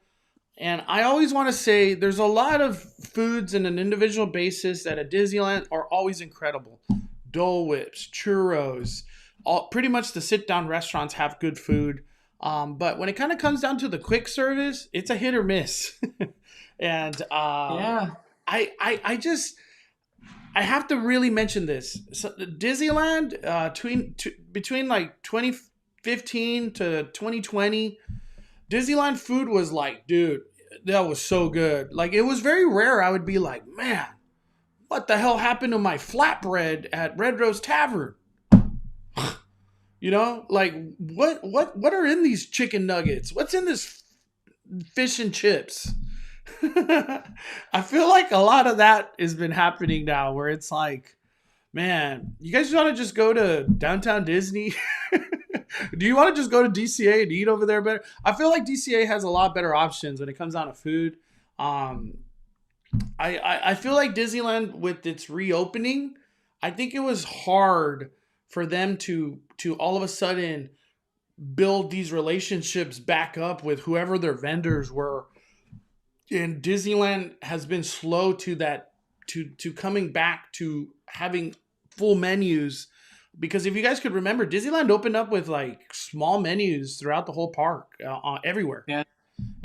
[SPEAKER 1] and I always want to say there's a lot of foods in an individual basis that at Disneyland are always incredible. Dole Whips, churros, pretty much the sit down restaurants have good food. But when it kind of comes down to the quick service, it's a hit or miss. And
[SPEAKER 2] Yeah.
[SPEAKER 1] I just I have to really mention this. So Disneyland, between like 2015 to 2020, Disneyland food was like, dude, that was so good. Like it was very rare. I would be like, man, what the hell happened to my flatbread at Red Rose Tavern? Like what are in these chicken nuggets? What's in this fish and chips? I feel like a lot of that has been happening now where it's like, man, you guys want to just go to downtown Disney? Do you want to just go to DCA and eat over there better? I feel like DCA has a lot better options when it comes down to food. Um, I feel like Disneyland with its reopening, I think it was hard for them to all of a sudden build these relationships back up with whoever their vendors were. And Disneyland has been slow to that to coming back to having full menus, because if you guys could remember, Disneyland opened up with like small menus throughout the whole park, everywhere.
[SPEAKER 2] Yeah.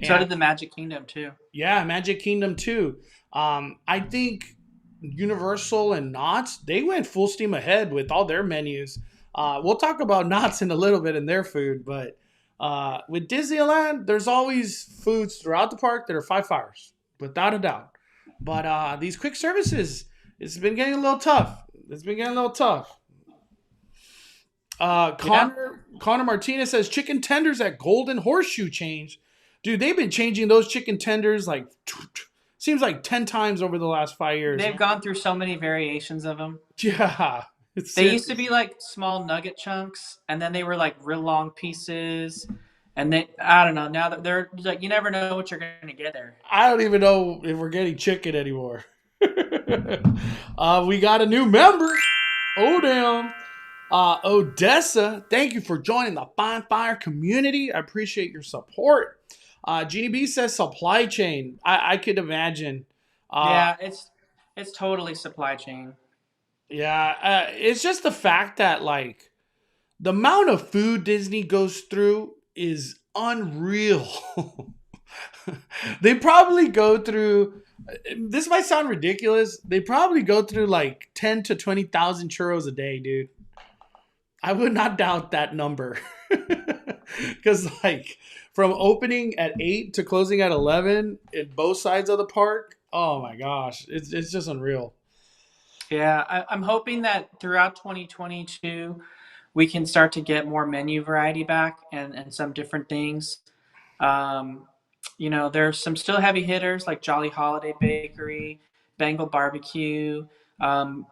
[SPEAKER 2] So
[SPEAKER 1] And
[SPEAKER 2] did the Magic Kingdom too.
[SPEAKER 1] yeah, Magic Kingdom too. I think Universal and Knott's, they went full steam ahead with all their menus. We'll talk about Knott's in a little bit in their food, but with Disneyland, there's always foods throughout the park that are 5 stars, without a doubt. But these quick services, it's been getting a little tough. It's been getting a little tough.
[SPEAKER 2] Yeah.
[SPEAKER 1] Connor Martinez says chicken tenders at Golden Horseshoe change. Dude, they've been changing those chicken tenders like seems like 10 times over the last 5 years.
[SPEAKER 2] They've gone through so many variations of them.
[SPEAKER 1] Yeah.
[SPEAKER 2] They used to be like small nugget chunks, and then they were like real long pieces. And I don't know. Now that they're like, you never know what you're going to get there.
[SPEAKER 1] I don't even know if we're getting chicken anymore. We got a new member. Oh, damn. Odessa, thank you for joining the Fine Fire community. I appreciate your support. Jeannie B says supply chain. I could imagine.
[SPEAKER 2] Yeah, it's totally supply chain.
[SPEAKER 1] Yeah, it's just the fact that like the amount of food Disney goes through is unreal. They probably go through. This might sound ridiculous. They probably go through like 10 to 20,000 churros a day, dude. I would not doubt that number. Because like from opening at 8 to closing at 11 in both sides of the park, oh my gosh, it's just unreal.
[SPEAKER 2] Yeah, I'm hoping that throughout 2022, we can start to get more menu variety back and some different things. Um, there's some still heavy hitters like Jolly Holiday Bakery, Bengal Barbecue. Um,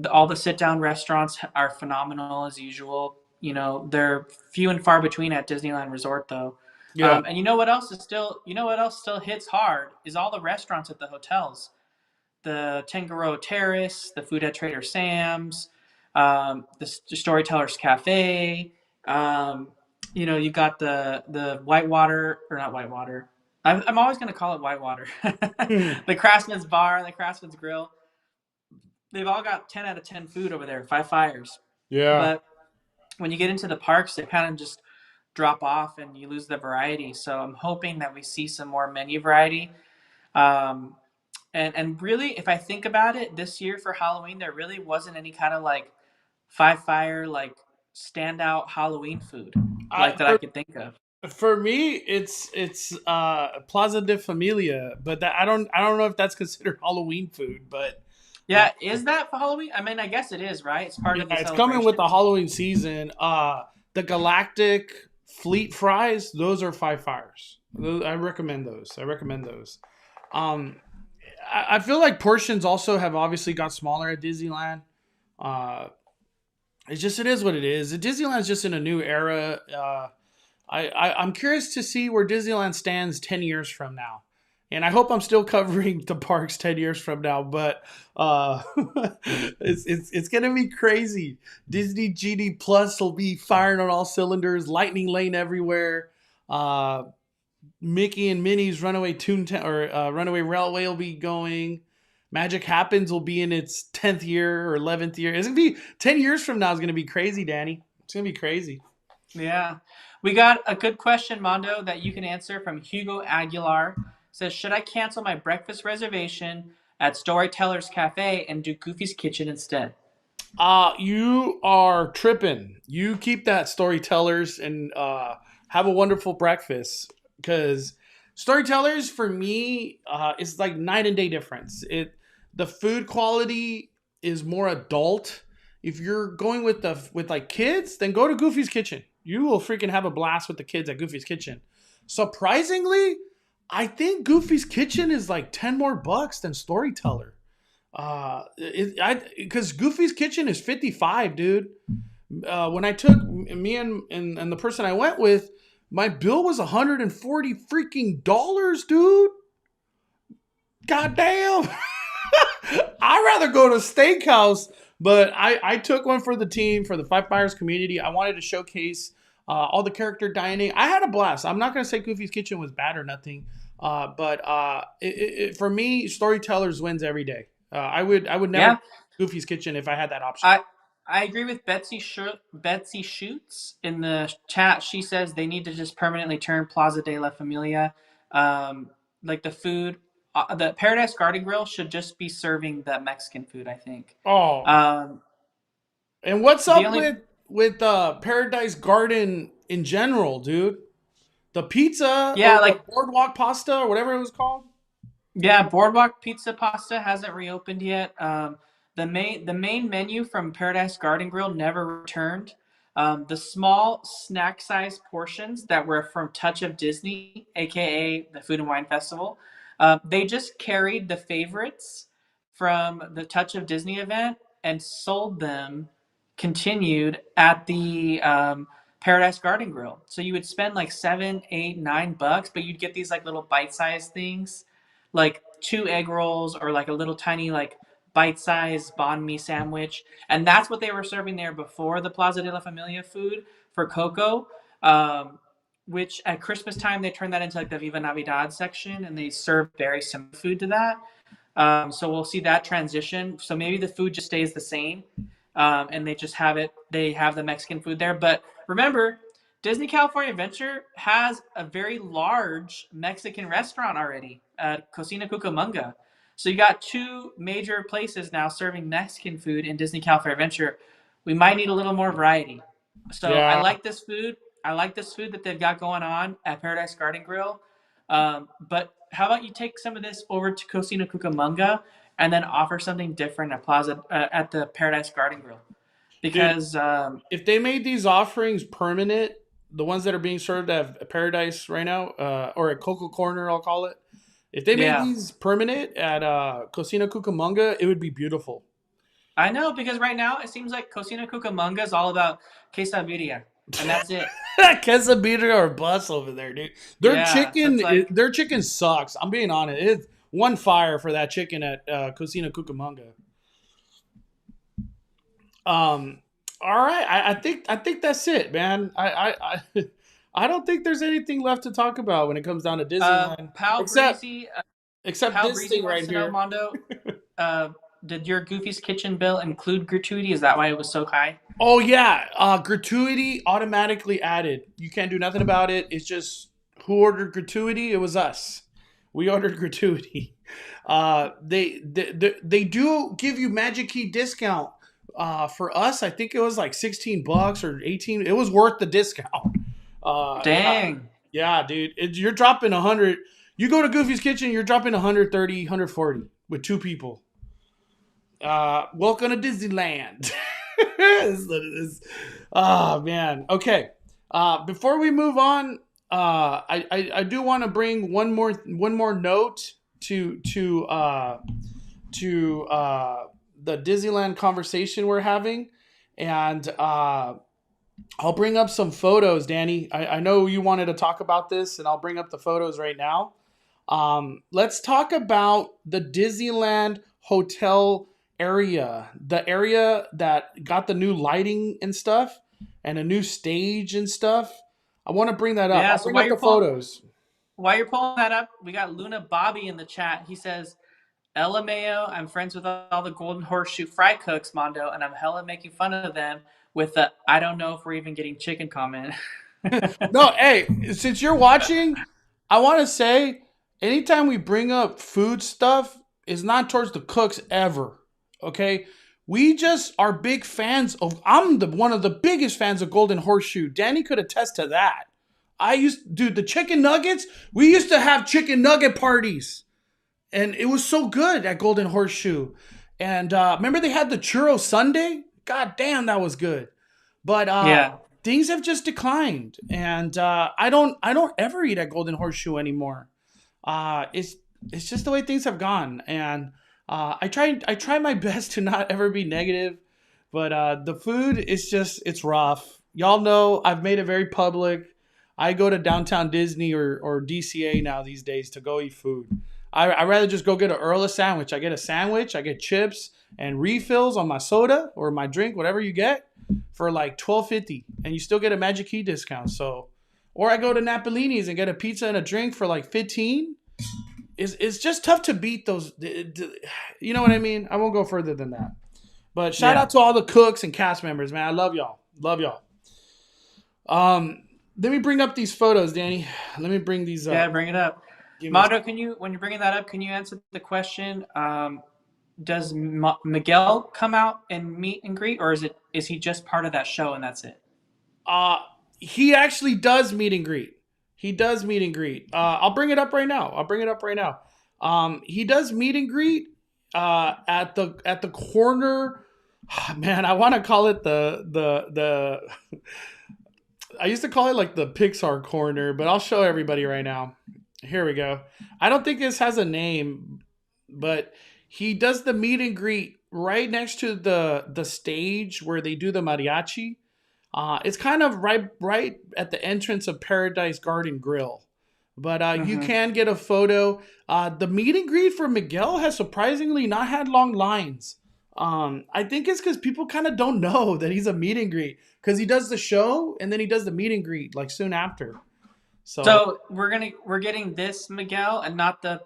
[SPEAKER 2] all the sit down restaurants are phenomenal as usual. They're few and far between at Disneyland Resort though.
[SPEAKER 1] Yeah.
[SPEAKER 2] And you know what else still hits hard is all the restaurants at the hotels. The Tangaroa Terrace, the food at Trader Sam's, the Storytellers Cafe. Um, You got the whitewater, or not whitewater. I'm always going to call it whitewater. The Craftsman's Bar, the Craftsman's Grill. They've all got 10 out of 10 food over there, five fires.
[SPEAKER 1] Yeah.
[SPEAKER 2] But when you get into the parks, they kind of just drop off and you lose the variety. So I'm hoping that we see some more menu variety. Um, and really, if I think about it, this year for Halloween, there really wasn't any kind of like five fire like standout Halloween food
[SPEAKER 1] I,
[SPEAKER 2] like that I
[SPEAKER 1] for
[SPEAKER 2] could think of.
[SPEAKER 1] for me, it's Plaza de Familia, but that I don't know if that's considered Halloween food, but uh,
[SPEAKER 2] Yeah, is that for Halloween? I mean, I guess it is, right? It's part
[SPEAKER 1] yeah,
[SPEAKER 2] of the
[SPEAKER 1] it's coming with
[SPEAKER 2] celebration.
[SPEAKER 1] the Halloween season. The Galactic Fleet fries, those are five fires. I recommend those. I recommend those. Um, I feel like portions also have obviously got smaller at Disneyland. Uh, it is what it is. Disneyland's just in a new era. I'm curious to see where Disneyland stands 10 years from now. And I hope I'm still covering the parks 10 years from now, but uh, it's gonna be crazy. Disney Genie Plus will be firing on all cylinders, lightning lane everywhere. Uh, Mickey and Minnie's Runaway Runaway Railway will be going. Magic Happens will be in its 10th year or 11th year. It's gonna be 10 years from now. Is gonna be crazy, Danny. It's gonna be crazy.
[SPEAKER 2] Yeah. We got a good question, Mondo, that you can answer from Hugo Aguilar. Says, should I cancel my breakfast reservation at Storytellers Cafe and do Goofy's Kitchen instead?
[SPEAKER 1] You are tripping. You keep that storytellers and have a wonderful breakfast because storytellers for me is like night and day difference. The food quality is more adult. If you're going with like kids, then go to Goofy's Kitchen. You will freaking have a blast with the kids at Goofy's Kitchen. Surprisingly, I think Goofy's Kitchen is like 10 more bucks than Storyteller. Because Goofy's Kitchen is 55, dude. When I took me and the person I went with, my bill was 140 freaking dollars, dude. God damn. I'd rather go to steakhouse, but I took one for the team, for the Five Fires community. I wanted to showcase all the character dining. I had a blast. I'm not going to say Goofy's Kitchen was bad or nothing, but for me, Storytellers wins every day. I would never
[SPEAKER 2] Yeah.
[SPEAKER 1] go to Goofy's Kitchen if I had that option.
[SPEAKER 2] I I agree with Betsy Shoots in the chat. She says they need to just permanently turn Plaza de la Familia. Like the food, the Paradise Garden Grill should just be serving the Mexican food. I think.
[SPEAKER 1] Oh,
[SPEAKER 2] Um,
[SPEAKER 1] and what's
[SPEAKER 2] the
[SPEAKER 1] up
[SPEAKER 2] only
[SPEAKER 1] with Paradise Garden in general, dude? The pizza
[SPEAKER 2] Yeah,
[SPEAKER 1] or the
[SPEAKER 2] like
[SPEAKER 1] boardwalk pasta or whatever it was called.
[SPEAKER 2] yeah, Boardwalk Pizza Pasta hasn't reopened yet. The main menu from Paradise Garden Grill never returned. The small snack size portions that were from Touch of Disney, aka the Food and Wine Festival, they just carried the favorites from the Touch of Disney event and sold them, continued at the Paradise Garden Grill. So you would spend like 7, 8, $9, but you'd get these like little bite-sized things like two egg rolls or like a little tiny like bite-sized banh mi sandwich, and that's what they were serving there before the Plaza de la Familia food for Coco. Um, which at Christmas time they turned that into like the Viva Navidad section, and they serve very similar food to that. So we'll see that transition. So maybe the food just stays the same, and they just have it. They have the Mexican food there. But remember, Disney California Adventure has a very large Mexican restaurant already at Cocina Cucamonga. So you got two major places now serving Mexican food in Disney California Adventure. We might need a little more variety. So I
[SPEAKER 1] Yeah,
[SPEAKER 2] like this food. I like this food that they've got going on at Paradise Garden Grill. But how about you take some of this over to Cocina Cucamonga and then offer something different at Plaza at the Paradise Garden Grill?
[SPEAKER 1] dude.
[SPEAKER 2] Because
[SPEAKER 1] If they made these offerings permanent, the ones that are being served at Paradise right now, or at Coco Corner, I'll call it. If they made
[SPEAKER 2] yeah,
[SPEAKER 1] these permanent at Cocina Cucamonga, it would be beautiful.
[SPEAKER 2] I know, because right now it seems like Cocina Cucamonga is all about quesadilla, and that's it.
[SPEAKER 1] Quesabita or bus over there, dude.
[SPEAKER 2] Yeah, so it's like,
[SPEAKER 1] Their chicken sucks. I'm being honest. It's one fire for that chicken at Cocina Cucamonga. Um, all right, I think that's it, man. I don't think there's anything left to talk about when it comes down to Disneyland,
[SPEAKER 2] Pal
[SPEAKER 1] except
[SPEAKER 2] Breezy,
[SPEAKER 1] except
[SPEAKER 2] Pal
[SPEAKER 1] this
[SPEAKER 2] Breezy
[SPEAKER 1] thing
[SPEAKER 2] wants
[SPEAKER 1] right
[SPEAKER 2] to know,
[SPEAKER 1] here.
[SPEAKER 2] Mondo, uh, did your Goofy's Kitchen bill include gratuity? Is that why it was so high?
[SPEAKER 1] Oh yeah, gratuity automatically added. You can't do nothing about it. It's just who ordered gratuity? It was us. We ordered gratuity. They do give you Magic Key discount. For us, I think it was like $16 or 18. It was worth the discount. Yeah,
[SPEAKER 2] Dang.
[SPEAKER 1] yeah, dude. You're dropping 100. You go to Goofy's Kitchen, you're dropping 130, 140 with two people. Welcome to Disneyland. Oh man. Okay. Before we move on, I do want to bring one more note to the Disneyland conversation we're having, and I'll bring up some photos, Danny. I know you wanted to talk about this, and I'll bring up the photos right now. Let's talk about the Disneyland hotel area, the area that got the new lighting and stuff, and a new stage and stuff. I want to bring that up.
[SPEAKER 2] Yeah.
[SPEAKER 1] I'll
[SPEAKER 2] So
[SPEAKER 1] bring up the photos.
[SPEAKER 2] while you're pulling that up, we got Luna Bobby in the chat. He says, "LMAO, I'm friends with all the Golden Horseshoe fry cooks, Mondo, and I'm hella making fun of them with the I don't know if we're even getting chicken comment."
[SPEAKER 1] No, hey, since you're watching, I want to say anytime we bring up food stuff, it's not towards the cooks ever. Okay? We just are big fans of I'm the one of the biggest fans of Golden Horseshoe. Danny could attest to that. Dude, the chicken nuggets, we used to have chicken nugget parties. And it was so good at Golden Horseshoe. And remember they had the churro sundae? God damn, that was good. But
[SPEAKER 2] Yeah.
[SPEAKER 1] things have just declined, and I don't ever eat at Golden Horseshoe anymore. It's just the way things have gone, and I try my best to not ever be negative, but the food is just it's rough. Y'all know I've made it very public. I go to downtown Disney or DCA now these days to go eat food. I rather just go get an Earl sandwich. I get a sandwich, I get chips and refills on my soda or my drink, whatever you get, for like $12.50, and you still get a Magic Key discount. So, or I go to Napolini's and get a pizza and a drink for like 15. It's just tough to beat those. You know what I mean? I won't go further than that. But shout
[SPEAKER 2] Yeah.
[SPEAKER 1] out to all the cooks and cast members, man. I love y'all. Love y'all. Let me bring up these photos, Danny. Let me bring these up.
[SPEAKER 2] Yeah, bring it up.
[SPEAKER 1] Give me a
[SPEAKER 2] Mondo, when you're bringing that up, can you answer the question? Does Miguel come out and meet and greet, or is he just part of that show and that's it?
[SPEAKER 1] Uh, he actually does meet and greet. He does meet and greet. I'll bring it up right now. He does meet and greet at the corner. Man, I want to call it the I used to call it like the Pixar corner, but I'll show everybody right now. Here we go. I don't think this has a name, but he does the meet and greet right next to the stage where they do the mariachi. It's kind of right at the entrance of Paradise Garden Grill. But you
[SPEAKER 2] Mm-hmm.
[SPEAKER 1] can get a photo. The meet and greet for Miguel has surprisingly not had long lines. I think it's because people kind of don't know that he's a meet and greet because he does the show and then he does the meet and greet like soon after.
[SPEAKER 2] So we're getting this Miguel and not the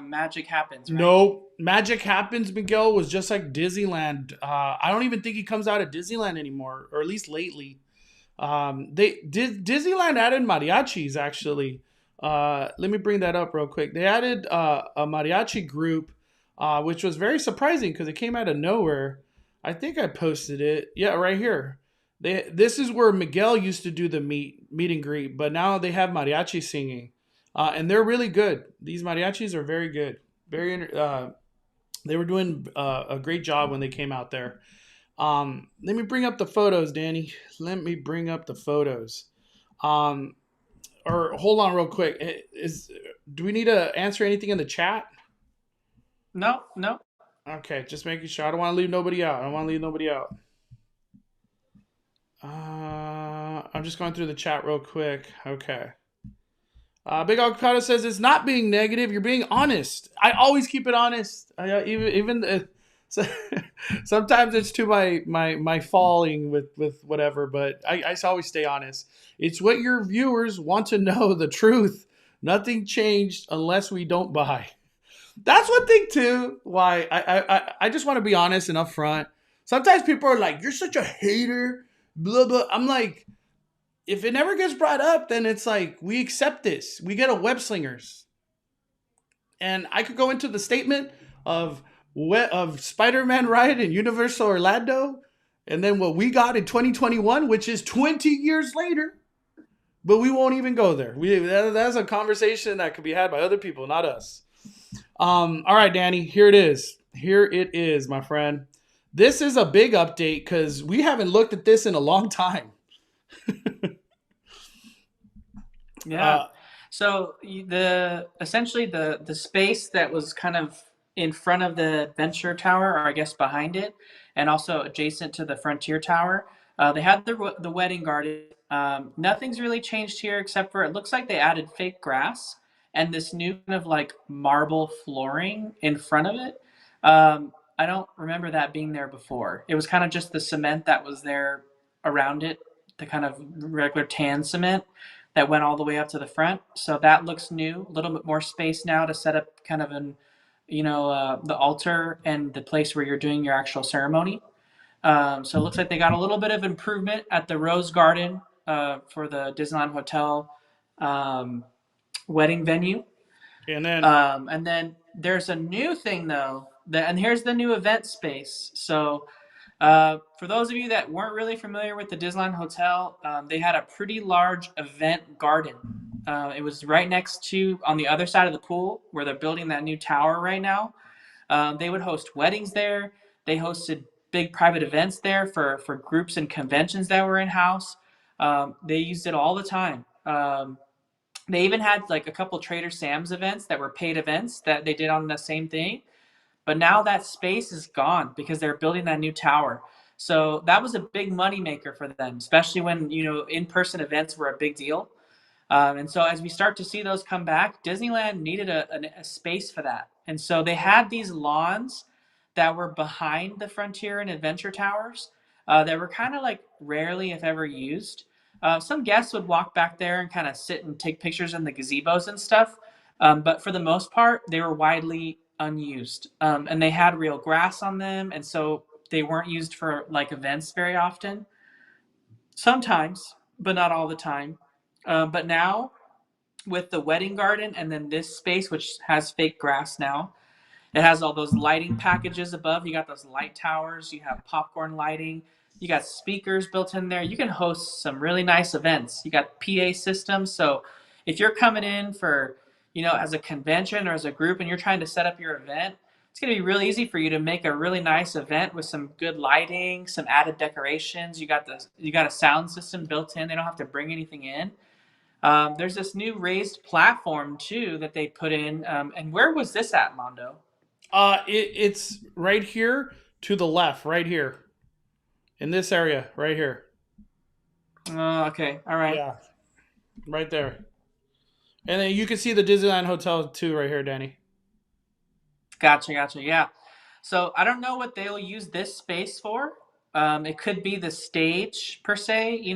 [SPEAKER 2] Magic Happens, right?
[SPEAKER 1] No, Magic Happens Miguel was just like Disneyland. I don't even think he comes out of Disneyland anymore, or at least lately. They did Disneyland added mariachis actually. Let me bring that up real quick. They added a mariachi group, which was very surprising because it came out of nowhere. I think I posted it. Yeah, right here. This is where Miguel used to do the meet and greet, but now they have mariachi singing, and they're really good. These mariachis are very good. They were doing a great job when they came out there. Let me bring up the photos, Danny. Let me bring up the photos. Or hold on real quick. Do we need to answer anything in the chat?
[SPEAKER 2] No, no.
[SPEAKER 1] Okay, just making sure. I don't want to leave nobody out. I'm just going through the chat real quick. Okay. Big Avocado says it's not being negative. You're being honest. I always keep it honest. So, Sometimes it's to my falling with whatever, but I always stay honest. It's what your viewers want to know, the truth. Nothing changed unless we don't buy. That's one thing too. Why I just want to be honest and upfront. Sometimes people are like, "You're such a hater," blah blah. I'm like, if it never gets brought up, then it's like we accept this. We get a web slingers, and I could go into the statement of Spider-Man ride in Universal Orlando, and then what we got in 2021, which is 20 years later. But we won't even go there. That's a conversation that could be had by other people, not us. All right, Danny, here it is. Here it is, my friend. This is a big update because we haven't looked at this in a long time.
[SPEAKER 2] Yeah. So the essentially the space that was kind of in front of the Adventure Tower, or I guess behind it, and also adjacent to the Frontier Tower, they had the wedding garden. Nothing's really changed here except for it looks like they added fake grass and this new kind of like marble flooring in front of it. I don't remember that being there before. It was kind of just the cement that was there around it, the kind of regular tan cement that went all the way up to the front. So that looks new. A little bit more space now to set up kind of the altar and the place where you're doing your actual ceremony. So it looks like they got a little bit of improvement at the Rose Garden for the Disneyland Hotel um, wedding venue. And then there's a new thing though, and here's the new event space. So for those of you that weren't really familiar with the Disneyland Hotel, they had a pretty large event garden. It was right next to, on the other side of the pool, where they're building that new tower right now. They would host weddings there. They hosted big private events there for groups and conventions that were in house. They used it all the time. They even had like a couple Trader Sam's events that were paid events that they did on the same thing. But now that space is gone because they're building that new tower. So that was a big money maker for them, especially when in-person events were a big deal. And so as we start to see those come back, Disneyland needed a space for that. And so they had these lawns that were behind the Frontier and Adventure Towers that were kind of like rarely, if ever, used. Some guests would walk back there and kind of sit and take pictures in the gazebos and stuff. But for the most part, they were widely unused. And they had real grass on them. And so they weren't used for like events very often. Sometimes, but not all the time. But now, with the wedding garden and then this space, which has fake grass now, it has all those lighting packages above. You got those light towers. You have popcorn lighting. You got speakers built in there. You can host some really nice events. You got PA systems. So if you're coming in for, as a convention or as a group and you're trying to set up your event, it's going to be really easy for you to make a really nice event with some good lighting, some added decorations. You got a sound system built in. They don't have to bring anything in. There's this new raised platform too that they put in. And where was this at, Mondo?
[SPEAKER 1] It's right here to the left, right here, in this area, right here.
[SPEAKER 2] Okay, all right.
[SPEAKER 1] Yeah, right there. And then you can see the Disneyland Hotel too, right here, Danny.
[SPEAKER 2] Gotcha. Yeah. So I don't know what they'll use this space for. It could be the stage per se,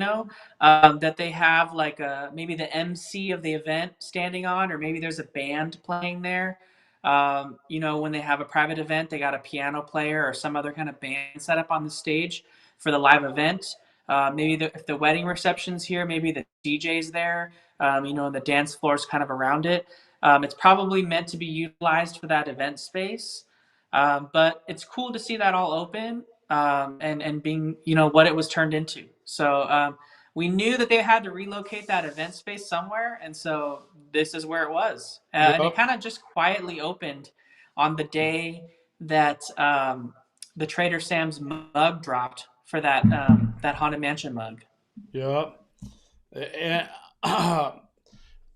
[SPEAKER 2] that they have like maybe the MC of the event standing on, or maybe there's a band playing there. When they have a private event, they got a piano player or some other kind of band set up on the stage for the live event. Maybe if the wedding reception's here, maybe the DJ's there, and the dance floor's kind of around it. It's probably meant to be utilized for that event space. But it's cool to see that all open and being, what it was turned into. So we knew that they had to relocate that event space somewhere. And so this is where it was. And it kind of just quietly opened on the day that the Trader Sam's mug dropped for that Haunted Mansion mug.
[SPEAKER 1] Yep. And,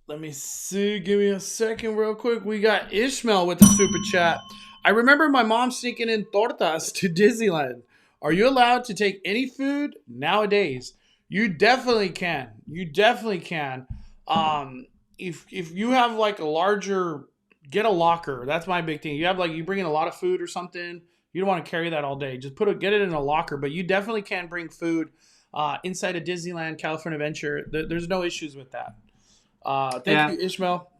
[SPEAKER 1] let me see. Give me a second real quick. We got Ishmael with the super chat. I remember my mom sneaking in tortas to Disneyland. Are you allowed to take any food nowadays? You definitely can. If you have like a larger, get a locker. That's my big thing. You have like, you bring in a lot of food or something, You don't want to carry that all day. Just get it in a locker. But you definitely can bring food inside of Disneyland, California Adventure. There's no issues with that. Thank
[SPEAKER 2] Yeah.
[SPEAKER 1] you, Ishmael.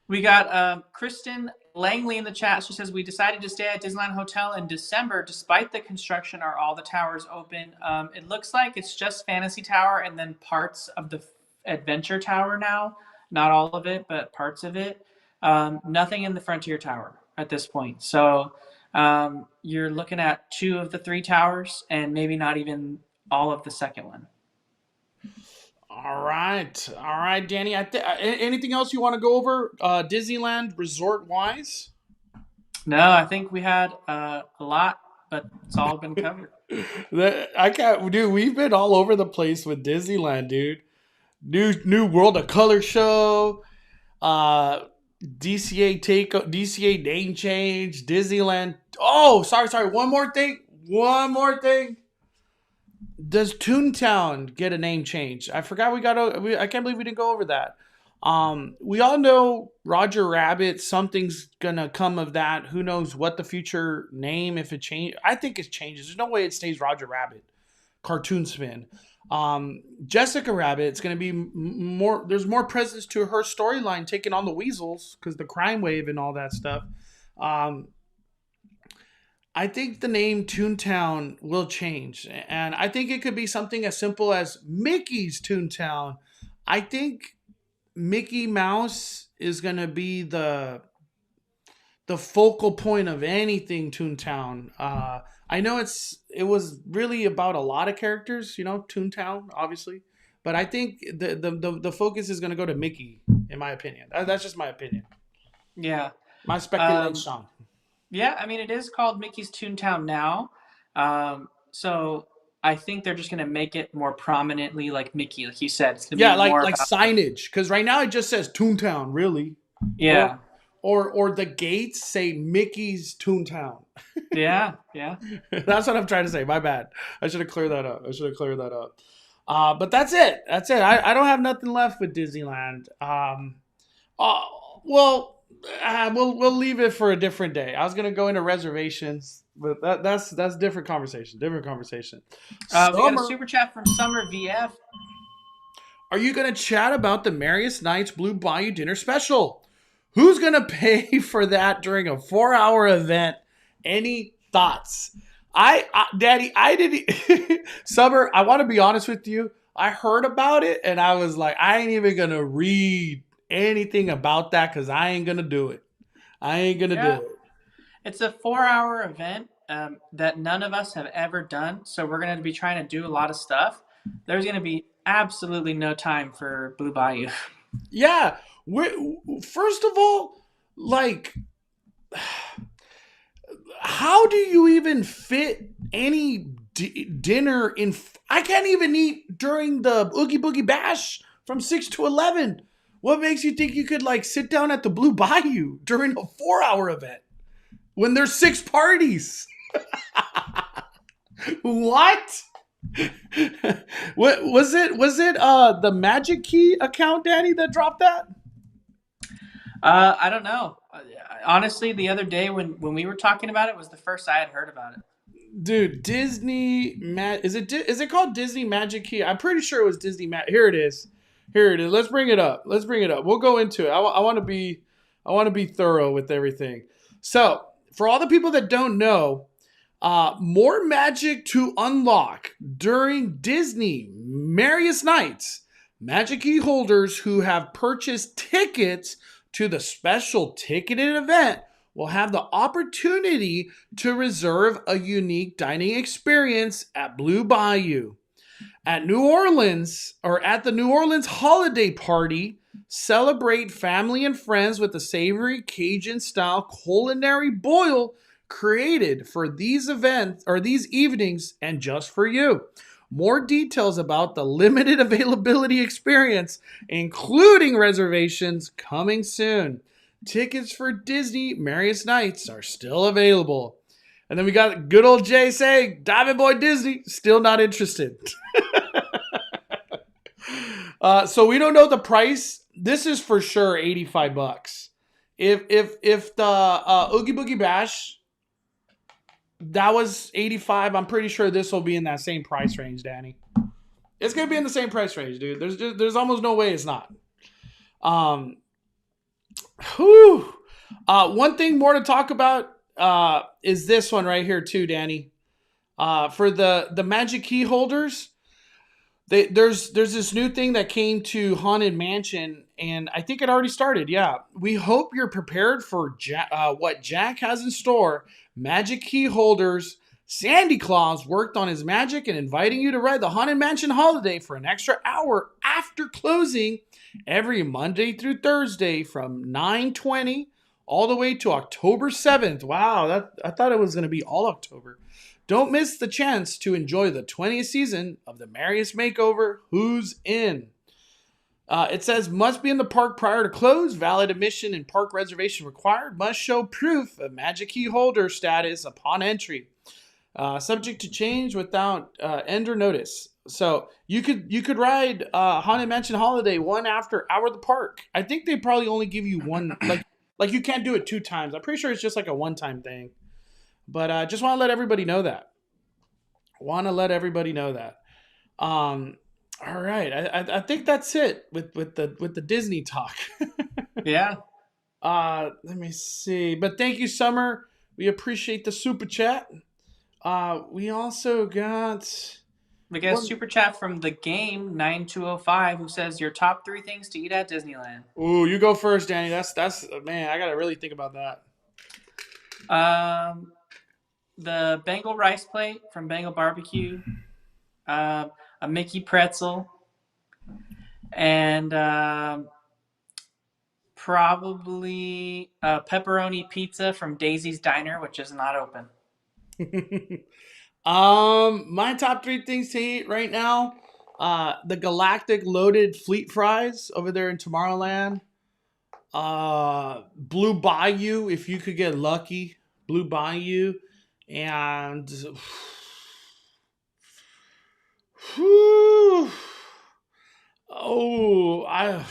[SPEAKER 2] We got Kristen Langley in the chat. She says, we decided to stay at Disneyland Hotel in December. Despite the construction, are all the towers open? It looks like it's just Fantasy Tower and then parts of the Adventure Tower now. Not all of it, but parts of it. Nothing in the Frontier Tower at this point. So you're looking at 2 of the 3 towers and maybe not even all of the second one.
[SPEAKER 1] All right, Danny. Anything else you want to go over Disneyland resort wise?
[SPEAKER 2] No, I think we had a lot, but it's all been covered.
[SPEAKER 1] I can't, dude. We've been all over the place with Disneyland, dude. New World of Color show, DCA name change, Disneyland. Oh, sorry. One more thing. Does Toontown get a name change? I forgot I can't believe we didn't go over that. We all know Roger Rabbit, something's gonna come of that. Who knows what the future name, if it changes. I think it changes. There's no way it stays Roger Rabbit. Cartoon spin. Jessica Rabbit, it's gonna be more, there's more presence to her storyline taking on the Weasels because the crime wave and all that stuff. I think the name Toontown will change. And I think it could be something as simple as Mickey's Toontown. I think Mickey Mouse is going to be the focal point of anything Toontown. I know it was really about a lot of characters, Toontown, obviously. But I think the focus is going to go to Mickey, in my opinion. That's just my opinion.
[SPEAKER 2] Yeah.
[SPEAKER 1] My speculation.
[SPEAKER 2] Yeah, I mean, it is called Mickey's Toontown now. So I think they're just going to make it more prominently like Mickey, like you said. It's gonna be more
[SPEAKER 1] like signage. Because right now it just says Toontown, really.
[SPEAKER 2] Yeah.
[SPEAKER 1] Or the gates say Mickey's Toontown.
[SPEAKER 2] Yeah.
[SPEAKER 1] That's what I'm trying to say. My bad. I should have cleared that up. But that's it. I don't have nothing left with Disneyland. We'll leave it for a different day. I was gonna go into reservations, but that's different conversation. We got
[SPEAKER 2] a super chat from Summer VF.
[SPEAKER 1] Are you gonna chat about the Merriest Nights Blue Bayou dinner special? Who's gonna pay for that during a 4-hour event? Any thoughts? Daddy, I didn't. Summer, I want to be honest with you. I heard about it and I was like, I ain't even gonna read anything about that because I ain't gonna do it. Do it.
[SPEAKER 2] It's a 4-hour event that none of us have ever done, so we're gonna be trying to do a lot of stuff. There's gonna be absolutely no time for Blue Bayou.
[SPEAKER 1] Yeah. First of all, like, how do you even fit any dinner in? I can't even eat during the Oogie Boogie Bash from 6 to 11. What makes you think you could sit down at the Blue Bayou during a 4-hour event when there's 6 parties? What? What was it? Was it the Magic Key account, Danny, that dropped that?
[SPEAKER 2] I don't know. Honestly, the other day when we were talking about it was the first I had heard about it.
[SPEAKER 1] Dude, Disney is it called Disney Magic Key? I'm pretty sure it was Disney Here it is. Let's bring it up. We'll go into it. I want to be thorough with everything. So, for all the people that don't know, more magic to unlock during Disney Merriest Nights. Magic Key holders who have purchased tickets to the special ticketed event will have the opportunity to reserve a unique dining experience at Blue Bayou. At the New Orleans holiday party, celebrate family and friends with a savory Cajun-style culinary boil created for these events or these evenings and just for you. More details about the limited availability experience, including reservations, coming soon. Tickets for Disney Merriest Nights are still available. And then we got good old Jay saying, Diamond Boy Disney, still not interested. So we don't know the price. This is for sure $85. If the Oogie Boogie Bash That was 85. I'm pretty sure this will be in that same price range, Danny. It's gonna be in the same price range, dude. There's almost no way it's not. Um, whew. One thing more to talk about is this one right here too, Danny. For the magic key holders, there's this new thing that came to Haunted Mansion, and I think it already started. Yeah, we hope you're prepared for what Jack has in store. Magic key holders. Sandy Claus worked on his magic and inviting you to ride the Haunted Mansion holiday for an extra hour after closing every Monday through Thursday from 9:20 all the way to October 7th. Wow, I thought it was going to be all October. Don't miss the chance to enjoy the 20th season of the Merriest Makeover, Who's In? It says, must be in the park prior to close. Valid admission and park reservation required. Must show proof of magic key holder status upon entry. Subject to change without end or notice. So you could ride Haunted Mansion Holiday one after hour of the park. I think they probably only give you one, like you can't do it 2 times. I'm pretty sure it's just like a one-time thing. But just want to let everybody know that. All right, I think that's it with the Disney talk.
[SPEAKER 2] Yeah.
[SPEAKER 1] Let me see. But thank you, Summer. We appreciate the super chat. We also got
[SPEAKER 2] a super chat from the game 9205 who says your top 3 things to eat at Disneyland.
[SPEAKER 1] Ooh, you go first, Danny. That's man. I gotta really think about that.
[SPEAKER 2] The Bengal rice plate from Bengal Barbecue, a Mickey pretzel, and probably a pepperoni pizza from Daisy's Diner, which is not open.
[SPEAKER 1] My top 3 things to eat right now: the Galactic Loaded Fleet Fries over there in Tomorrowland. Blue Bayou, if you could get lucky, Blue Bayou, and whew, oh, I'm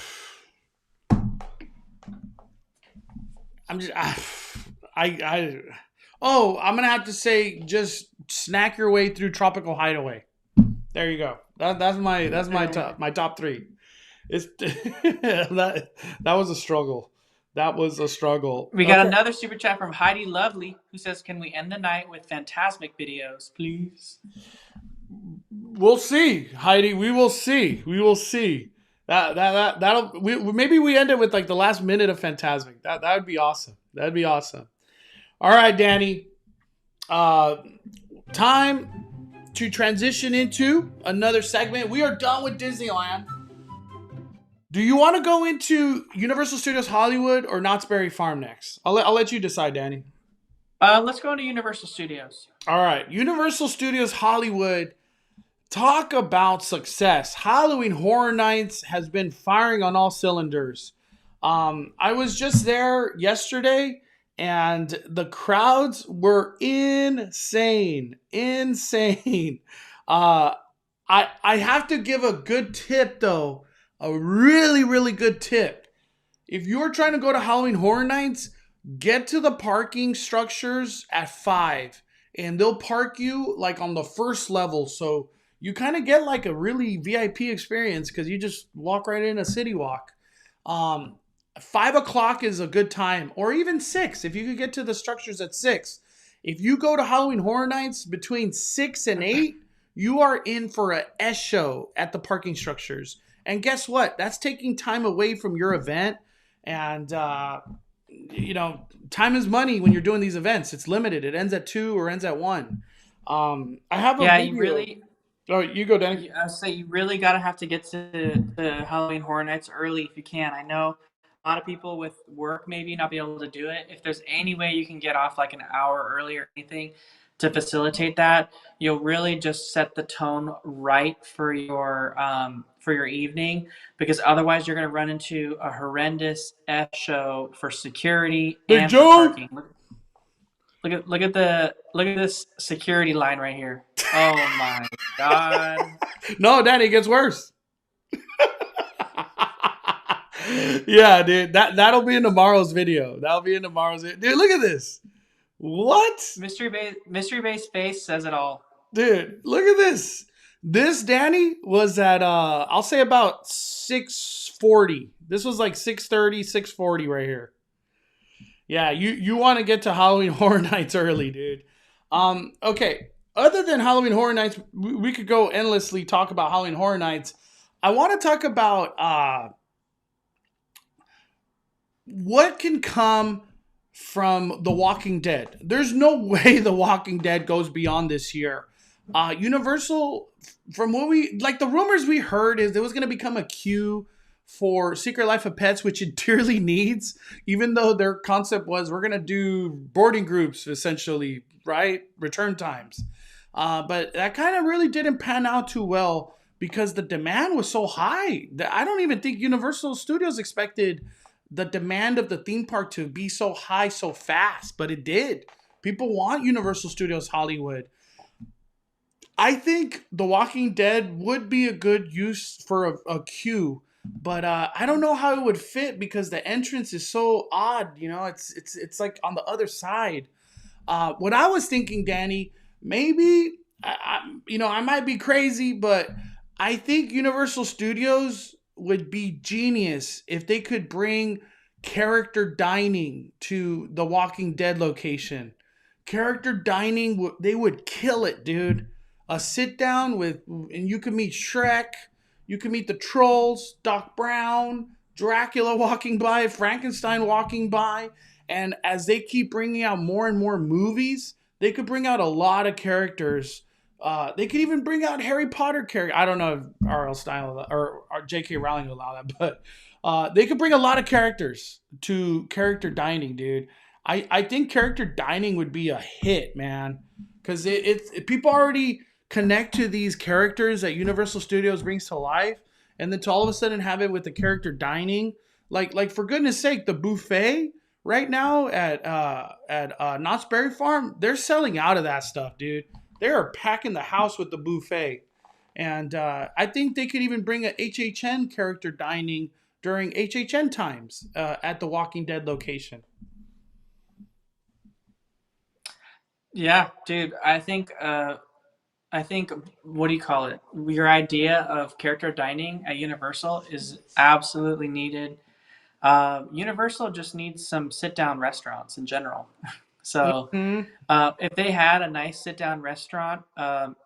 [SPEAKER 1] gonna have to say just snack your way through Tropical Hideaway. There you go. That's my top 3. It's that was a struggle. That was a struggle.
[SPEAKER 2] We got another super chat from Heidi Lovely who says, "Can we end the night with Fantasmic videos, please?"
[SPEAKER 1] We'll see, Heidi. We will see. Maybe we end it with like the last minute of Fantasmic. That would be awesome. That'd be awesome. All right, Danny. Time to transition into another segment. We are done with Disneyland. Do you want to go into Universal Studios Hollywood or Knott's Berry Farm next? I'll let you decide, Danny.
[SPEAKER 2] Let's go into Universal Studios.
[SPEAKER 1] All right, Universal Studios Hollywood. Talk about success. Halloween Horror Nights has been firing on all cylinders. I was just there yesterday, and the crowds were insane. I have to give a good tip, though. A really, really good tip. If you're trying to go to Halloween Horror Nights, get to the parking structures at 5. And they'll park you like on the first level. So you kind of get like a really VIP experience because you just walk right in a city walk. 5 o'clock is a good time. Or even 6 if you could get to the structures at 6. If you go to Halloween Horror Nights between 6 and 8, you are in for a S show at the parking structures. And guess what? That's taking time away from your event. And, time is money when you're doing these events. It's limited. It ends at 2 or ends at 1. I have a video.
[SPEAKER 2] You really...
[SPEAKER 1] Oh, you go, Danny.
[SPEAKER 2] I say you really have to get to Halloween Horror Nights early if you can. I know a lot of people with work maybe not be able to do it. If there's any way you can get off like an hour early or anything to facilitate that, you'll really just set the tone right for your evening, because otherwise you're going to run into a horrendous F show for security and for parking. Look at this security line right here. Oh my God.
[SPEAKER 1] No, Danny, it gets worse. Yeah, dude. That'll be in tomorrow's video. Dude, look at this. What?
[SPEAKER 2] Mystery base face says it all.
[SPEAKER 1] Dude, look at this. This Danny was at I'll say about 6:40. This was like 6:30, 6:40 right here. Yeah, you want to get to Halloween Horror Nights early, dude. Okay. Other than Halloween Horror Nights, we could go endlessly talk about Halloween Horror Nights. I want to talk about what can come from The Walking Dead. There's no way The Walking Dead goes beyond this year. Universal, from what we like, the rumors we heard is it was going to become a queue for Secret Life of Pets, which it dearly needs, even though their concept was we're going to do boarding groups essentially, right? Return times. But that kind of really didn't pan out too well because the demand was so high. I don't even think Universal Studios expected the demand of the theme park to be so high so fast, but it did. People want Universal Studios Hollywood. I think The Walking Dead would be a good use for a queue, but I don't know how it would fit because the entrance is so odd. You know, it's like on the other side. What I was thinking, Danny, maybe I might be crazy, but I think Universal Studios would be genius if they could bring character dining to the Walking Dead location. Character dining, they would kill it, dude. A sit down with, and you can meet Shrek, you can meet the trolls, Doc Brown, Dracula walking by, Frankenstein walking by, and as they keep bringing out more and more movies, they could bring out a lot of characters. They could even bring out Harry Potter characters. I don't know if R.L. Style or J.K. Rowling will allow that, but they could bring a lot of characters to character dining, dude. I think character dining would be a hit, man, because people already connect to these characters that Universal Studios brings to life, and then to all of a sudden have it with the character dining, like for goodness sake, the buffet right now at Knott's Berry Farm, they're selling out of that stuff, dude. They are packing the house with the buffet, and I think they could even bring a HHN character dining during HHN times at the Walking Dead location.
[SPEAKER 2] Yeah, dude. I think what do you call it? Your idea of character dining at Universal is absolutely needed. Universal just needs some sit down restaurants in general. So
[SPEAKER 1] Mm-hmm.
[SPEAKER 2] if they had a nice sit down restaurant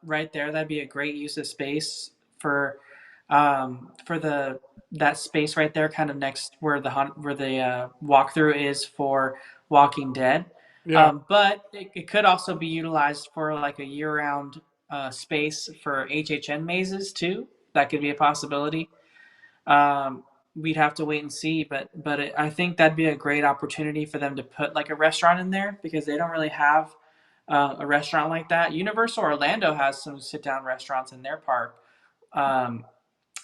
[SPEAKER 2] right there, that'd be a great use of space for the that space right there, kind of next where the walkthrough is for Walking Dead.
[SPEAKER 1] Yeah.
[SPEAKER 2] But it could also be utilized for like a year round space for HHN mazes too. That could be a possibility. Um, we'd have to wait and see, but I think that'd be a great opportunity for them to put like a restaurant in there because they don't really have a restaurant like that. Universal Orlando has some sit down restaurants in their park, um,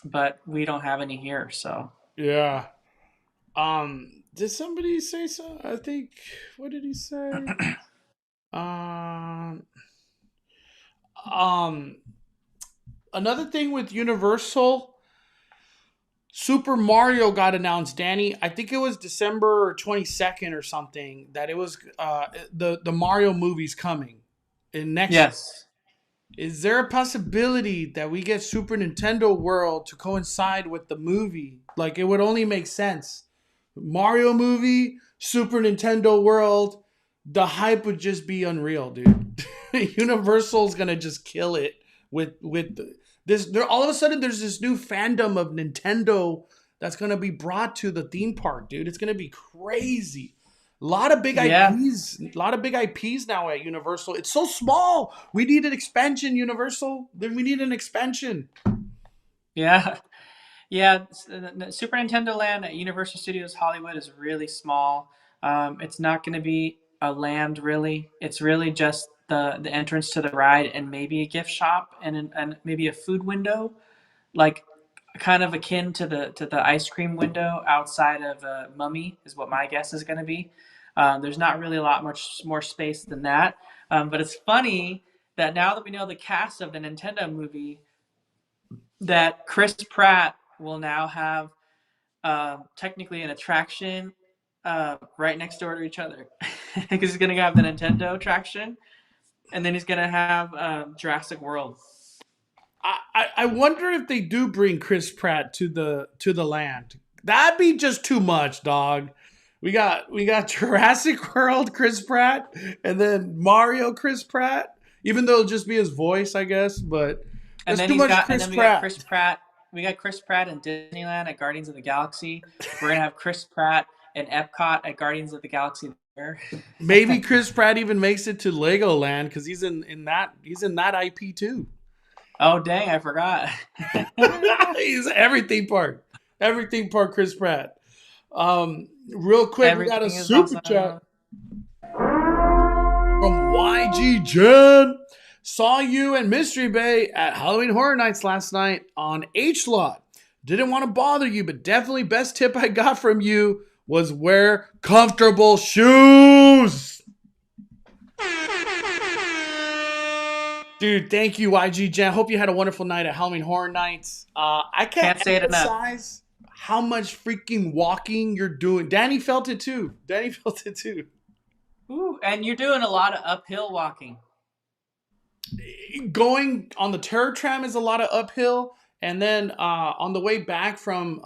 [SPEAKER 2] but we don't have any here. So
[SPEAKER 1] Yeah. Did somebody say so? I think. What did he say? Um. Um. Another thing with Universal, Super Mario got announced, Danny. I think it was December 22nd or something that it was the Mario movie's coming in next year.
[SPEAKER 2] yes,
[SPEAKER 1] Is there a possibility that we get Super Nintendo World to coincide with the movie? Like it would only make sense. Mario movie, Super Nintendo World, the hype would just be unreal, dude. Universal's gonna just kill it with this. There all of a sudden there's this new fandom of Nintendo that's gonna be brought to the theme park, dude. It's gonna be crazy. A lot of big
[SPEAKER 2] yeah,
[SPEAKER 1] IPs, a lot of big IPs now at Universal. It's so small. We need an expansion, Universal. Then we need an expansion.
[SPEAKER 2] yeah. Yeah, Super Nintendo Land at Universal Studios Hollywood is really small. It's not going to be a land really. It's really just the entrance to the ride and maybe a gift shop and maybe a food window, like kind of akin to the ice cream window outside of Mummy is what my guess is going to be. There's not really a lot much more space than that. But it's funny that now that we know the cast of the Nintendo movie, that Chris Pratt will now have technically an attraction right next door to each other. Because he's gonna have the Nintendo attraction, and then he's gonna have Jurassic World.
[SPEAKER 1] I wonder if they do bring Chris Pratt to the land. That'd be just too much, dog. We got Jurassic World Chris Pratt and then Mario Chris Pratt. Even though it'll just be his voice, I guess, but
[SPEAKER 2] And
[SPEAKER 1] that's
[SPEAKER 2] then
[SPEAKER 1] too
[SPEAKER 2] he's
[SPEAKER 1] much
[SPEAKER 2] got, and
[SPEAKER 1] Chris
[SPEAKER 2] then we got
[SPEAKER 1] Pratt.
[SPEAKER 2] Chris Pratt. We got Chris Pratt in Disneyland at Guardians of the Galaxy. We're gonna have Chris Pratt in Epcot at Guardians of the Galaxy there.
[SPEAKER 1] Maybe Chris Pratt even makes it to Legoland because he's in that IP too.
[SPEAKER 2] Oh dang, I forgot.
[SPEAKER 1] He's everything park Chris Pratt. Real quick, we got a
[SPEAKER 2] Everything is
[SPEAKER 1] super chat
[SPEAKER 2] awesome.
[SPEAKER 1] from YG Jen. Saw you and Mystery Bay at Halloween Horror Nights last night on H Lot. Didn't want to bother you, but definitely best tip I got from you was wear comfortable shoes. Dude, thank you, YG Jen. Hope you had a wonderful night at Halloween Horror Nights. I can't
[SPEAKER 2] Can't say it enough.
[SPEAKER 1] emphasize how much freaking walking you're doing. Danny felt it too.
[SPEAKER 2] Ooh, and you're doing a lot of uphill walking.
[SPEAKER 1] Going on the Terror Tram is a lot of uphill, and then on the way back from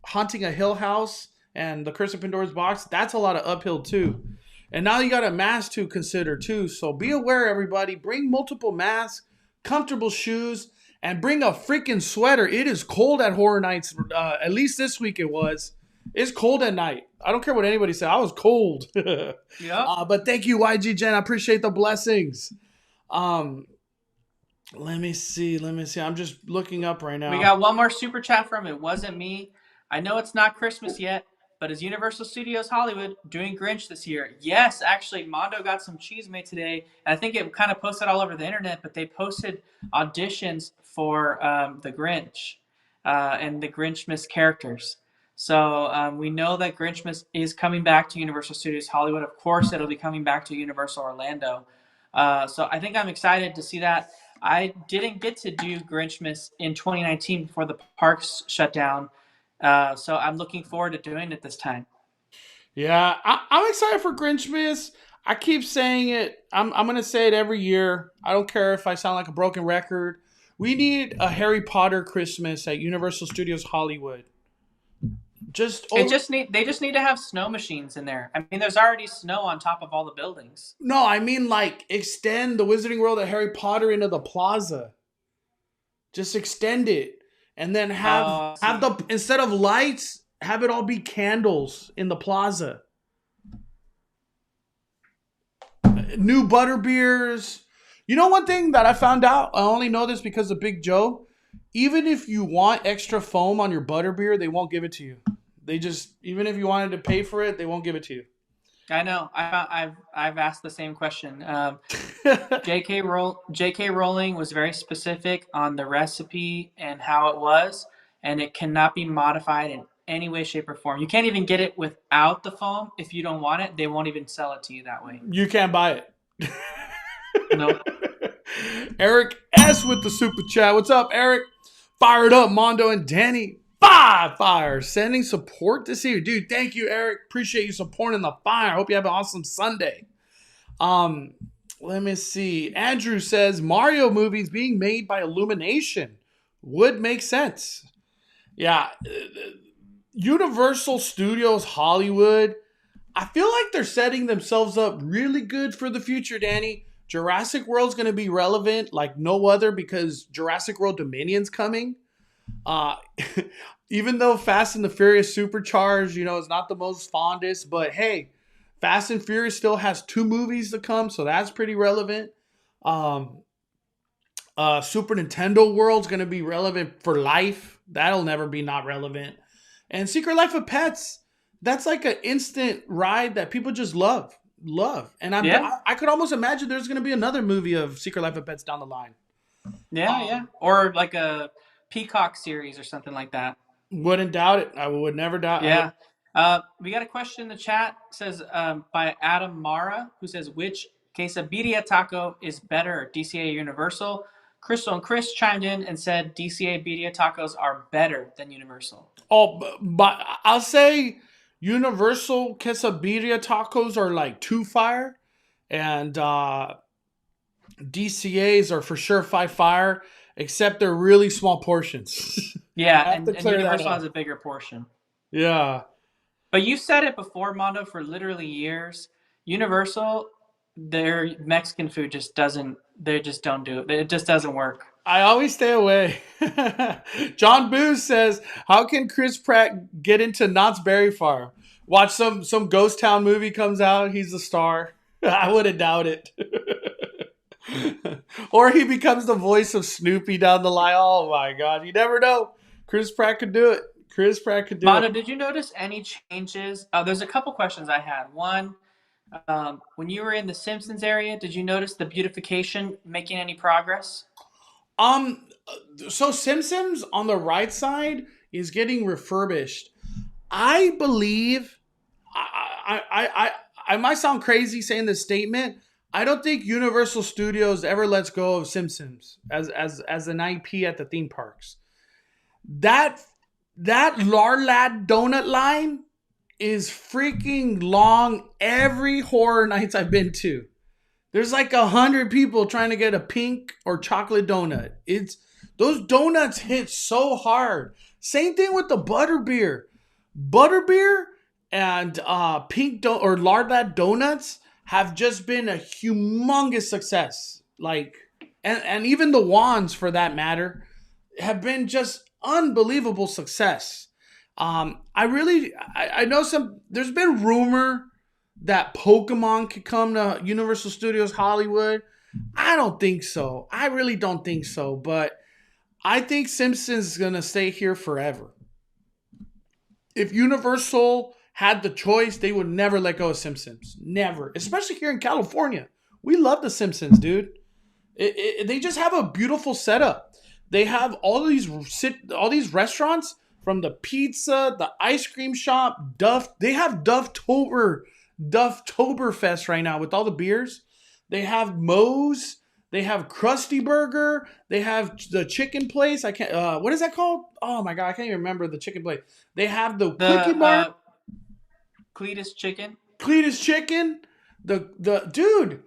[SPEAKER 1] Haunting a Hill House and the Curse of Pandora's Box, that's a lot of uphill too. And now you got a mask to consider too. So be aware, everybody. Bring multiple masks, comfortable shoes, and bring a freaking sweater. It is cold at Horror Nights. At least this week it was. It's cold at night. I don't care what anybody said. I was cold.
[SPEAKER 2] Yep.
[SPEAKER 1] But thank you, YG Jen. I appreciate the blessings. Let me see. I'm just looking up right now.
[SPEAKER 2] We got one more super chat from It Wasn't Me. I know it's not Christmas yet, but is Universal Studios Hollywood doing Grinch this year? Yes, actually, Mondo got some cheese made today. And I think it kind of posted all over the internet, but they posted auditions for the Grinch and the Grinch Miss characters. So we know that Grinch Miss is coming back to Universal Studios Hollywood. Of course, it'll be coming back to Universal Orlando. So I think I'm excited to see that. I didn't get to do Grinchmas in 2019 before the parks shut down. So I'm looking forward to doing it this time.
[SPEAKER 1] Yeah, I'm excited for Grinchmas. I keep saying it. I'm gonna say it every year. I don't care if I sound like a broken record. We need a Harry Potter Christmas at Universal Studios Hollywood.
[SPEAKER 2] They just need to have snow machines in there. I mean, there's already snow on top of all the buildings.
[SPEAKER 1] No, I mean like extend the Wizarding World of Harry Potter into the plaza. Just extend it, and then have the instead of lights, have it all be candles in the plaza. New butter beers. You know one thing that I found out? I only know this because of Big Joe. Even if you want extra foam on your butter beer, they won't give it to you. They just, even if you wanted to pay for it, they won't give it to you.
[SPEAKER 2] I know. I've asked the same question. J.K. Rowling was very specific on the recipe and how it was, and it cannot be modified in any way, shape, or form. You can't even get it without the foam. If you don't want it, they won't even sell it to you that way.
[SPEAKER 1] You can't buy it.
[SPEAKER 2] Nope.
[SPEAKER 1] Eric S. with the super chat. What's up, Eric? Fired up, Mondo and Danny. Fire. Sending support this year. Dude, thank you, Eric. Appreciate you supporting the fire. Hope you have an awesome Sunday. Let me see. Andrew says Mario movies being made by Illumination would make sense. Yeah. Universal Studios Hollywood. I feel like they're setting themselves up really good for the future, Danny. Jurassic World's going to be relevant like no other because Jurassic World Dominion's coming. Even though Fast and the Furious Supercharged, is not the most fondest, but hey, Fast and Furious still has 2 movies to come, so that's pretty relevant. Super Nintendo World's going to be relevant for life. That'll never be not relevant. And Secret Life of Pets, that's like an instant ride that people just love. And I could almost imagine there's going to be another movie of Secret Life of Pets down the line.
[SPEAKER 2] Yeah. Or like a Peacock series or something like that.
[SPEAKER 1] Wouldn't doubt it. I would never doubt it.
[SPEAKER 2] Yeah. We got a question in the chat. It says by Adam Mara, who says, which quesabirria taco is better, DCA or Universal? Crystal and Chris chimed in and said DCA birria tacos are better than Universal.
[SPEAKER 1] Oh, but I'll say Universal quesadilla tacos are like 2 fire, and DCA's are for sure 5 fire, except they're really small portions.
[SPEAKER 2] Yeah,
[SPEAKER 1] I have to
[SPEAKER 2] and
[SPEAKER 1] clear that
[SPEAKER 2] Universal
[SPEAKER 1] up.
[SPEAKER 2] has a bigger portion.
[SPEAKER 1] Yeah.
[SPEAKER 2] But you said it before, Mondo, for literally years. Universal, their Mexican food just doesn't. They just don't do it. It just doesn't work.
[SPEAKER 1] I always stay away. John Booth says, "How can Chris Pratt get into Knott's Berry Farm? Watch some ghost town movie comes out. He's the star. I wouldn't doubt it. Or he becomes the voice of Snoopy down the line. Oh my God, you never know. Chris Pratt could do it. Chris Pratt could do it.
[SPEAKER 2] Mondo, did you notice any changes? There's a couple questions I had. One, when you were in the Simpsons area, did you notice the beautification making any progress?
[SPEAKER 1] Um, so Simpsons on the right side is getting refurbished. I believe I might sound crazy saying this statement. I don't think Universal Studios ever lets go of Simpsons as an IP at the theme parks. That that Larlad donut line is freaking long. Every horror nights I've been to, there's like 100 people trying to get a pink or chocolate donut. It's those donuts hit so hard. Same thing with the butterbeer. Butterbeer and or Lardad donuts have just been a humongous success. Like, and even the wands for that matter have been just unbelievable success. I know some. There's been rumor that Pokemon could come to Universal Studios Hollywood. I don't think so. I really don't think so. But I think Simpsons is gonna stay here forever. If Universal had the choice, they would never let go of Simpsons. Never. Especially here in California. We love the Simpsons, dude. They just have a beautiful setup. They have all these restaurants, from the pizza, the ice cream shop, Duff. They have Dufftoberfest right now with all the beers. They have Moe's. They have Krusty Burger. They have the chicken place. I can't. What is that called? Oh my God, I can't even remember the chicken place. They have the
[SPEAKER 2] The
[SPEAKER 1] Quickie Mart,
[SPEAKER 2] Cletus chicken.
[SPEAKER 1] Cletus Chicken. The dude.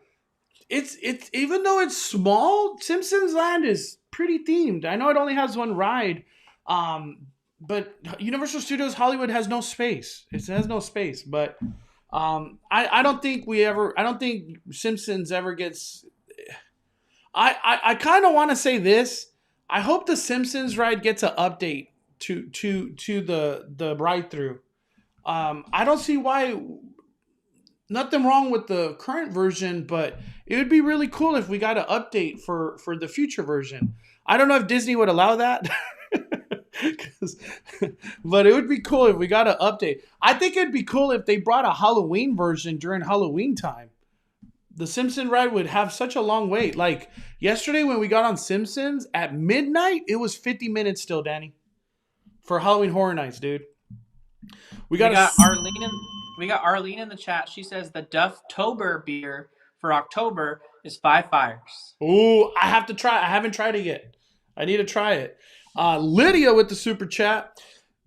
[SPEAKER 1] It's even though it's small, Simpsons Land is pretty themed. I know it only has one ride, but Universal Studios Hollywood has no space. It has no space. But I don't think I don't think Simpsons ever gets. I kind of want to say this. I hope the Simpsons ride gets an update to the ride through. I don't see why. Nothing wrong with the current version, but it would be really cool if we got an update for the future version. I don't know if Disney would allow that. 'Cause- but it would be cool if we got an update. I think it'd be cool if they brought a Halloween version during Halloween time. The Simpson ride would have such a long wait. Like yesterday when we got on Simpsons at midnight, it was 50 minutes still, Danny, for Halloween Horror Nights, dude. We
[SPEAKER 2] We
[SPEAKER 1] got
[SPEAKER 2] got
[SPEAKER 1] a
[SPEAKER 2] Arlene in the chat. She says the Dufftober beer for October is 5 fires.
[SPEAKER 1] Ooh, I have to try. I haven't tried it yet. I need to try it. Lydia with the super chat.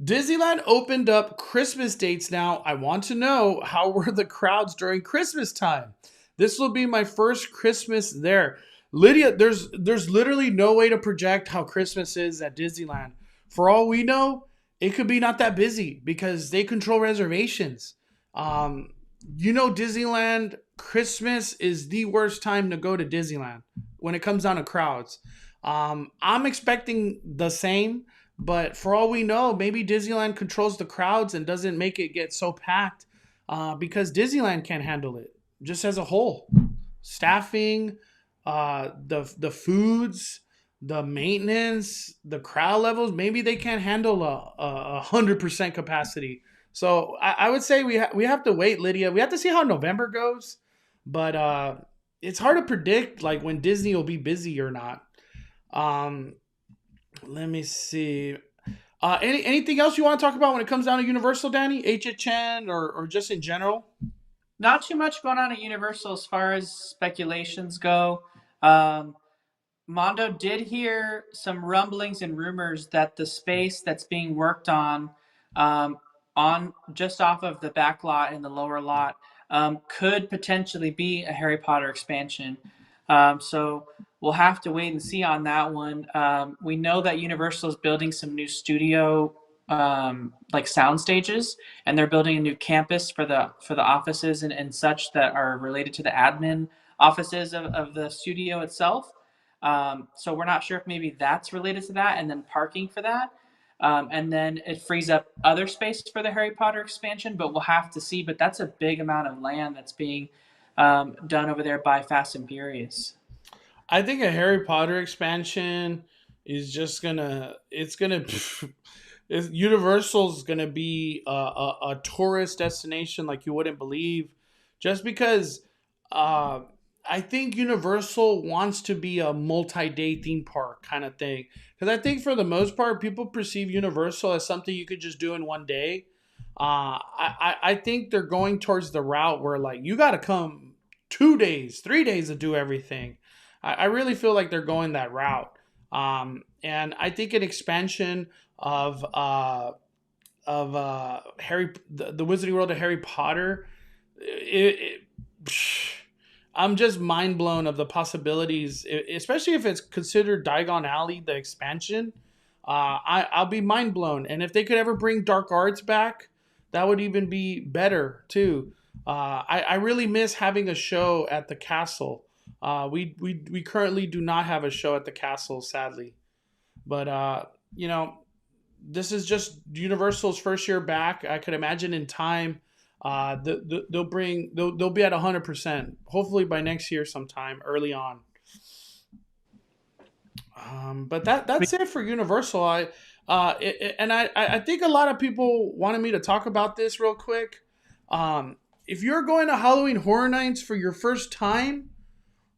[SPEAKER 1] Disneyland opened up Christmas dates now. I want to know, how were the crowds during Christmas time? This will be my first Christmas there. Lydia, there's literally no way to project how Christmas is at Disneyland. For all we know, it could be not that busy because they control reservations. Um, Disneyland Christmas is the worst time to go to Disneyland when it comes down to crowds. I'm expecting the same, but for all we know, maybe Disneyland controls the crowds and doesn't make it get so packed because Disneyland can't handle it just as a whole. Staffing, the foods, the maintenance, the crowd levels, maybe they can't handle a 100% capacity. So I would say we have to wait, Lydia. We have to see how November goes, but it's hard to predict like when Disney will be busy or not. Um, Let me see. Anything else you want to talk about when it comes down to Universal, Danny? HHN or just in general?
[SPEAKER 2] Not too much going on at Universal as far as speculations go. Um, Mondo did hear some rumblings and rumors that the space that's being worked on, um, on just off of the back lot and the lower lot could potentially be a Harry Potter expansion. So we'll have to wait and see on that one. We know that Universal is building some new studio like sound stages, and they're building a new campus for the offices and such that are related to the admin offices of the studio itself. So we're not sure if maybe that's related to that, and then parking for that. And then it frees up other space for the Harry Potter expansion, but we'll have to see. But that's a big amount of land that's being done over there by Fast and Furious.
[SPEAKER 1] I think a Harry Potter expansion is just Universal's gonna be a tourist destination like you wouldn't believe, just because uh, I think Universal wants to be a multi-day theme park kind of thing. Because I think for the most part, people perceive Universal as something you could just do in one day. I think they're going towards the route where like you got to come 2 days, 3 days to do everything. I really feel like they're going that route. And I think an expansion of the Wizarding World of Harry Potter, psh, I'm just mind blown of the possibilities, especially if it's considered Diagon Alley, the expansion. I'll be mind blown. And if they could ever bring Dark Arts back, that would even be better too. I really miss having a show at the castle. We currently do not have a show at the castle, sadly. But this is just Universal's first year back. I could imagine in time, they'll be at 100%. Hopefully by next year, sometime early on. But that's it for Universal. I think a lot of people wanted me to talk about this real quick. If you're going to Halloween Horror Nights for your first time,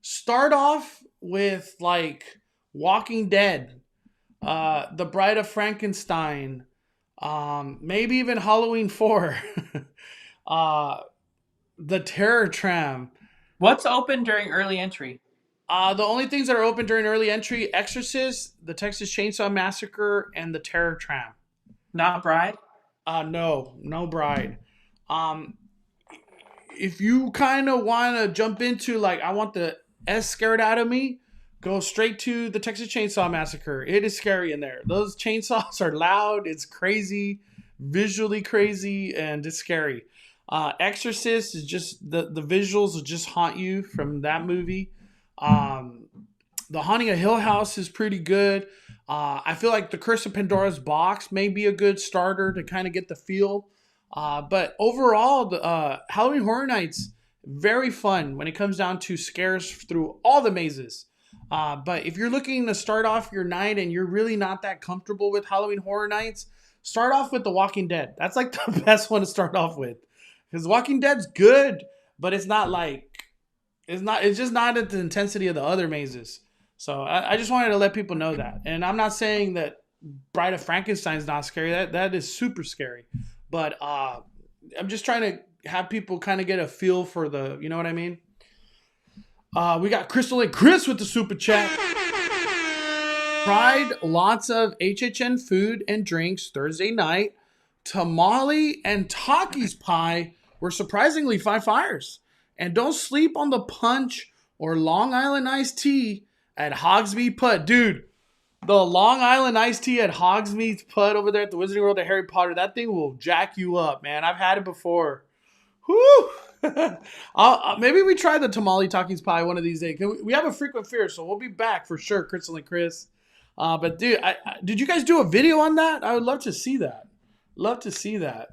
[SPEAKER 1] start off with like Walking Dead, The Bride of Frankenstein, maybe even Halloween 4, The Terror Tram.
[SPEAKER 2] What's open during early entry?
[SPEAKER 1] The only things that are open during early entry: Exorcist, The Texas Chainsaw Massacre, and The Terror Tram.
[SPEAKER 2] Not Bride?
[SPEAKER 1] No Bride. If you kind of want to jump into like, I want the S scared out of me, go straight to The Texas Chainsaw Massacre. It is scary in there. Those chainsaws are loud. It's crazy, visually crazy, and it's scary. Exorcist is just the visuals will just haunt you from that movie. The Haunting of Hill House is pretty good. I feel like The Curse of Pandora's Box may be a good starter to kind of get the feel. But overall, the Halloween Horror Nights, very fun when it comes down to scares through all the mazes. But if you're looking to start off your night and you're really not that comfortable with Halloween Horror Nights, start off with The Walking Dead. That's like the best one to start off with. Because Walking Dead's good, but it's just not at the intensity of the other mazes. So I just wanted to let people know that. And I'm not saying that Bride of Frankenstein is not scary. That is super scary. But I'm just trying to have people kind of get a feel for the, you know what I mean? We got Crystal and Chris with the super chat. Tried lots of HHN food and drinks Thursday night. Tamale and Takis pie were surprisingly 5 fires. And don't sleep on the punch or Long Island iced tea at Hogsmeade Putt. Dude, the Long Island iced tea at Hogsmeade Putt over there at the Wizarding World of Harry Potter, that thing will jack you up, man. I've had it before. Whew. Maybe we try the tamale Takis pie one of these days. We have a frequent fear, so we'll be back for sure, Crystal and Chris. But dude, did you guys do a video on that? I would love to see that. Love to see that.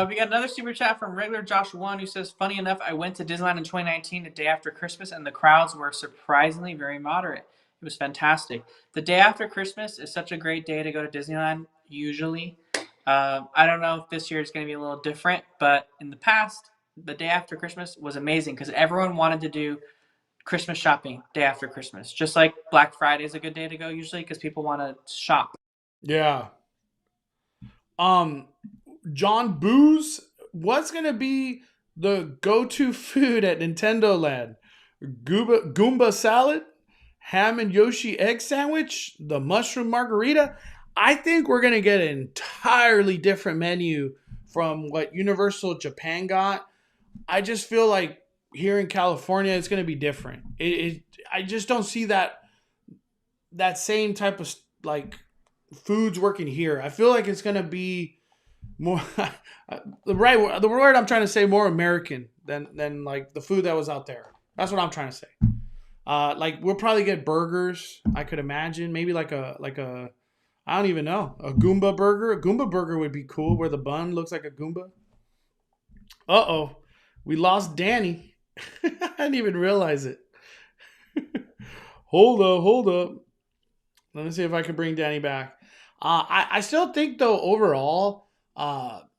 [SPEAKER 2] We got another super chat from regular Josh One who says, funny enough, I went to Disneyland in 2019, the day after Christmas, and the crowds were surprisingly very moderate. It was fantastic. The day after Christmas is such a great day to go to Disneyland, usually. I don't know if this year is going to be a little different, but in the past, the day after Christmas was amazing because everyone wanted to do Christmas shopping day after Christmas. Just like Black Friday is a good day to go usually because people want to shop.
[SPEAKER 1] Yeah. John Booze, what's going to be the go-to food at Nintendo Land? Goomba salad, ham and Yoshi egg sandwich, the mushroom margarita. I think we're going to get an entirely different menu from what Universal Japan got. I just feel like here in California, it's going to be different. I just don't see that same type of like foods working here. I feel like it's going to be more the word I'm trying to say, more American than like the food that was out there. That's what I'm trying to say. Like we'll probably get burgers. I could imagine maybe like a I don't even know, a Goomba burger. A Goomba burger would be cool, where the bun looks like a Goomba. We lost Danny. I didn't even realize it. Hold up. Let me see if I can bring Danny back. I still think though overall,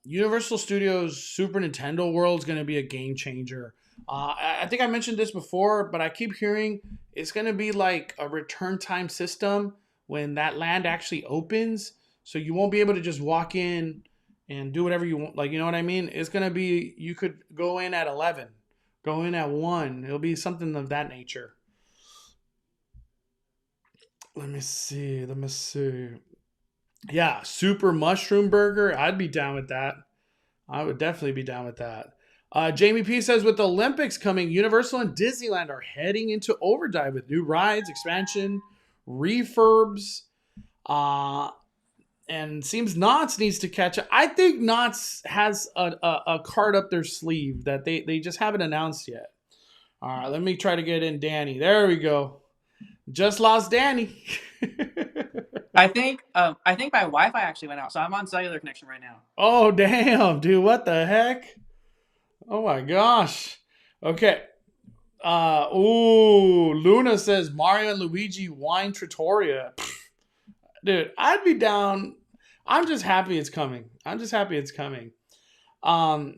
[SPEAKER 1] Universal Studios Super Nintendo World is going to be a game changer. I think I mentioned this before, but I keep hearing it's going to be like a return time system when that land actually opens. So you won't be able to just walk in and do whatever you want. Like, you know what I mean? It's going to be, you could go in at 11, go in at 1. It'll be something of that nature. Let me see. Yeah, Super Mushroom Burger. I'd be down with that. I would definitely be down with that. Jamie P says, with the Olympics coming, Universal and Disneyland are heading into overdrive with new rides, expansion, refurbs, and seems Knott's needs to catch up. I think Knott's has a card up their sleeve that they just haven't announced yet. All right, let me try to get in Danny. There we go. Just lost Danny.
[SPEAKER 2] I think my Wi-Fi actually went out, so I'm on cellular connection right now.
[SPEAKER 1] Oh, damn, dude. What the heck? Oh, my gosh. Okay. Luna says Mario and Luigi Wine Trattoria. Dude, I'd be down. I'm just happy it's coming. All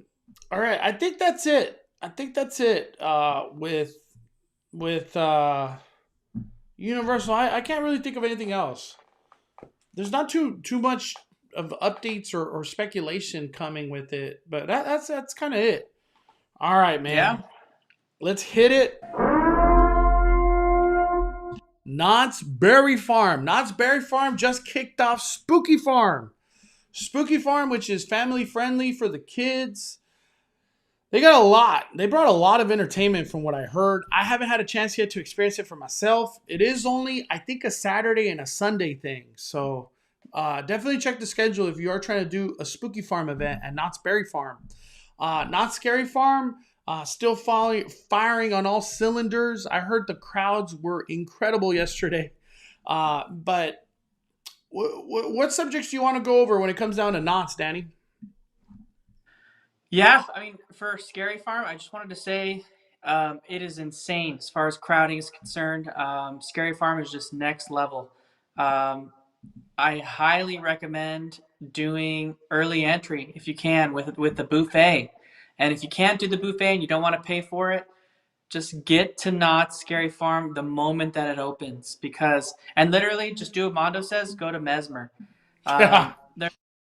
[SPEAKER 1] right. I think that's it. With Universal. I can't really think of anything else. There's not too much of updates or speculation coming with it, but that's kind of it. All right, man.
[SPEAKER 2] Yeah.
[SPEAKER 1] Let's hit it. Knott's Berry Farm. Knott's Berry Farm just kicked off Spooky Farm. Spooky Farm, which is family friendly for the kids. They got a lot. They brought a lot of entertainment from what I heard. I haven't had a chance yet to experience it for myself. It is only, I think, a Saturday and a Sunday thing. So definitely check the schedule if you are trying to do a Spooky Farm event at Knott's Berry Farm. Knott's Scary Farm, still firing on all cylinders. I heard the crowds were incredible yesterday. But what subjects do you want to go over when it comes down to Knott's, Danny?
[SPEAKER 2] Yeah, I mean, for Scary Farm, I just wanted to say it is insane as far as crowding is concerned. Scary Farm is just next level. I highly recommend doing early entry if you can with the buffet. And if you can't do the buffet and you don't want to pay for it, just get to Knott's Scary Farm the moment that it opens, and literally just do what Mondo says, go to Mesmer.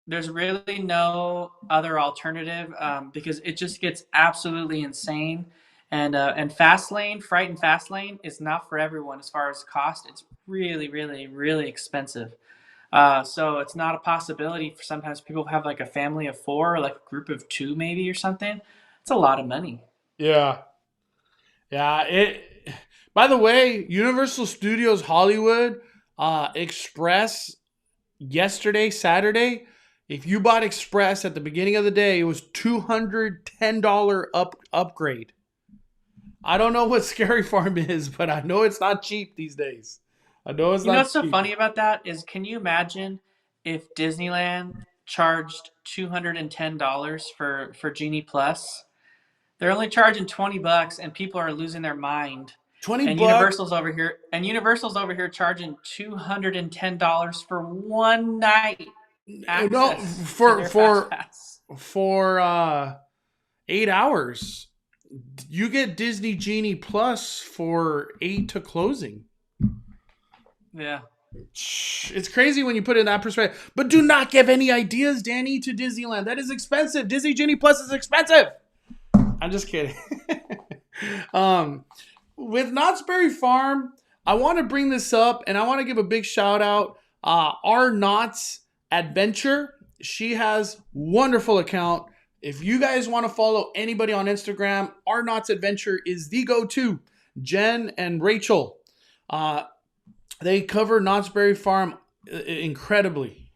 [SPEAKER 2] There's really no other alternative because it just gets absolutely insane. And Frightened Fast Lane is not for everyone as far as cost. It's really, really, really expensive. So it's not a possibility for sometimes people have like a family of 4 or like a group of 2 maybe or something. It's a lot of money.
[SPEAKER 1] Yeah. By the way, Universal Studios Hollywood Express yesterday, Saturday, if you bought Express at the beginning of the day, it was $210 upgrade. I don't know what Scary Farm is, but I know it's not cheap these days. I know it's not cheap.
[SPEAKER 2] You know what's so funny about that is, can you imagine if Disneyland charged $210 for Genie Plus? They're only charging $20 and people are losing their mind.
[SPEAKER 1] $20.
[SPEAKER 2] Universal's over here charging $210 for one night.
[SPEAKER 1] No, for 8 hours. You get Disney Genie Plus for 8 to closing.
[SPEAKER 2] Yeah.
[SPEAKER 1] It's crazy when you put it in that perspective. But do not give any ideas, Danny, to Disneyland. That is expensive. Disney Genie Plus is expensive. I'm just kidding. With Knott's Berry Farm, I want to bring this up and I want to give a big shout out. Our Knott's Adventure She has wonderful account. If you guys want to follow anybody on Instagram, our Knott's Adventure is the go-to. Jen and Rachel. They cover Knott's Berry Farm incredibly.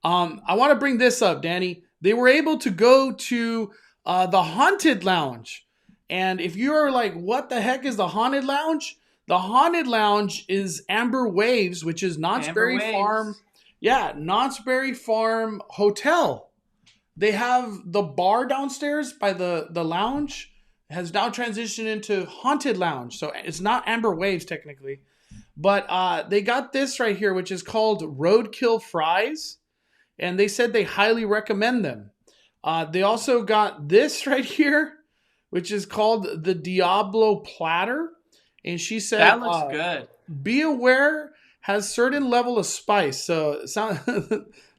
[SPEAKER 1] I want to bring this up, Danny. They were able to go to the Haunted Lounge. And if you're like, what the heck is the Haunted Lounge? The Haunted Lounge is Amber Waves, which is Knott's Berry Farm. Yeah, Knott's Berry Farm Hotel. They have the bar downstairs by the lounge. It has now transitioned into Haunted Lounge. So it's not Amber Waves technically. But they got this right here, which is called Roadkill Fries. And they said they highly recommend them. They also got this right here, which is called the Diablo Platter. And she said,
[SPEAKER 2] that looks good.
[SPEAKER 1] Be aware, has certain level of spice. So,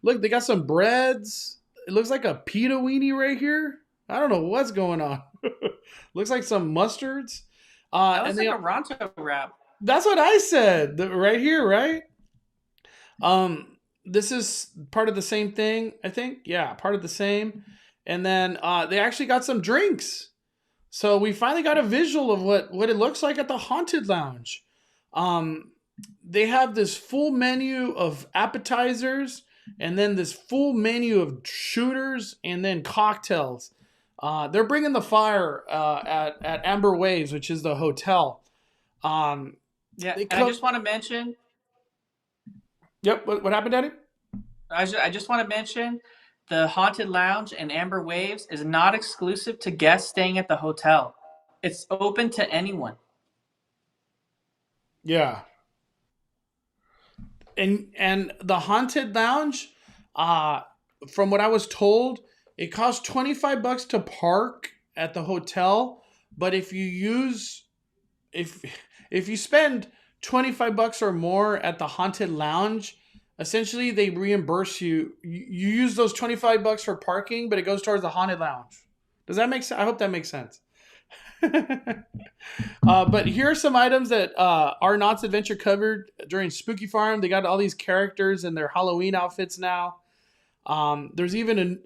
[SPEAKER 1] look, they got some breads. It looks like a pita weenie right here. I don't know what's going on. Looks like some mustards.
[SPEAKER 2] That looks like a Ronto wrap.
[SPEAKER 1] That's what I said. Right here, right? This is part of the same thing, I think. Yeah, part of the same. And then they actually got some drinks. So we finally got a visual of what it looks like at the Haunted Lounge. They have this full menu of appetizers and then this full menu of shooters and then cocktails. They're bringing the fire at Amber Waves, which is the hotel.
[SPEAKER 2] Yeah, and I just want to mention.
[SPEAKER 1] Yep, what happened, Daddy?
[SPEAKER 2] I just want to mention the Haunted Lounge and Amber Waves is not exclusive to guests staying at the hotel. It's open to anyone.
[SPEAKER 1] Yeah. And the Haunted Lounge, from what I was told, it costs $25 to park at the hotel, but if you spend $25 or more at the Haunted Lounge, essentially they reimburse you. You use those $25 for parking, but it goes towards the Haunted Lounge. Does that make sense? I hope that makes sense. But here are some items that our Knott's Adventure covered during Spooky Farm. They got all these characters in their Halloween outfits now. There's even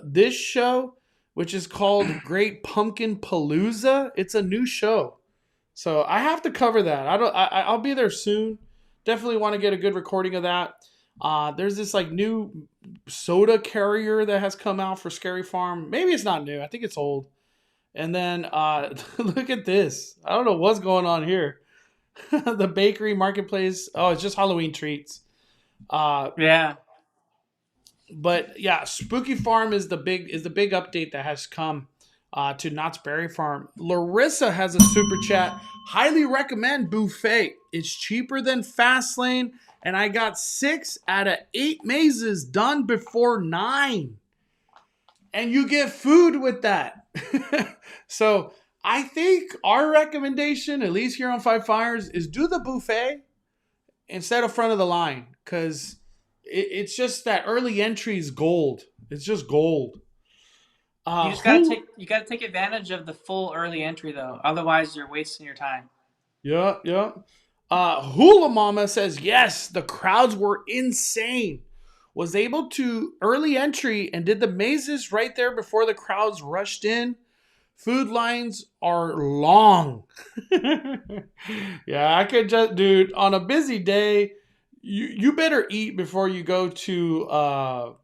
[SPEAKER 1] this show, which is called Great Pumpkin Palooza. It's a new show. So I have to cover that. I'll be there soon. Definitely want to get a good recording of that. There's this like new soda carrier that has come out for Scary Farm. Maybe it's not new. I think it's old. And then look at this. I don't know what's going on here. The bakery marketplace. Oh, it's just Halloween treats.
[SPEAKER 2] Yeah.
[SPEAKER 1] But yeah, Spooky Farm is the big update that has come to Knott's Berry Farm. Larissa has a super chat. Highly recommend Buffet. It's cheaper than Fastlane, and I got 6 out of 8 mazes done before 9. And you get food with that. So I think our recommendation, at least here on Five Fires, is do the buffet instead of front of the line, because it's just that early entry is gold. It's just gold.
[SPEAKER 2] You just gotta take advantage of the full early entry though. Otherwise, you're wasting your time.
[SPEAKER 1] Yeah. Hula Mama says yes. The crowds were insane. Was able to early entry and did the mazes right there before the crowds rushed in. Food lines are long. Yeah, I could just, dude, on a busy day, you better eat before you go to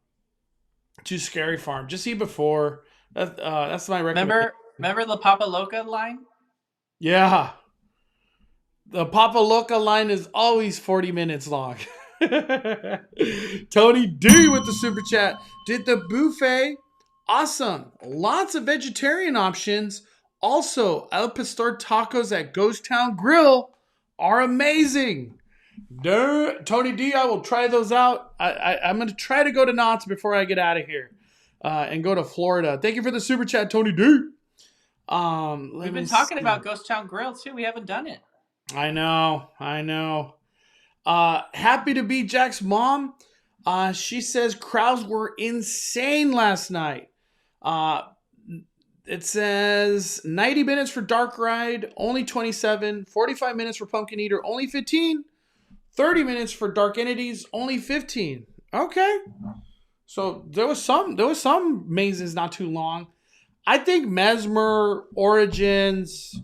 [SPEAKER 1] Scary Farm. Just eat before. That's my recommendation.
[SPEAKER 2] Remember the Papa Loca line?
[SPEAKER 1] Yeah. The Papa Loca line is always 40 minutes long. Tony D with the super chat. Did the buffet? Awesome. Lots of vegetarian options. Also, El Pastor tacos at Ghost Town Grill are amazing. Tony D, I will try those out. I'm going to try to go to Knott's before I get out of here and go to Florida. Thank you for the super chat, Tony D.
[SPEAKER 2] We've been talking about Ghost Town Grill too. We haven't done it.
[SPEAKER 1] I know. Happy to be Jack's mom. She says crowds were insane last night. It says 90 minutes for Dark Ride, only 27. 45 minutes for Pumpkin Eater, only 15. 30 minutes for Dark Entities, only 15. Okay. So there was some mazes not too long. I think Mesmer, Origins,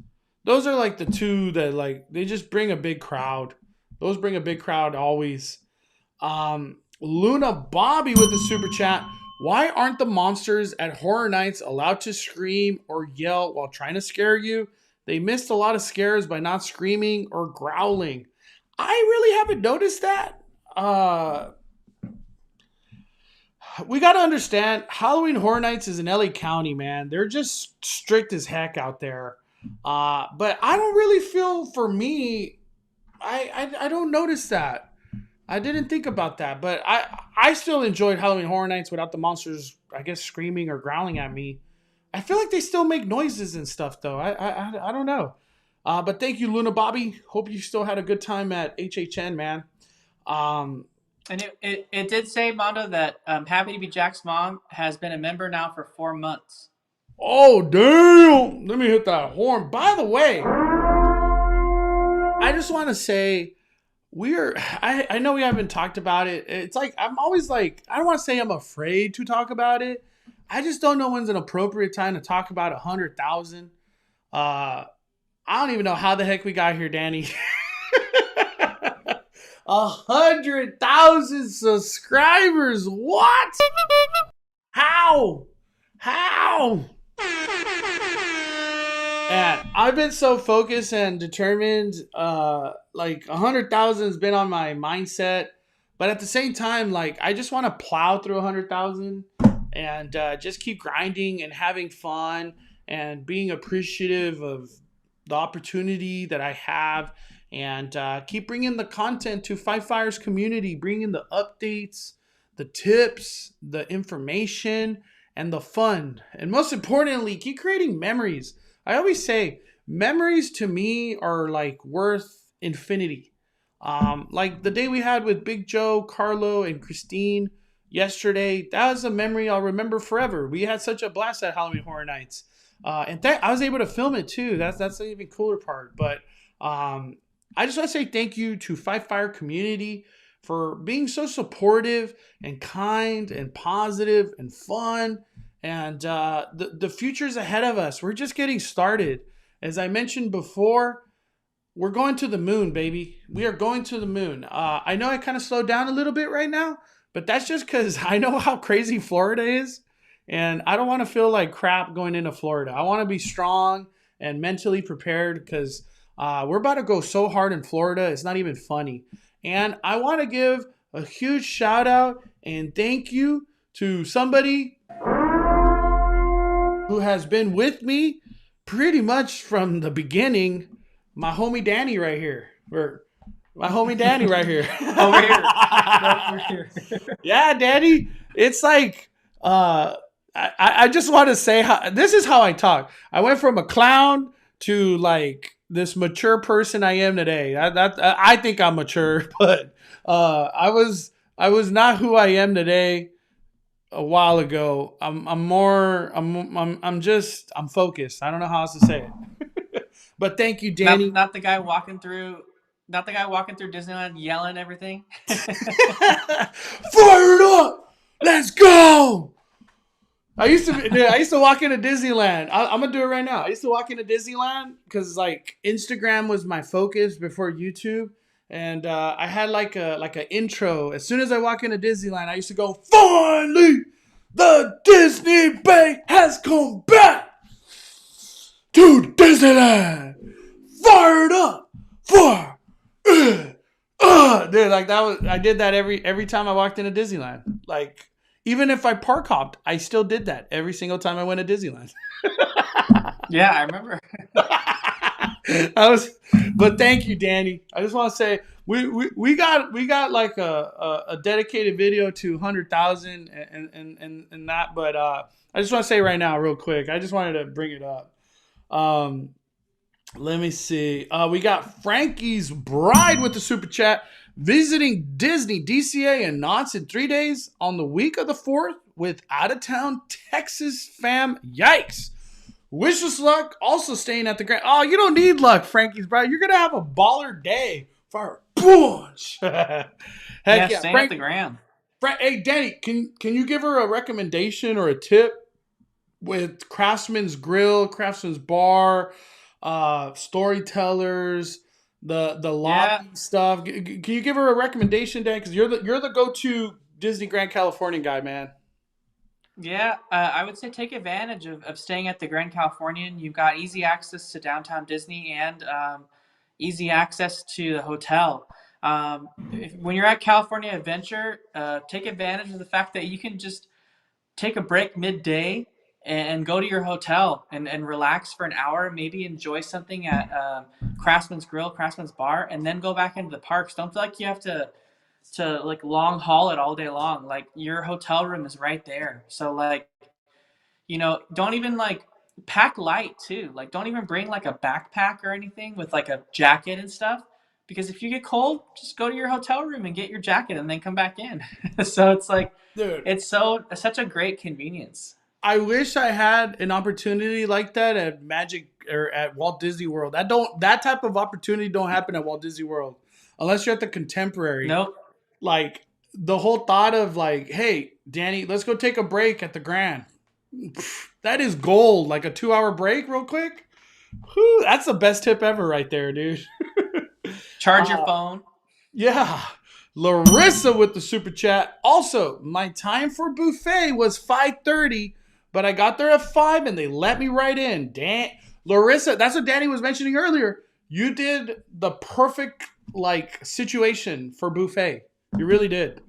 [SPEAKER 1] those are like the two that like they just bring a big crowd. Those bring a big crowd always. Luna Bobby with the super chat. Why aren't the monsters at Horror Nights allowed to scream or yell while trying to scare you? They missed a lot of scares by not screaming or growling. I really haven't noticed that. We got to understand Halloween Horror Nights is in LA County, man. They're just strict as heck out there. But I don't really feel for me. I don't notice that. I didn't think about that, but I still enjoyed Halloween Horror Nights without the monsters, I guess, screaming or growling at me. I feel like they still make noises and stuff, though. I don't know. But thank you, Luna Bobby. Hope you still had a good time at HHN, man.
[SPEAKER 2] And it did say, Mondo, that Happy to Be Jack's mom has been a member now for 4 months.
[SPEAKER 1] Oh, damn. Let me hit that horn. By the way, I just want to say, I know we haven't talked about it. It's like, I'm always like, I don't want to say I'm afraid to talk about it. I just don't know when's an appropriate time to talk about 100,000. I don't even know how the heck we got here, Danny. 100,000 subscribers. What? How? And I've been so focused and determined. Like 100,000 has been on my mindset, but at the same time, like I just want to plow through 100,000 and just keep grinding and having fun and being appreciative of the opportunity that I have, and keep bringing the content to Five Fires community, bringing the updates, the tips, the information, and the fun. And most importantly, keep creating memories. I always say memories to me are like worth infinity. Like the day we had with Big Joe, Carlo, and Christine yesterday, that was a memory I'll remember forever. We had such a blast at Halloween Horror Nights. And I was able to film it too. That's the even cooler part. But I just want to say thank you to Five Fire community for being so supportive and kind and positive and fun. And the future's ahead of us. We're just getting started. As I mentioned before, we're going to the moon, baby. We are going to the moon. I know I kind of slowed down a little bit right now, but that's just because I know how crazy Florida is. And I don't want to feel like crap going into Florida. I want to be strong and mentally prepared because we're about to go so hard in Florida. It's not even funny. And I want to give a huge shout out and thank you to somebody who has been with me pretty much from the beginning. My homie Danny right here. My homie Danny right here.
[SPEAKER 2] Over here. Over here.
[SPEAKER 1] Yeah, Danny. It's like I just want to say how this is how I talk. I went from a clown to like this mature person I am today. I think I'm mature, but I was not who I am today a while ago. I'm focused. I don't know how else to say it. But thank you, Danny.
[SPEAKER 2] Not the guy walking through Disneyland yelling everything.
[SPEAKER 1] Fired up! Let's go! I used to walk into Disneyland. I'm gonna do it right now. I used to walk into Disneyland because like Instagram was my focus before YouTube, and I had like an intro. As soon as I walk into Disneyland, I used to go, "Finally, the Disney Bay has come back to Disneyland. Fired up for dude, like that was I did that every time I walked into Disneyland. Like even if I park hopped, I still did that every single time I went to Disneyland.
[SPEAKER 2] Yeah, I remember.
[SPEAKER 1] But thank you, Danny. I just want to say we got like a dedicated video to 100,000 and that. But I just want to say right now, real quick, I just wanted to bring it up. Let me see. We got Frankie's Bride with the super chat. Visiting Disney, DCA, and Knott's in 3 days on the week of the 4th with out-of-town Texas fam. Yikes. Wish us luck. Also staying at the Grand. Oh, you don't need luck, Frankie's Bride. You're going to have a baller day for a bunch. Heck
[SPEAKER 2] yeah, staying at the Grand.
[SPEAKER 1] Hey, Danny, can you give her a recommendation or a tip with Craftsman's Grill, Craftsman's Bar, Storytellers, the
[SPEAKER 2] Yeah,
[SPEAKER 1] lobby stuff? Can you give her a recommendation, Dan? Because you're the go to Disney Grand Californian guy, man.
[SPEAKER 2] yeah. I would say take advantage of staying at the Grand Californian. You've got easy access to downtown Disney and easy access to the hotel. When you're at California Adventure, take advantage of the fact that you can just take a break midday and go to your hotel and relax for an hour, maybe enjoy something at Craftsman's Grill, Craftsman's Bar, and then go back into the parks. Don't feel like you have to like long haul it all day long. Like your hotel room is right there. So like, don't even like pack light too. Like don't even bring like a backpack or anything with like a jacket and stuff. Because if you get cold, just go to your hotel room and get your jacket and then come back in. So it's like
[SPEAKER 1] Dude,
[SPEAKER 2] it's such a great convenience.
[SPEAKER 1] I wish I had an opportunity like that at Magic or at Walt Disney World. That type of opportunity don't happen at Walt Disney World unless you're at the Contemporary.
[SPEAKER 2] Nope.
[SPEAKER 1] Like the whole thought of like, hey, Danny, let's go take a break at the Grand. That is gold. Like a 2 hour break, real quick. Whew, that's the best tip ever, right there, dude.
[SPEAKER 2] Charge your phone.
[SPEAKER 1] Yeah. Larissa with the super chat. Also, my time for buffet was 5:30, but I got there at 5 and they let me right in. Larissa, that's what Danny was mentioning earlier. You did the perfect like situation for buffet. You really did.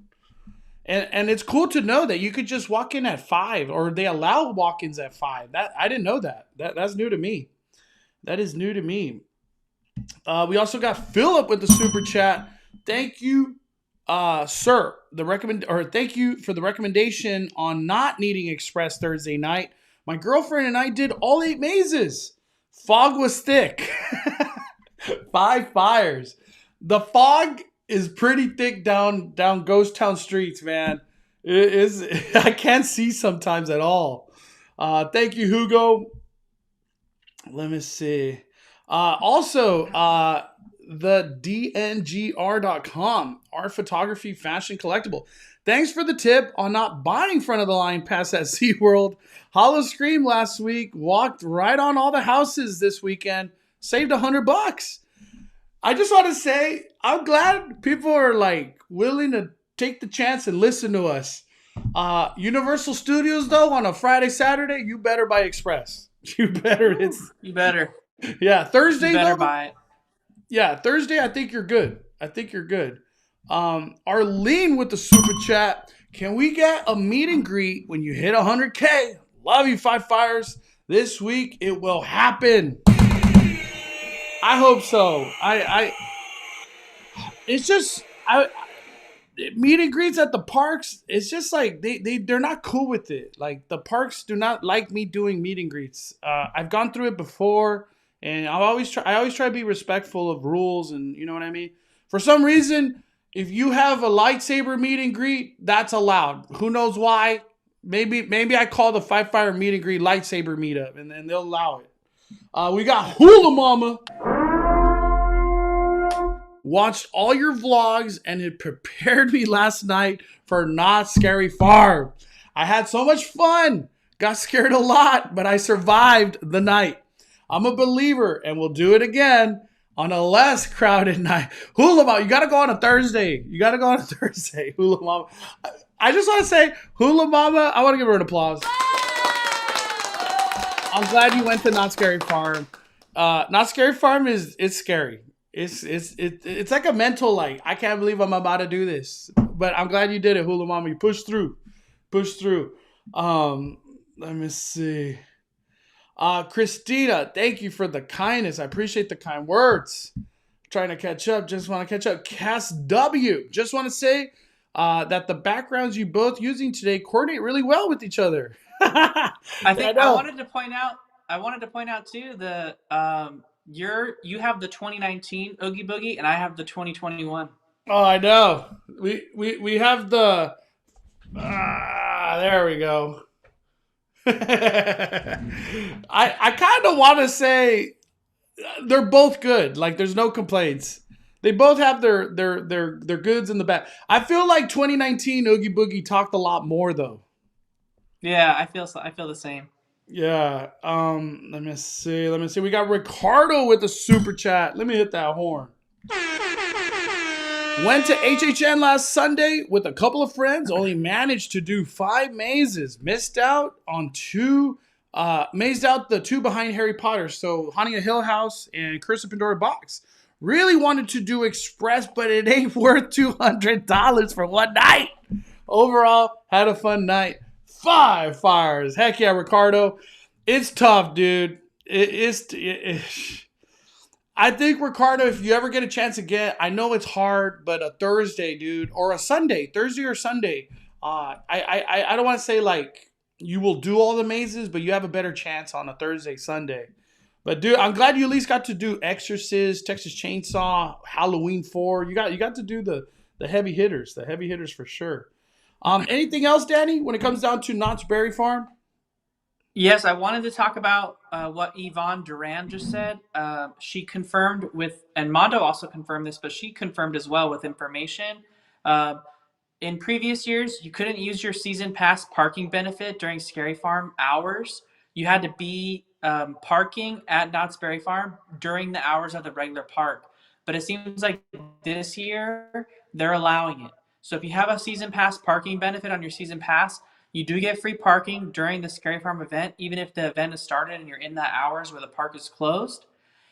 [SPEAKER 1] And it's cool to know that you could just walk in at 5 or they allow walk-ins at 5. That I didn't know that. That's new to me. That is new to me. We also got Philip with the super chat. Thank you, sir. Thank you for the recommendation on not needing express Thursday night. My girlfriend and I did all 8 mazes. Fog was thick. 5 fires. The fog is pretty thick down Ghost Town streets, man. It is. I can't see sometimes at all. Thank you, Hugo. Let me see. Also, the dngr.com, our photography fashion collectible. Thanks for the tip on not buying front of the line pass at SeaWorld. Hollow Scream last week walked right on all the houses this weekend. Saved $100. I just want to say, I'm glad people are like willing to take the chance and listen to us. Universal Studios, though, on a Friday, Saturday, you better buy Express. You better.
[SPEAKER 2] You better.
[SPEAKER 1] Yeah, Thursday,
[SPEAKER 2] You better
[SPEAKER 1] though,
[SPEAKER 2] buy it.
[SPEAKER 1] yeah, Thursday, I think you're good. Arlene with the super chat. Can we get a meet and greet when you hit 100K? Love you, 5 Fires. This week, it will happen. I hope so. It's just, meet and greets at the parks. It's just like they're not cool with it. Like the parks do not like me doing meet and greets. I've gone through it before, and I always try to be respectful of rules, and you know what I mean. For some reason, if you have a lightsaber meet and greet, that's allowed. Who knows why? Maybe I call the 5 Fire meet and greet lightsaber meetup, and they'll allow it. We got Hula Mama. Watched all your vlogs and it prepared me last night for Not Scary Farm. I had so much fun. Got scared a lot, but I survived the night. I'm a believer and we'll do it again on a less crowded night. Hula Mama, you got to go on a Thursday. Hula Mama. I just want to say, Hula Mama, I want to give her an applause. I'm glad you went to Not Scary Farm. Not Scary Farm it's scary. It's like a mental like I can't believe I'm about to do this, but I'm glad you did it, Hula Mama. You pushed through. Let me see. Christina, thank you for the kindness. I appreciate the kind words. Trying to catch up. Just want to catch up. Cass W. Just want to say that the backgrounds you both using today coordinate really well with each other.
[SPEAKER 2] I wanted to point out too the you have the 2019 Oogie Boogie and I have the 2021.
[SPEAKER 1] Oh, I know. We have the there we go. I kind of want to say they're both good. Like there's no complaints. They both have their goods in the back. I feel like 2019 Oogie Boogie talked a lot more though.
[SPEAKER 2] Yeah, I feel the same.
[SPEAKER 1] Yeah. Let me see. Let me see. We got Ricardo with the super chat. Let me hit that horn. Went to HHN last Sunday with a couple of friends. Only managed to do 5 mazes. Missed out on 2. Mazed out the 2 behind Harry Potter. So Haunting a Hill House and Curse of Pandora Box. Really wanted to do Express, but it ain't worth $200 for one night. Overall, had a fun night. 5 fires. Heck yeah, Ricardo. It's tough, dude. I think, Ricardo, if you ever get a chance again, I know it's hard, but a Thursday, dude, or a Sunday, Thursday or Sunday, I don't want to say like you will do all the mazes, but you have a better chance on a Thursday, Sunday. But dude, I'm glad you at least got to do Exorcist, Texas Chainsaw, Halloween 4. You got to do the heavy hitters, for sure. Anything else, Danny, when it comes down to Knott's Berry Farm?
[SPEAKER 2] Yes, I wanted to talk about what Yvonne Duran just said. She confirmed with, and Mondo also confirmed this, but she confirmed as well with information. Uh, in previous years, you couldn't use your season pass parking benefit during Scary Farm hours. You had to be parking at Knott's Berry Farm during the hours of the regular park. But it seems like this year they're allowing it. So if you have a season pass parking benefit on your season pass, you do get free parking during the Scary Farm event, even if the event is started and you're in the hours where the park is closed.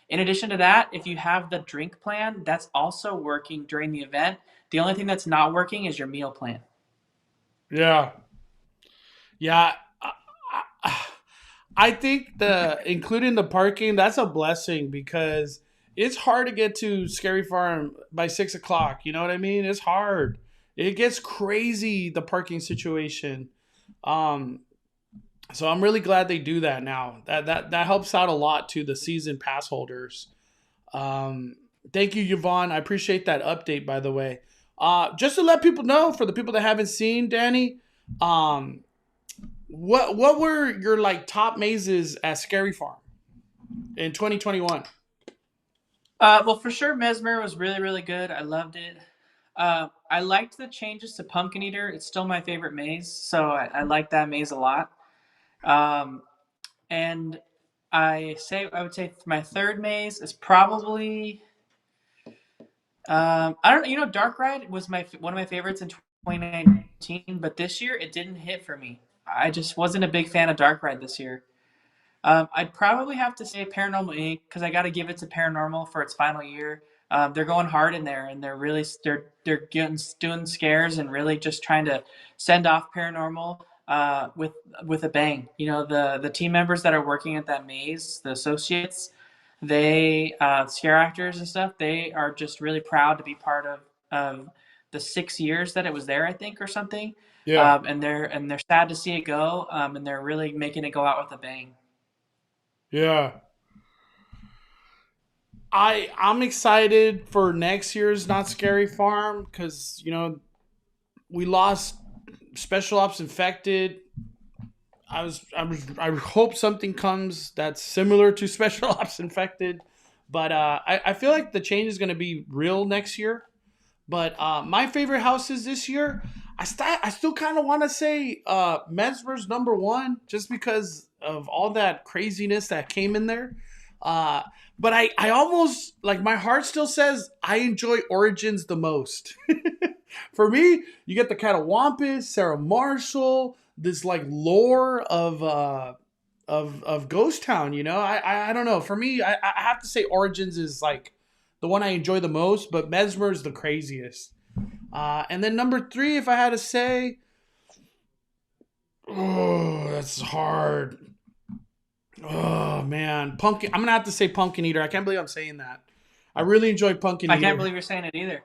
[SPEAKER 2] In addition to that, if you have the drink plan, that's also working during the event. The only thing that's not working is your meal plan.
[SPEAKER 1] Yeah. Yeah. I think including the parking, that's a blessing because it's hard to get to Scary Farm by 6 o'clock. You know what I mean? It's hard. It gets crazy, the parking situation. Um, so I'm really glad they do that now. That helps out a lot to the season pass holders. Um, Thank you, Yvonne. I appreciate that update, by the way. Just to let people know, for the people that haven't seen, Danny, what were your like top mazes at Scary Farm in 2021?
[SPEAKER 2] Well, for sure, Mesmer was really, really good. I loved it. I liked the changes to Pumpkin Eater. It's still my favorite maze, so I like that maze a lot. Um, and I would say my third maze is probably I don't know. Dark Ride was one of my favorites in 2019, but this year it didn't hit for me. I just wasn't a big fan of Dark Ride this year. I'd probably have to say Paranormal Inc. because I got to give it to Paranormal for its final year. They're going hard in there, and they're doing scares and really just trying to send off Paranormal with a bang. The team members that are working at that maze, the associates, they scare actors and stuff. They are just really proud to be part of the 6 years that it was there, I think, or something.
[SPEAKER 1] Yeah.
[SPEAKER 2] And they're sad to see it go, and they're really making it go out with a bang.
[SPEAKER 1] Yeah. I'm excited for next year's Not Scary Farm because we lost Special Ops Infected. I hope something comes that's similar to Special Ops Infected, but I feel like the change is going to be real next year. But my favorite houses this year, I still kind of want to say Mesmer's number one, just because of all that craziness that came in there. But I almost like my heart still says I enjoy Origins the most. For me, you get the Catawampus, Sarah Marshall, this like lore of Ghost Town. I don't know. For me, I have to say Origins is like the one I enjoy the most, but Mesmer is the craziest. And then number 3, if I had to say, oh, that's hard. Oh man, Pumpkin. I'm gonna have to say Pumpkin Eater. I can't believe I'm saying that. I really enjoyed Pumpkin Eater.
[SPEAKER 2] I can't believe you're saying it either.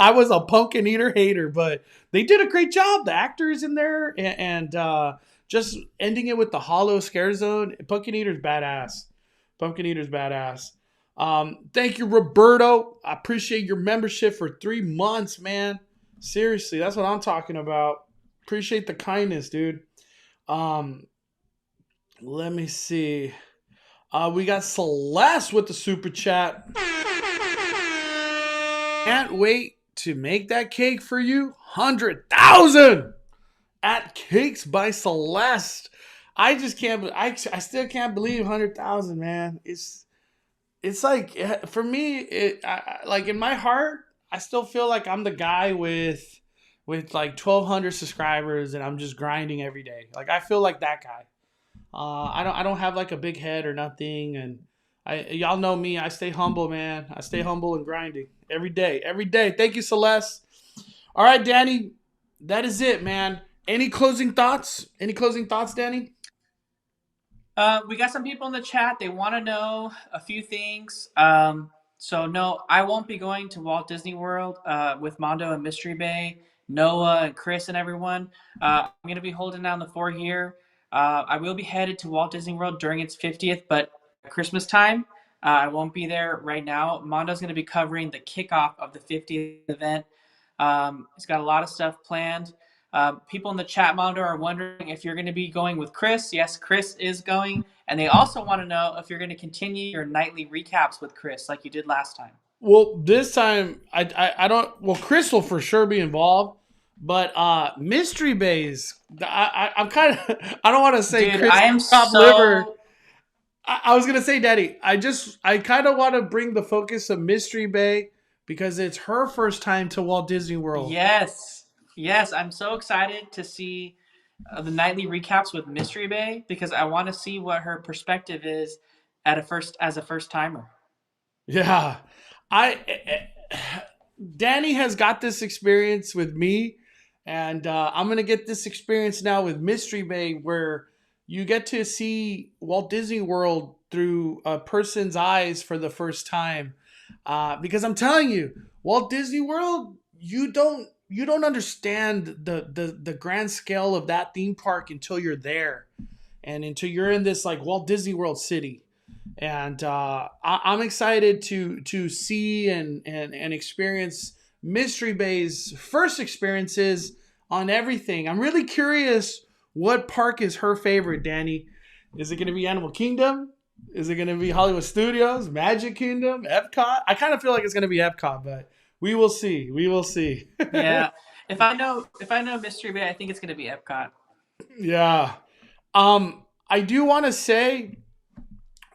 [SPEAKER 1] I was a Pumpkin Eater hater, but they did a great job. The actors in there and just ending it with the hollow scare zone. Pumpkin Eater's badass. Thank you, Roberto. I appreciate your membership for 3 months, man. Seriously, that's what I'm talking about. Appreciate the kindness, dude. Let me see. We got Celeste with the super chat. can't wait to make that cake for you. 100,000 at Cakes by Celeste. I just can't. I still can't believe 100,000, man. It's like for me, like in my heart, I still feel like I'm the guy with like 1,200 subscribers, and I'm just grinding every day. Like I feel like that guy. I don't have like a big head or nothing, and y'all know me. I stay humble, man. I stay humble and grinding every day, every day. Thank you, Celeste. All right, Danny, that is it, man. Any closing thoughts? Any closing thoughts, Danny?
[SPEAKER 2] We got some people in the chat. They want to know a few things. So no, I won't be going to Walt Disney World with Mondo and Mystery Bay, Noah and Chris and everyone. I'm going to be holding down the fort here. I will be headed to Walt Disney World during its 50th, but Christmas time, I won't be there right now. Mondo's going to be covering the kickoff of the 50th event. He's got a lot of stuff planned. People in the chat monitor are wondering if you're going to be going with Chris. Yes, Chris is going. And they also want to know if you're going to continue your nightly recaps with Chris like you did last time.
[SPEAKER 1] Well, this time I don't. Well, Chris will for sure be involved, but Mystery Bays. I'm kind of. I don't want to say
[SPEAKER 2] Dude,
[SPEAKER 1] Chris
[SPEAKER 2] I am
[SPEAKER 1] top
[SPEAKER 2] so
[SPEAKER 1] liver. I was gonna say, Daddy. I kind of want to bring the focus of Mystery Bay because it's her first time to Walt Disney World.
[SPEAKER 2] Yes, I'm so excited to see the nightly recaps with Mystery Bay because I want to see what her perspective is as a first timer.
[SPEAKER 1] Yeah, Danny has got this experience with me, and I'm gonna get this experience now with Mystery Bay, where you get to see Walt Disney World through a person's eyes for the first time. Because I'm telling you, Walt Disney World, you don't understand the grand scale of that theme park until you're there, and until you're in this like Walt Disney World city. And I'm excited to see and experience Mystery Bay's first experiences on everything. I'm really curious what park is her favorite, Danny. Is it going to be Animal Kingdom? Is it going to be Hollywood Studios, Magic Kingdom, Epcot? I kind of feel like it's going to be Epcot, but we will see. We will see.
[SPEAKER 2] Yeah, if I know Mystery Bay, I think it's going to be Epcot.
[SPEAKER 1] Yeah. I do want to say,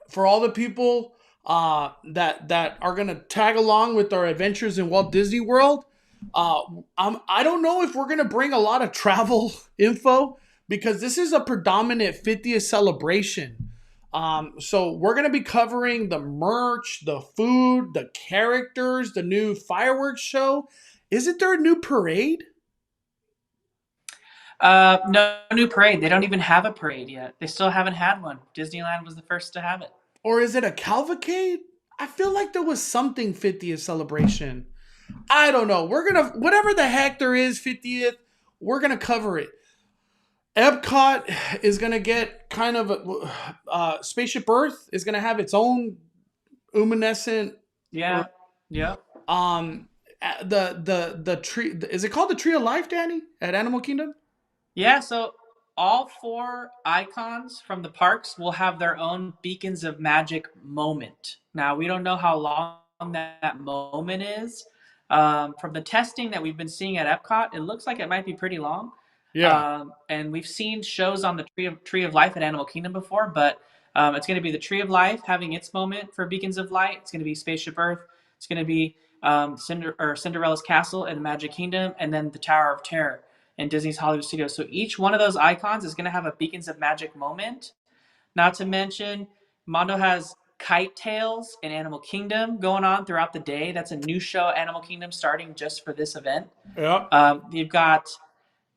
[SPEAKER 1] for all the people that are gonna tag along with our adventures in Walt Disney World, I don't know if we're gonna bring a lot of travel info because this is a predominant 50th celebration. So we're gonna be covering the merch, the food, the characters, the new fireworks show. Isn't there a new parade?
[SPEAKER 2] No new parade. They don't even have a parade yet. They still haven't had one. Disneyland was the first to have it.
[SPEAKER 1] Or is it a cavalcade? I feel like there was something 50th celebration. I don't know. We're going to, whatever the heck there is 50th, we're going to cover it. Epcot is going to get kind of Spaceship Earth is going to have its own luminescent.
[SPEAKER 2] Yeah.
[SPEAKER 1] The tree, is it called the Tree of Life, Danny, at Animal Kingdom?
[SPEAKER 2] Yeah, so all 4 icons from the parks will have their own beacons of magic moment. Now, we don't know how long that moment is. From the testing that we've been seeing at Epcot, it looks like it might be pretty long.
[SPEAKER 1] Yeah.
[SPEAKER 2] And we've seen shows on the Tree of Life at Animal Kingdom before, but it's going to be the Tree of Life having its moment for beacons of light. It's going to be Spaceship Earth. It's going to be Cinderella's Castle and Magic Kingdom, and then the Tower of Terror in Disney's Hollywood Studios. So each one of those icons is going to have a Beacons of Magic moment. Not to mention, Mondo has Kite Tales in Animal Kingdom going on throughout the day. That's a new show at Animal Kingdom starting just for this event.
[SPEAKER 1] Yeah.
[SPEAKER 2] You've got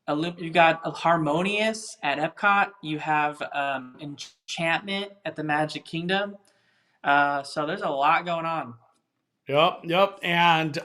[SPEAKER 2] a Harmonious at Epcot. You have Enchantment at the Magic Kingdom. So there's a lot going on.
[SPEAKER 1] Yep. And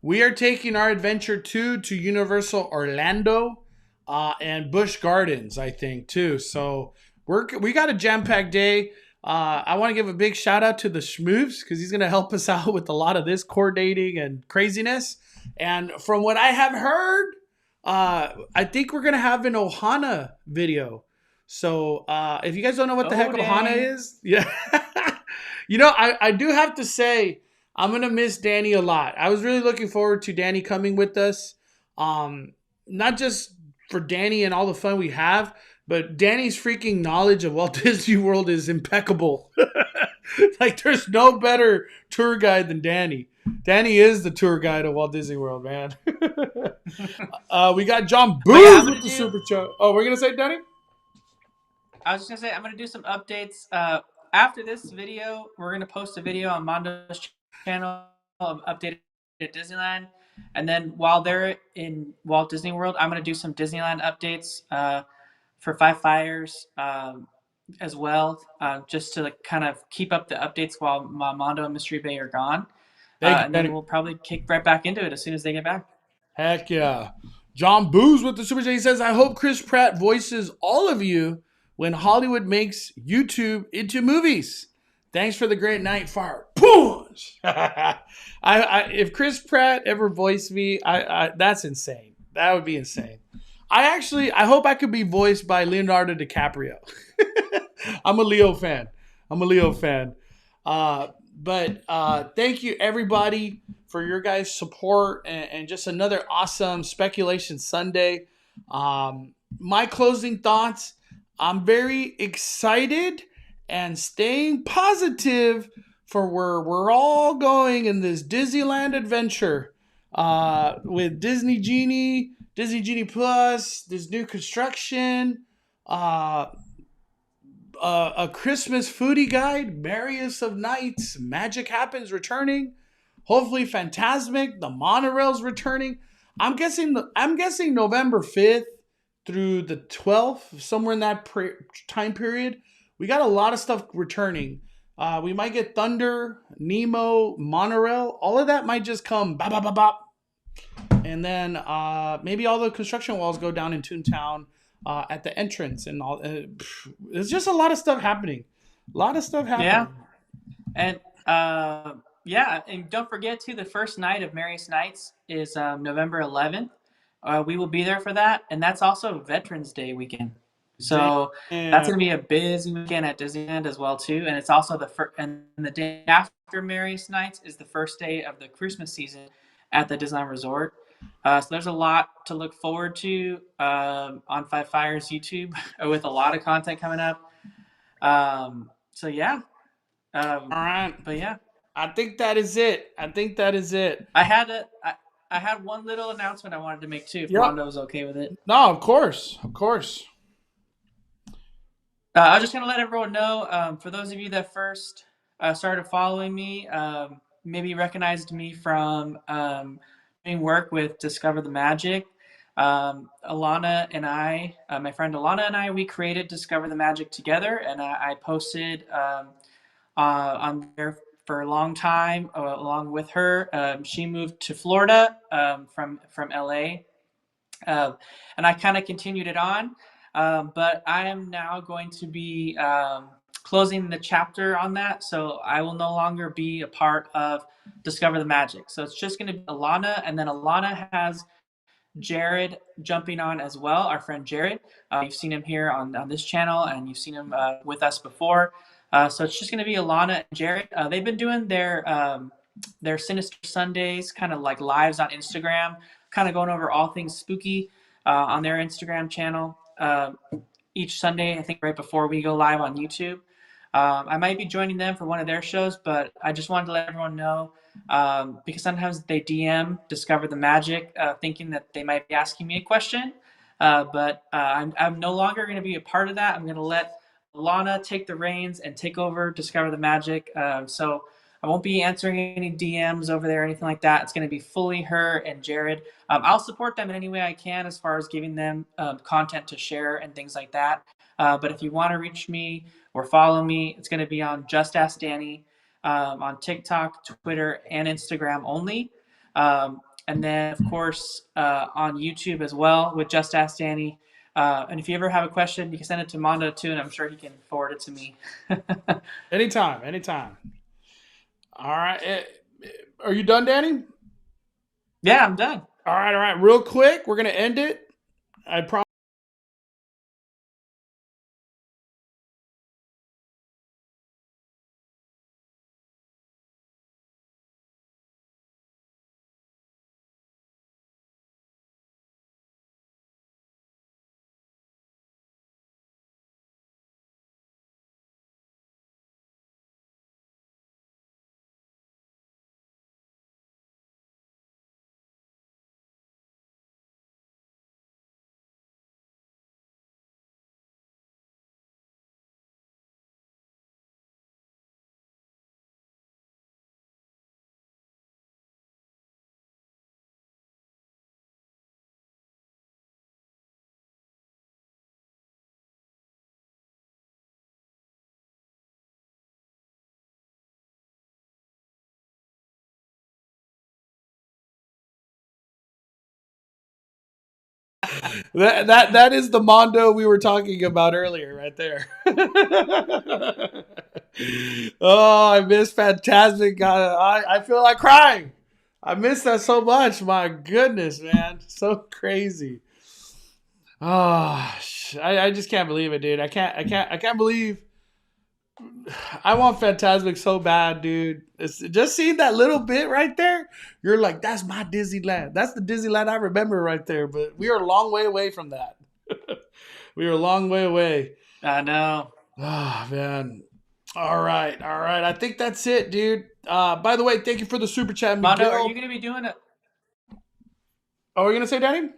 [SPEAKER 1] we are taking our adventure to Universal Orlando and Busch Gardens, I think, too. So we got a jam-packed day. I want to give a big shout out to the Schmoofs because he's going to help us out with a lot of this coordinating and craziness. And from what I have heard, I think we're going to have an Ohana video. So if you guys don't know what the heck
[SPEAKER 2] dang.
[SPEAKER 1] Ohana is, yeah. You know, I do have to say, I'm gonna miss Danny a lot. I was really looking forward to Danny coming with us. Not just for Danny and all the fun we have, but Danny's freaking knowledge of Walt Disney World is impeccable. Like there's no better tour guide than Danny. Danny is the tour guide of Walt Disney World, man. We got John
[SPEAKER 2] But yeah,
[SPEAKER 1] Booth with the super chat. Oh, we're gonna say Danny?
[SPEAKER 2] I was just gonna say I'm gonna do some updates. After this video, we're gonna post a video on Mondo's channel of updated at Disneyland, and then while they're in Walt Disney World, I'm gonna do some Disneyland updates for Five Fires as well, just to like, kind of keep up the updates while Mondo and Mystery Bay are gone,
[SPEAKER 1] Thank you,
[SPEAKER 2] and then
[SPEAKER 1] Danny.
[SPEAKER 2] we'll probably kick right back into it as soon as they get back.
[SPEAKER 1] Heck yeah. John Booz with the super chat. He says, I hope Chris Pratt voices all of you when Hollywood makes YouTube into movies. Thanks for the great night, fire. Push! If Chris Pratt ever voiced me, that's insane. That would be insane. I hope I could be voiced by Leonardo DiCaprio. I'm a Leo fan. But thank you everybody for your guys' support and just another awesome Speculation Sunday. My closing thoughts, I'm very excited and staying positive for where we're all going in this Disneyland adventure with Disney Genie Plus, this new construction, a Christmas foodie guide, Merriest of Nights, Magic Happens returning. Hopefully, Fantasmic, the monorail's returning. I'm guessing November 5th through the 12th, somewhere in that time period. We got a lot of stuff returning. We might get Thunder, Nemo, monorail. All of that might just come bop, bop, bop, bop. And then maybe all the construction walls go down in Toontown at the entrance and all. There's just a lot of stuff happening.
[SPEAKER 2] Yeah, and yeah, and don't forget too, the first night of Merriest Nights is November 11th. We will be there for that, and that's also Veterans Day weekend. So that's going to be a busy weekend at Disneyland as well too, and it's also and the day after Merriest Nights is the first day of the Christmas season at the Disneyland Resort. So there's a lot to look forward to on Five Fires YouTube with a lot of content coming up. So yeah.
[SPEAKER 1] All right.
[SPEAKER 2] But yeah,
[SPEAKER 1] I think that is it.
[SPEAKER 2] I had one little announcement I wanted to make too, if Mondo was okay with it.
[SPEAKER 1] No, of course.
[SPEAKER 2] I was just gonna let everyone know. For those of you that first started following me, maybe recognized me from doing work with Discover the Magic. Alana and I, my friend Alana and I, we created Discover the Magic together, and I posted on there for a long time along with her. She moved to Florida from LA, and I kind of continued it on. But I am now going to be closing the chapter on that, so I will no longer be a part of Discover the Magic. So it's just going to be Alana, and then Alana has Jared jumping on as well, our friend Jared. You've seen him here on this channel, and you've seen him with us before. So it's just going to be Alana and Jared. They've been doing their Sinister Sundays, kind of like lives on Instagram, kind of going over all things spooky on their Instagram channel each Sunday, I think right before we go live on YouTube. I might be joining them for one of their shows, but I just wanted to let everyone know because sometimes they DM Discover the Magic thinking that they might be asking me a question. But I'm no longer going to be a part of that. I'm going to let Alana take the reins and take over Discover the Magic. So I won't be answering any DMs over there or anything like that. It's going to be fully her and Jared. I'll support them in any way I can as far as giving them content to share and things like that. But if you want to reach me or follow me, it's going to be on Just Ask Danny on TikTok, Twitter, and Instagram only. And then, of course, on YouTube as well with Just Ask Danny. And if you ever have a question, you can send it to Mondo too, and I'm sure he can forward it to me.
[SPEAKER 1] Anytime. All right. Are you done, Danny?
[SPEAKER 2] Yeah, I'm done.
[SPEAKER 1] All right. Real quick, we're going to end it. I promise. That is the Mondo we were talking about earlier, right there. Oh, I miss Fantasmic. I feel like crying. I miss that so much. My goodness, man, so crazy. Oh, I just can't believe it, dude. I can't believe. I want Fantasmic so bad, dude. It's just seeing that little bit right there. You're like, that's my Disneyland. That's the Disneyland I remember right there. But we are a long way away from that. We are a long way away.
[SPEAKER 2] I know.
[SPEAKER 1] Oh, man. All right. I think that's it, dude. By the way, thank you for the super chat, Miguel.
[SPEAKER 2] Mondo, are you going to be doing it?
[SPEAKER 1] Oh, are you going to say, Danny?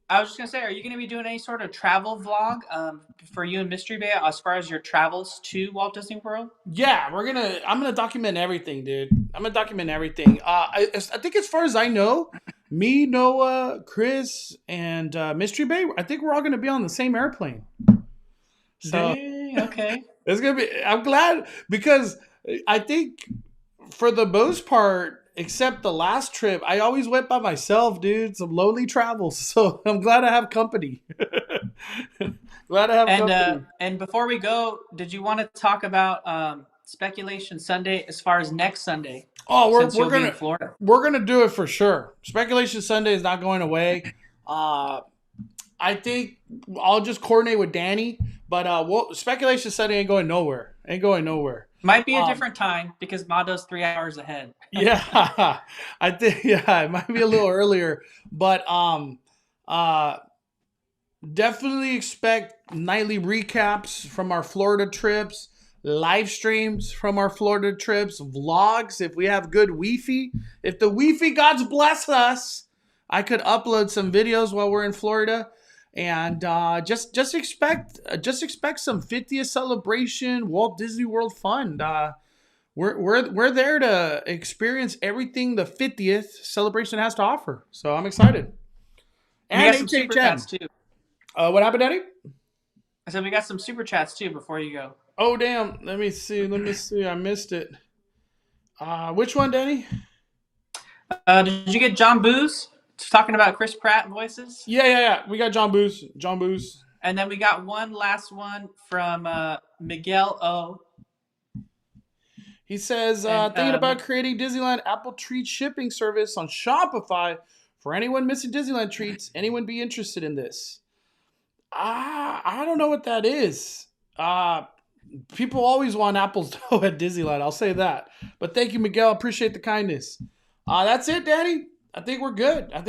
[SPEAKER 2] I was just going to say, are you going to be doing any sort of travel vlog for you and Mystery Bay as far as your travels to Walt Disney World?
[SPEAKER 1] Yeah, I'm gonna document everything, dude. I'm gonna document everything. I think as far as I know, me, Noah, Chris, and Mystery Bay, I think we're all gonna be on the same airplane. So
[SPEAKER 2] Dang, okay.
[SPEAKER 1] it's gonna be. I'm glad because I think for the most part, except the last trip, I always went by myself, dude. Some lonely travels. So I'm glad I have company. Glad I have company.
[SPEAKER 2] And before we go, did you want to talk about Speculation Sunday as far as next Sunday?
[SPEAKER 1] Oh, we're
[SPEAKER 2] be
[SPEAKER 1] gonna
[SPEAKER 2] in Florida.
[SPEAKER 1] We're gonna do it for sure. Speculation Sunday is not going away. I think I'll just coordinate with Danny, but Speculation Sunday ain't going nowhere.
[SPEAKER 2] Might be a different time because Mondo's 3 hours ahead.
[SPEAKER 1] Yeah, I think it might be a little earlier, but definitely expect nightly recaps from our Florida trips, live streams from our Florida trips, vlogs if we have good Wi-Fi. If the Wi-Fi gods bless us, I could upload some videos while we're in Florida. And just expect some 50th celebration Walt Disney World fun. We're there to experience everything the 50th celebration has to offer. So I'm excited.
[SPEAKER 2] And we got some super chats too.
[SPEAKER 1] What happened, Eddie?
[SPEAKER 2] I said we got some super chats too before you go.
[SPEAKER 1] Oh damn! Let me see. I missed it. Which one, Danny?
[SPEAKER 2] Did you get John Booz talking about Chris Pratt voices?
[SPEAKER 1] Yeah. We got John Booz.
[SPEAKER 2] And then we got one last one from Miguel O.
[SPEAKER 1] He says, thinking about creating Disneyland Apple Treat shipping service on Shopify for anyone missing Disneyland treats. Anyone be interested in this? I don't know what that is. People always want apples though at Disneyland. I'll say that. But thank you, Miguel. Appreciate the kindness. That's it, Danny. I think we're good. Thank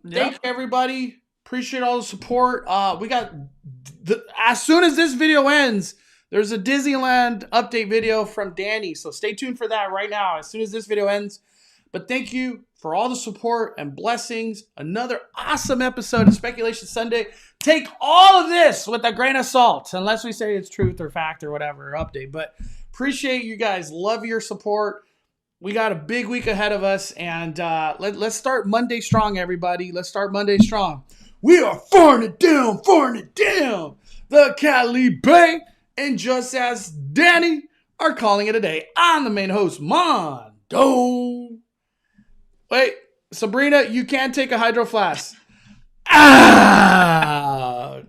[SPEAKER 1] you, everybody. Appreciate all the support. We got as soon as this video ends, there's a Disneyland update video from Danny. So stay tuned for that right now as soon as this video ends. But thank you for all the support and blessings. Another awesome episode of Speculation Sunday. Take all of this with a grain of salt, unless we say it's truth or fact or whatever update. But appreciate you guys. Love your support. We got a big week ahead of us, and let's start Monday strong, everybody. Let's start Monday strong. We are faring it down. The Cali Bay, and just as Danny are calling it a day, I'm the main host, Mondo. Wait, Sabrina, you can take a hydro flask. Out.